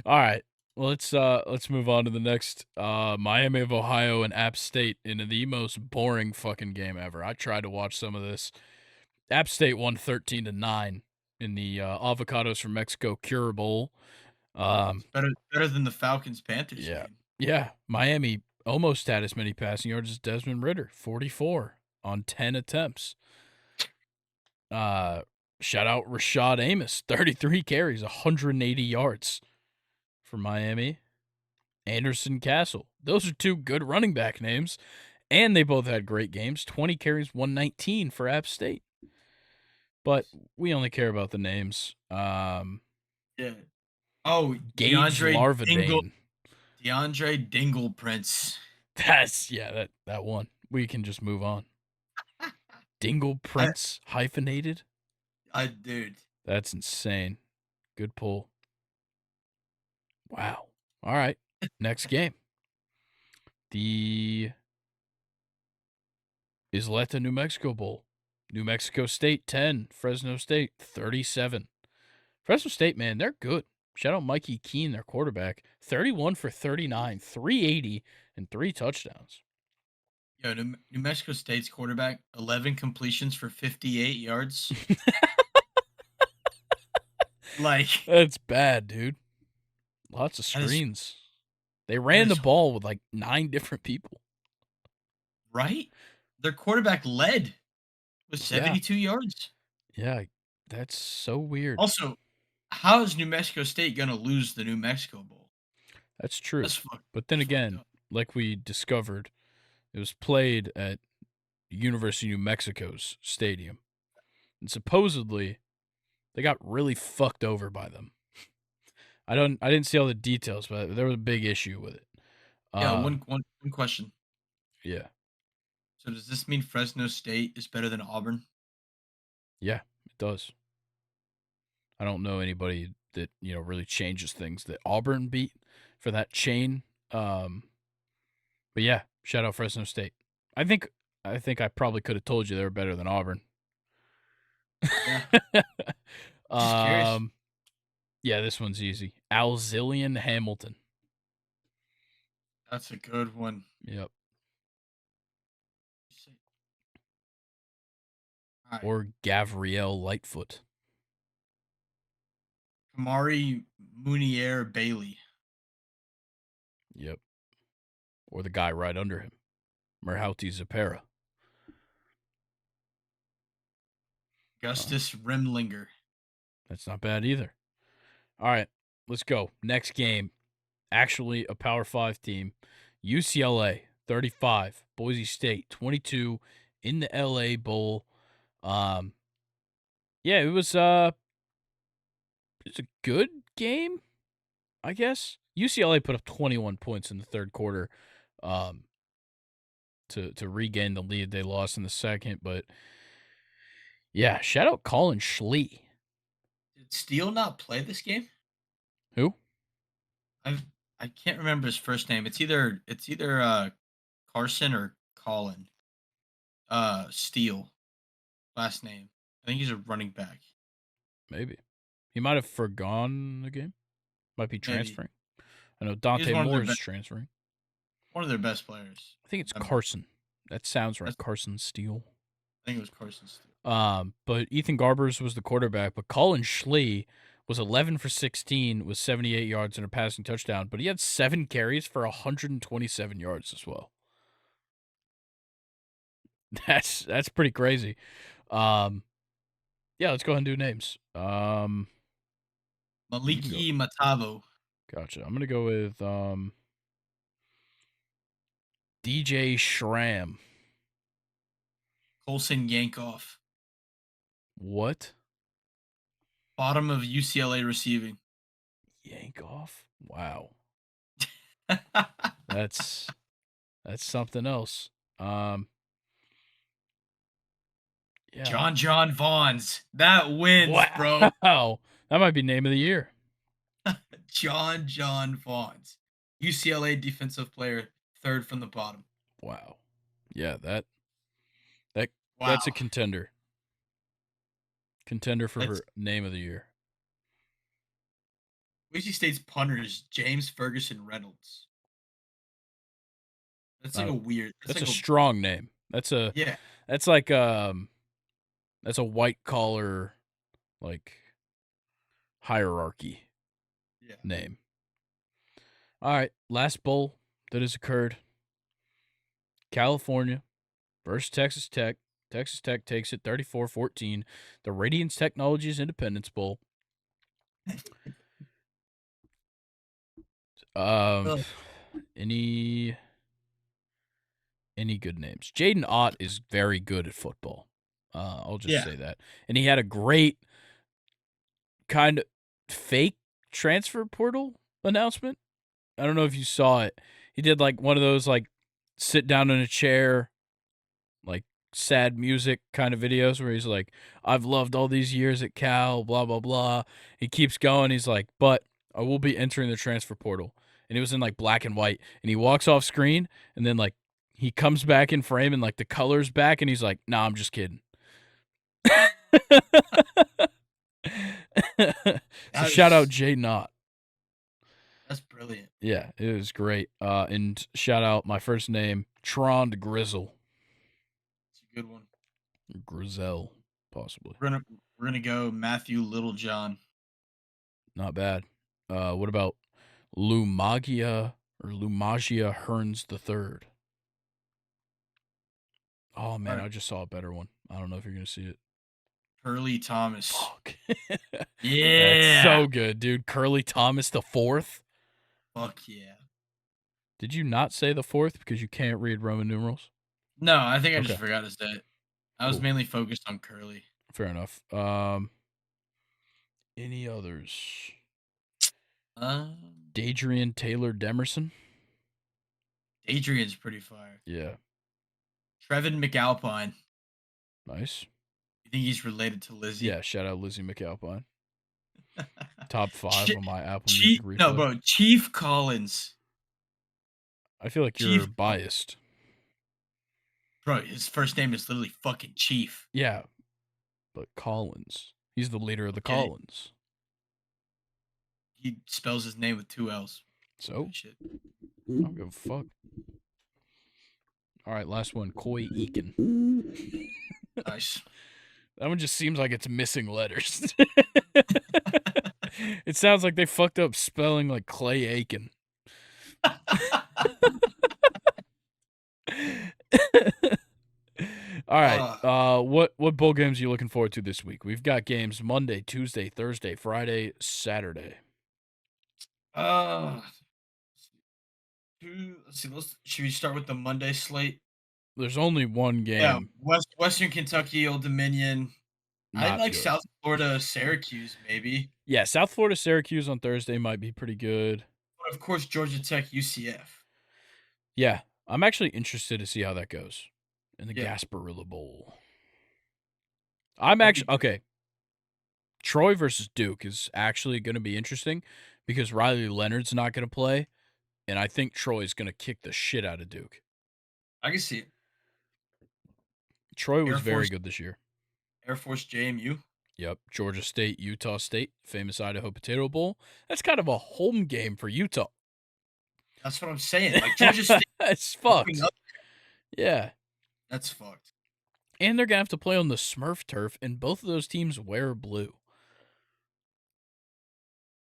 All right. Well, let's move on to the next Miami of Ohio and App State in the most boring fucking game ever. I tried to watch some of this. App State won 13-9 in the Avocados from Mexico Cure Bowl. it's better than the Falcons Panthers Yeah. game. Yeah. Miami almost had as many passing yards as Desmond Ritter, 44 on 10 attempts. Uh Shout out Rashad Amos, 33 carries, 180 yards for Miami. Anderson Castle. Those are two good running back names, and they both had great games. 20 carries, 119 for App State. But we only care about the names. Yeah. Oh, Gage Larvadane. DeAndre Dingle Prince. That one. We can just move on. Dingle I Prince hyphenated. dude. That's insane. Good pull. Wow. All right. Next game. The Isleta, New Mexico Bowl. New Mexico State 10, Fresno State 37. Fresno State, man, they're good. Shout out Mikey Keene, their quarterback. 31 for 39, 380, and 3 touchdowns. Yo, New Mexico State's quarterback, 11 completions for 58 yards. Like, That's bad, dude. Lots of that is screens. They that ran the is ball with like 9 different people. right. Their quarterback led with Yeah. 72 yards. Yeah. That's so weird. Also, how is New Mexico State gonna lose the New Mexico Bowl? That's true. But then That's fucked again, up. like we discovered, it was played at University of New Mexico's stadium. And supposedly they got really fucked over by them. I didn't see all the details, but there was a big issue with it. Yeah, Um, one question. yeah. So does this mean Fresno State is better than Auburn? Yeah, it does. I don't know anybody that, really changes things that Auburn beat for that chain. But yeah, shout out Fresno State. I think I probably could have told you they were better than Auburn. Yeah, just curious. um, yeah, this one's easy. Alzillian Hamilton. That's a good one. Yep. All right, Or Gavriel Lightfoot. Kamari Munier Bailey, Yep. Or the guy right under him, Merhouti Zapera. Uh, Augustus Remlinger. that's not bad either. All right, let's go. Next game. Actually, a Power 5 team. UCLA, 35. Boise State, 22 in the LA Bowl. Yeah, it was a good game, I guess. UCLA put up 21 points in the third quarter um, to regain the lead they lost in the second. But yeah, shout out Colin Schlee. Did Steele not play this game? Who? I've I can't remember his first name. It's either Carson or Colin. Steele last name. I think he's a running back. Maybe. He might have forgone the game. Might be Maybe. transferring. I know He's Dante Moore's transferring. one of their best players. I think it's Remember. Carson. That sounds right. That's, Carson Steele. I think it was Carson Steele. But Ethan Garbers was the quarterback. But Colin Schley was 11 for 16 with 78 yards and a passing touchdown. But he had 7 carries for 127 yards as well. That's pretty crazy. Yeah, let's go ahead and do names. Maliki Matavo. Gotcha. I'm gonna go with DJ Schramm. Colson Yankoff. What? Bottom of UCLA receiving. Yankoff? Wow. That's something else. Yeah. John Vaughns. That wins, bro. Wow. That might be name of the year. John Vaughns. UCLA defensive player, third from the bottom. Wow. Yeah, Wow. that's a contender. Contender for name of the year. Boise State's punter is James Ferguson Reynolds. That's like a weird. That's like a strong name. That's like that's a white collar like hierarchy name. All right, last bowl that has occurred. California versus Texas Tech. Texas Tech takes it 34-14. The Radiance Technologies Independence Bowl. Any good names? Jaden Ott is very good at football. I'll just say that. And he had a great kind of fake transfer portal announcement. I don't know if you saw it. He did like one of those like sit down in a chair, like sad music kind of videos where he's like, I've loved all these years at Cal, blah, blah, blah. He keeps going. He's like, but I will be entering the transfer portal. And it was in like black and white. And he walks off screen and then like he comes back in frame and like the color's back and he's like, nah, I'm just kidding. So shout out Jay Knott. That's brilliant. Yeah, it was great. And shout out my first name, Trond Grizzle. It's a good one. Grizel, possibly. We're gonna go Matthew Littlejohn. Not bad. What about Lumagia Hearns III? Oh man, right. I just saw a better one. I don't know if you're gonna see it. Curly Thomas. Fuck. Yeah. That's so good, dude. Curly Thomas the fourth. Fuck yeah. Did you not say the fourth because you can't read Roman numerals? No, I think I just forgot to say it. I was Cool. mainly focused on Curly. Fair enough. Any others? Dadrian Taylor Demerson. Adrian's pretty fire. Yeah. Trevin McAlpine. Nice. You think he's related to Lizzie? Yeah, shout out Lizzie McAlpine. Top 5 on my Apple Music replay. No, bro, Chief Collins. I feel like you're biased. Bro, his first name is literally fucking Chief. Yeah, but Collins. He's the leader of the Collins. He spells his name with 2 L's. So? Shit. I don't give a fuck. All right, last one. Coy Eakin. Nice. That one just seems like it's missing letters. It sounds like they fucked up spelling like Clay Aiken. All right. What bowl games are you looking forward to this week? We've got games Monday, Tuesday, Thursday, Friday, Saturday. Let's see. Should we start with the Monday slate? There's only one game. Yeah, Western Kentucky, Old Dominion. I like good. South Florida, Syracuse, maybe. Yeah, South Florida, Syracuse on Thursday might be pretty good. But of course, Georgia Tech, UCF. Yeah, I'm actually interested to see how that goes in the Gasparilla Bowl. Okay. Troy versus Duke is actually going to be interesting because Riley Leonard's not going to play, and I think Troy's going to kick the shit out of Duke. I can see it. Troy was very good this year. Air Force JMU. Yep, Georgia State, Utah State, famous Idaho Potato Bowl. That's kind of a home game for Utah. That's what I'm saying. Like Georgia State It's opening fucked. up. Yeah. That's fucked. And they're going to have to play on the Smurf turf, and both of those teams wear blue.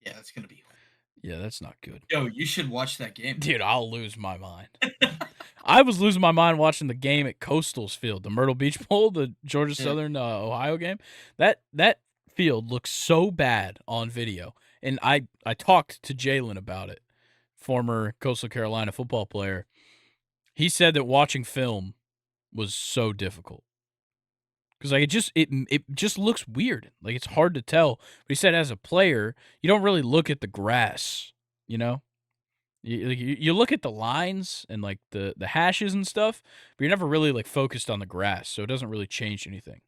Yeah, that's gonna be. Yeah, that's not good. Yo, you should watch that game. Dude, I'll lose my mind. I was losing my mind watching the game at Coastal's Field, the Myrtle Beach Bowl, the Georgia Yeah. Southern Ohio game. That field looks so bad on video, and I talked to Jalen about it, former Coastal Carolina football player. He said that watching film was so difficult because like it just looks weird, like it's hard to tell. But he said as a player, you don't really look at the grass, you know. You look at the lines and like the hashes and stuff, but you're never really like focused on the grass, so it doesn't really change anything.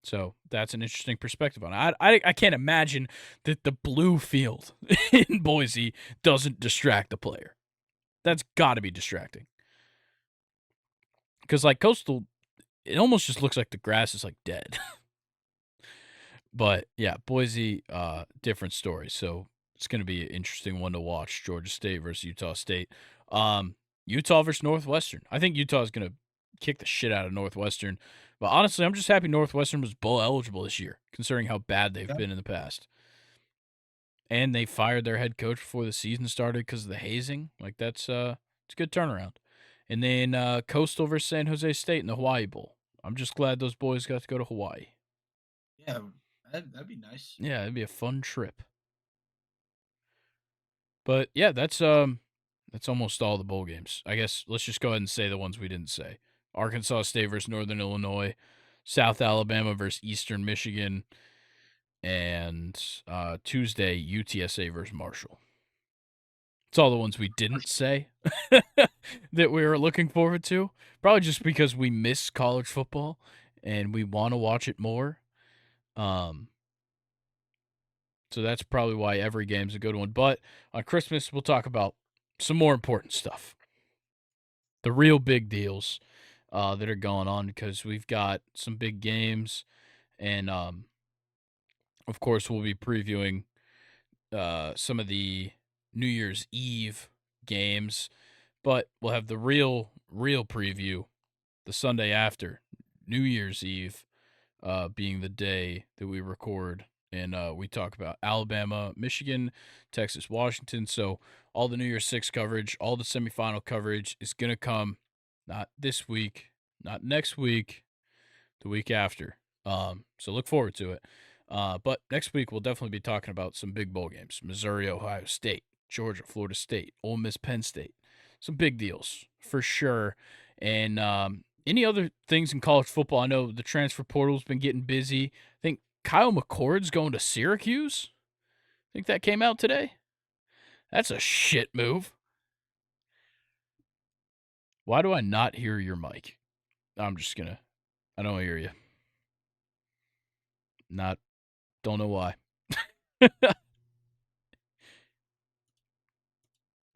So that's an interesting perspective on it. I can't imagine that the blue field in Boise doesn't distract the player. That's got to be distracting because like Coastal, it almost just looks like the grass is like dead. But yeah, Boise, different story. So it's going to be an interesting one to watch. Georgia State versus Utah State. Utah versus Northwestern. I think Utah is going to kick the shit out of Northwestern. But honestly, I'm just happy Northwestern was bowl eligible this year, considering how bad they've Yeah. been in the past. And they fired their head coach before the season started because of the hazing. Like it's a good turnaround. And then Coastal versus San Jose State in the Hawaii Bowl. I'm just glad those boys got to go to Hawaii. Yeah, that'd be nice. Yeah, it'd be a fun trip. But yeah, that's almost all the bowl games. I guess let's just go ahead and say the ones we didn't say. Arkansas State versus Northern Illinois, South Alabama versus Eastern Michigan, and Tuesday UTSA versus Marshall. It's all the ones we didn't say that we were looking forward to. Probably just because we miss college football and we want to watch it more. So that's probably why every game's a good one. But on Christmas, we'll talk about some more important stuff. The real big deals that are going on because we've got some big games. And, of course, we'll be previewing some of the New Year's Eve games. But we'll have the real preview the Sunday after New Year's Eve being the day that we record. And we talk about Alabama, Michigan, Texas, Washington. So all the New Year's Six coverage, all the semifinal coverage is going to come not this week, not next week, the week after. So look forward to it. But next week, we'll definitely be talking about some big bowl games. Missouri, Ohio State, Georgia, Florida State, Ole Miss, Penn State. Some big deals for sure. And any other things in college football? I know the transfer portal's been getting busy. I think Kyle McCord's going to Syracuse. Think that came out today? That's a shit move. Why do I not hear your mic? I don't hear you. Don't know why. Let's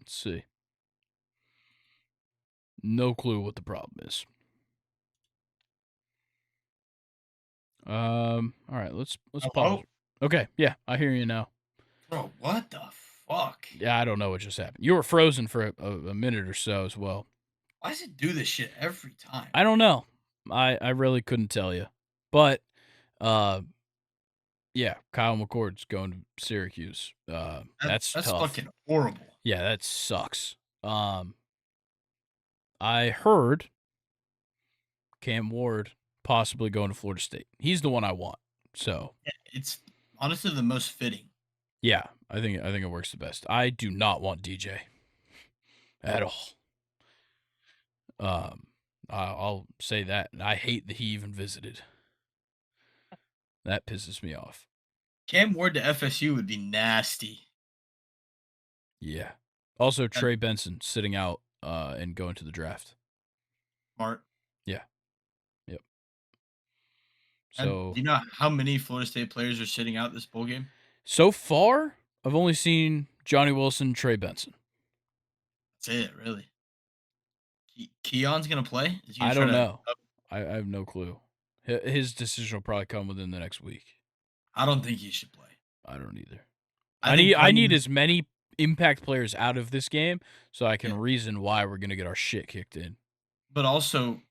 see. No clue what the problem is. All right, let's Hello? pause. Okay, yeah, I hear you now. Bro, what the fuck? Yeah, I don't know what just happened. You were frozen for a minute or so as well. Why does it do this shit every time? I don't know. I really couldn't tell you. But yeah, Kyle McCord's going to Syracuse. That's That's tough. fucking horrible. Yeah, that sucks. I heard Cam Ward possibly going to Florida State. He's the one I want. So Yeah, it's honestly the most fitting. yeah, I think it works the best. I do not want DJ at all. I'll say that. I hate that he even visited. That pisses me off. Cam Ward to FSU would be nasty. Yeah. Also, Trey Benson sitting out and going to the draft. Smart. Yeah. Yep. And So, do you know how many Florida State players are sitting out this bowl game? so far, I've only seen Johnny Wilson, Trey Benson. That's it, really. Keon's gonna play? Is he I gonna don't try to know. I have no clue. His decision will probably come within the next week. I don't think he should play. I don't either. I think I need playing, as many impact players out of this game so I can yeah, reason why we're gonna get our shit kicked in. but also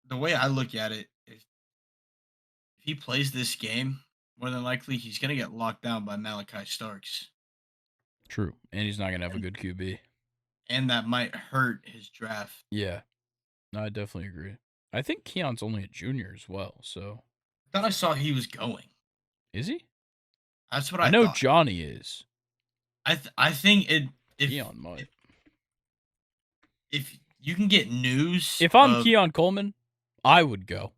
the way I look at it, if he plays this game, more than likely he's gonna get locked down by Malachi Starks, True, and he's not gonna have a and good QB. that might hurt his draft. Yeah, no, I definitely agree. I think Keon's only a junior as well. So I thought I saw he was going. is he? That's what I I know thought. Johnny is. I think Keon might. if you can get news If I'm of Keon Coleman, I would go.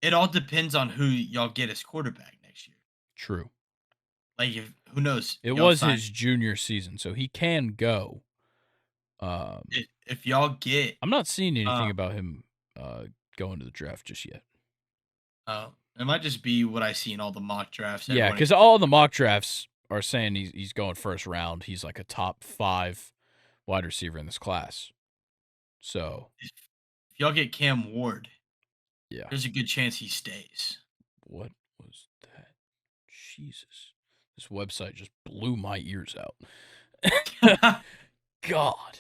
it, all depends on who y'all get as quarterback next year. True. Like, if who knows, It y'all was sign his junior season, so he can go. if y'all get I'm not seeing uh anything about him going to the draft just yet. it might just be what I see in all the mock drafts. Yeah, Everyone, because all the mock drafts are saying he's going first round. He's like a top 5 wide receiver in this class. So if y'all get Cam Ward, yeah. there's a good chance he stays. What was that? Jesus. This website just blew my ears out. God.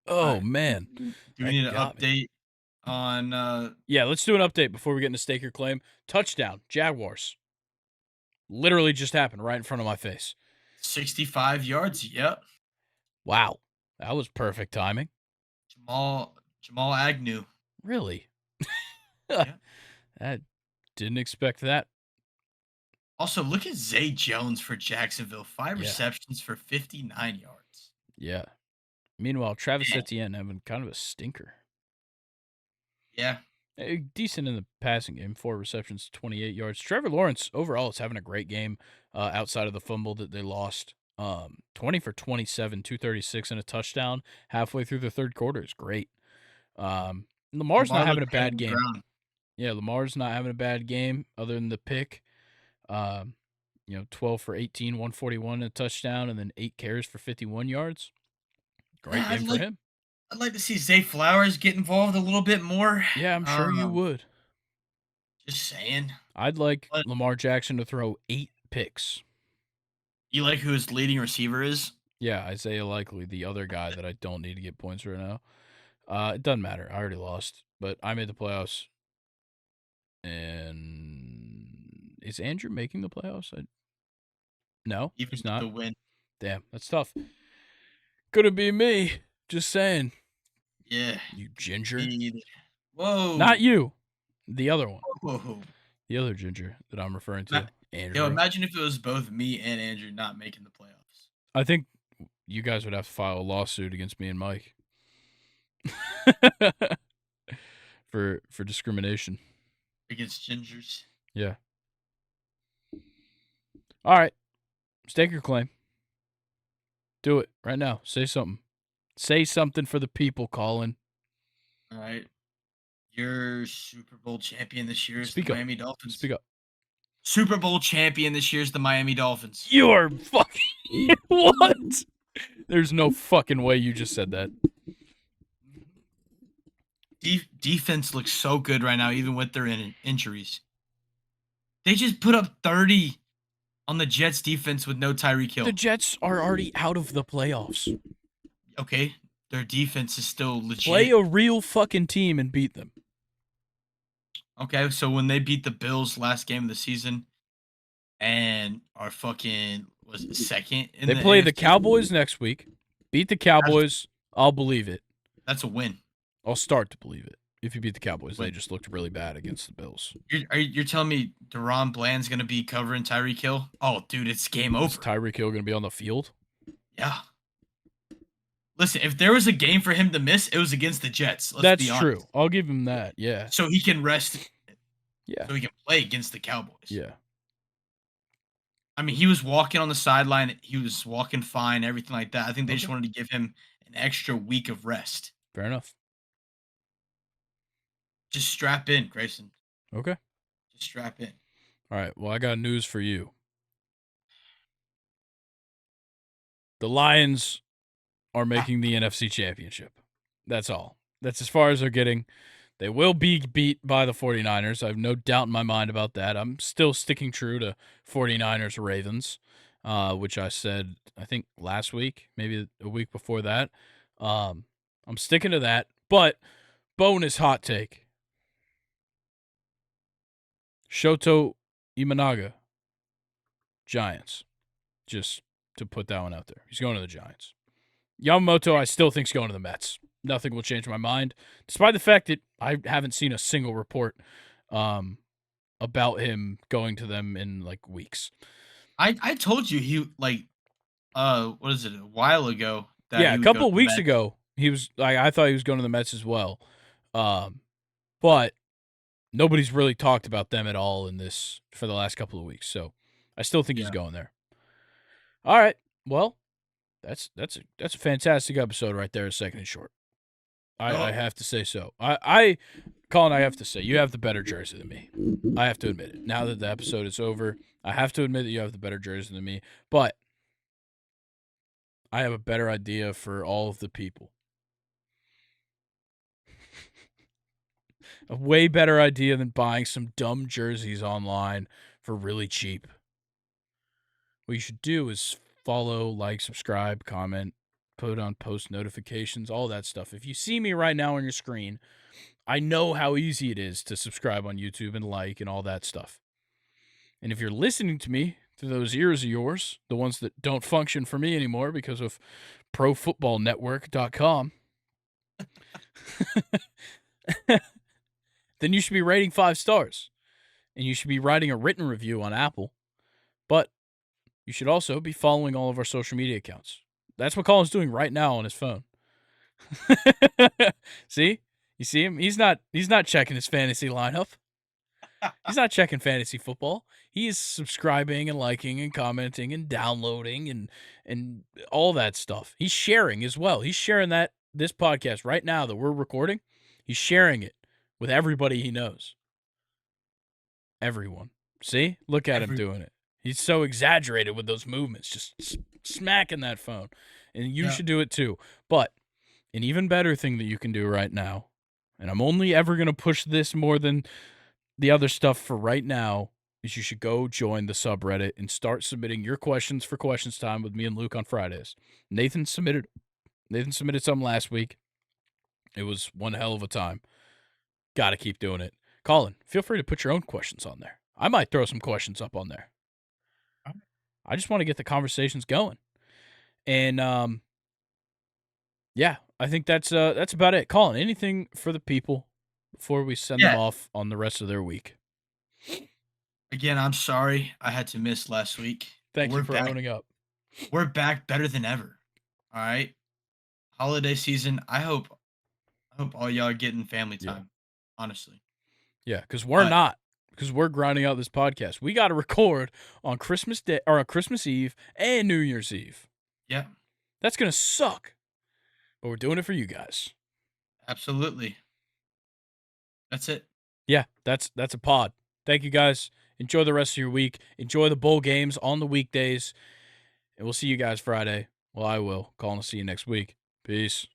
Oh, Alright. man. Do we That need an got me. update on Yeah, let's do an update before we get into stake your claim. Touchdown, Jaguars. Literally just happened right in front of my face. 65 yards? Yep. Wow. That was perfect timing. Jamal Agnew. Really? Yeah. I didn't expect that. Also, look at Zay Jones for Jacksonville. 5 Yeah. receptions for 59 yards. Yeah. Meanwhile, Travis Man. Etienne having kind of a stinker. Yeah. Decent in the passing game, 4 receptions, 28 yards. Trevor Lawrence overall is having a great game outside of the fumble that they lost. 20 for 27, 236 and a touchdown halfway through the third quarter is great. Lamar's not Lamar having a looked great bad on the game. ground. Yeah, Lamar's not having a bad game other than the pick. 12 for 18, 141 and a touchdown, and then 8 carries for 51 yards. Great Yeah, game for him. I'd like to see Zay Flowers get involved a little bit more. Yeah, I'm sure you would. Just saying. I'd like But Lamar Jackson to throw 8 picks. you like who his leading receiver is? Yeah, Isaiah Likely, the other guy that I don't need to get points right now. It doesn't matter. I already lost, but I made the playoffs. And is Andrew making the playoffs? No, Even he's with not. the win. Damn, that's tough. Could it be me? Just saying. Yeah. You ginger. Indeed. Whoa. Not you. The other one. Whoa. The other ginger that I'm referring Ma- to. Andrew. Yo, imagine if it was both me and Andrew not making the playoffs. I think you guys would have to file a lawsuit against me and Mike. for discrimination. Against Gingers. Yeah. All right. Stake your claim. Do it right now. Say something. Say something for the people, Colin. All right. Your Super Bowl champion this year is Speak the up. Miami Dolphins. Speak up. Super Bowl champion this year is the Miami Dolphins. You are fucking what? There's no fucking way you just said that. Defense looks so good right now, even with their injuries. They just put up 30 on the Jets defense with no Tyreek Hill. The Jets are already out of the playoffs. Okay, their defense is still legit. Play a real fucking team and beat them. Okay, so when they beat the Bills last game of the season and are fucking was it second in They the play the NFC? Cowboys next week. Beat the Cowboys. I'll believe it. That's a win. I'll start to believe it. If you beat the Cowboys, Win. they just looked really bad against the Bills. You're telling me Deron Bland's gonna be covering Tyreek Hill? Oh, dude, it's game Is over. Tyreek Hill going to be on the field? Yeah. Listen, if there was a game for him to miss, it was against the Jets. Let's That's be honest. true. I'll give him that. Yeah. So he can rest. Yeah. So he can play against the Cowboys. Yeah. I mean, he was walking on the sideline. He was walking fine, everything like that. I think they just Okay. wanted to give him an extra week of rest. Fair enough. Just strap in, Grayson. Okay. Just strap in. All right. Well, I got news for you. The Lions are making the NFC Championship. That's all. That's as far as they're getting. They will be beat by the 49ers. I have no doubt in my mind about that. I'm still sticking true to 49ers Ravens, which I said, I think, last week, maybe a week before that. I'm sticking to that. But bonus hot take. Shoto Imanaga, Giants. Just to put that one out there. He's going to the Giants. Yamamoto, I still think, is going to the Mets. Nothing will change my mind, despite the fact that I haven't seen a single report about him going to them in like weeks. I told you he like what is it, a while ago that Yeah, he a would go couple to of the weeks Mets. ago, he was like, I thought he was going to the Mets as well. But nobody's really talked about them at all in this for the last couple of weeks. So I still think he's Yeah. going there. All right. Well, that's a fantastic episode right there, second and short. I Oh, have to say so. I Colin, I have to say, you have the better jersey than me. I have to admit it. Now that the episode is over, I have to admit that you have the better jersey than me. But I have a better idea for all of the people. A way better idea than buying some dumb jerseys online for really cheap. What you should do is follow, like, subscribe, comment, put on post notifications, all that stuff. If you see me right now on your screen, I know how easy it is to subscribe on YouTube and like and all that stuff. And if you're listening to me through those ears of yours, the ones that don't function for me anymore because of profootballnetwork.com, then you should be rating 5 stars. And you should be writing a written review on Apple. But you should also be following all of our social media accounts. That's what Colin's doing right now on his phone. See? You see him? He's not checking his fantasy lineup. He's not checking fantasy football. He is subscribing and liking and commenting and downloading and all that stuff. He's sharing as well. He's sharing this podcast right now that we're recording. He's sharing it with everybody he knows. Everyone. See? Look at him every doing it. He's so exaggerated with those movements, just smacking that phone. And you yeah. should do it too. But an even better thing that you can do right now, and I'm only ever going to push this more than the other stuff for right now, is you should go join the subreddit and start submitting your questions for questions time with me and Luke on Fridays. Nathan submitted some last week. It was one hell of a time. Got to keep doing it. Colin, feel free to put your own questions on there. I might throw some questions up on there. I just want to get the conversations going. And yeah, I think that's about it. Colin, anything for the people before we send them Yeah. off on the rest of their week? Again, I'm sorry I had to miss last week, but Thank you for owning up. We're back better than ever. All right. Holiday season. I hope all y'all are getting family Yeah. time. Honestly. Yeah, because we're But not. Because we're grinding out this podcast. We got to record on Christmas Day or on Christmas Eve and New Year's Eve. yeah, That's gonna suck, but we're doing it for you guys. absolutely. That's it. Yeah, that's a pod. Thank you guys. Enjoy the rest of your week. Enjoy the bowl games on the weekdays, and we'll see you guys Friday. Well, I will. Calling to see you next week. Peace.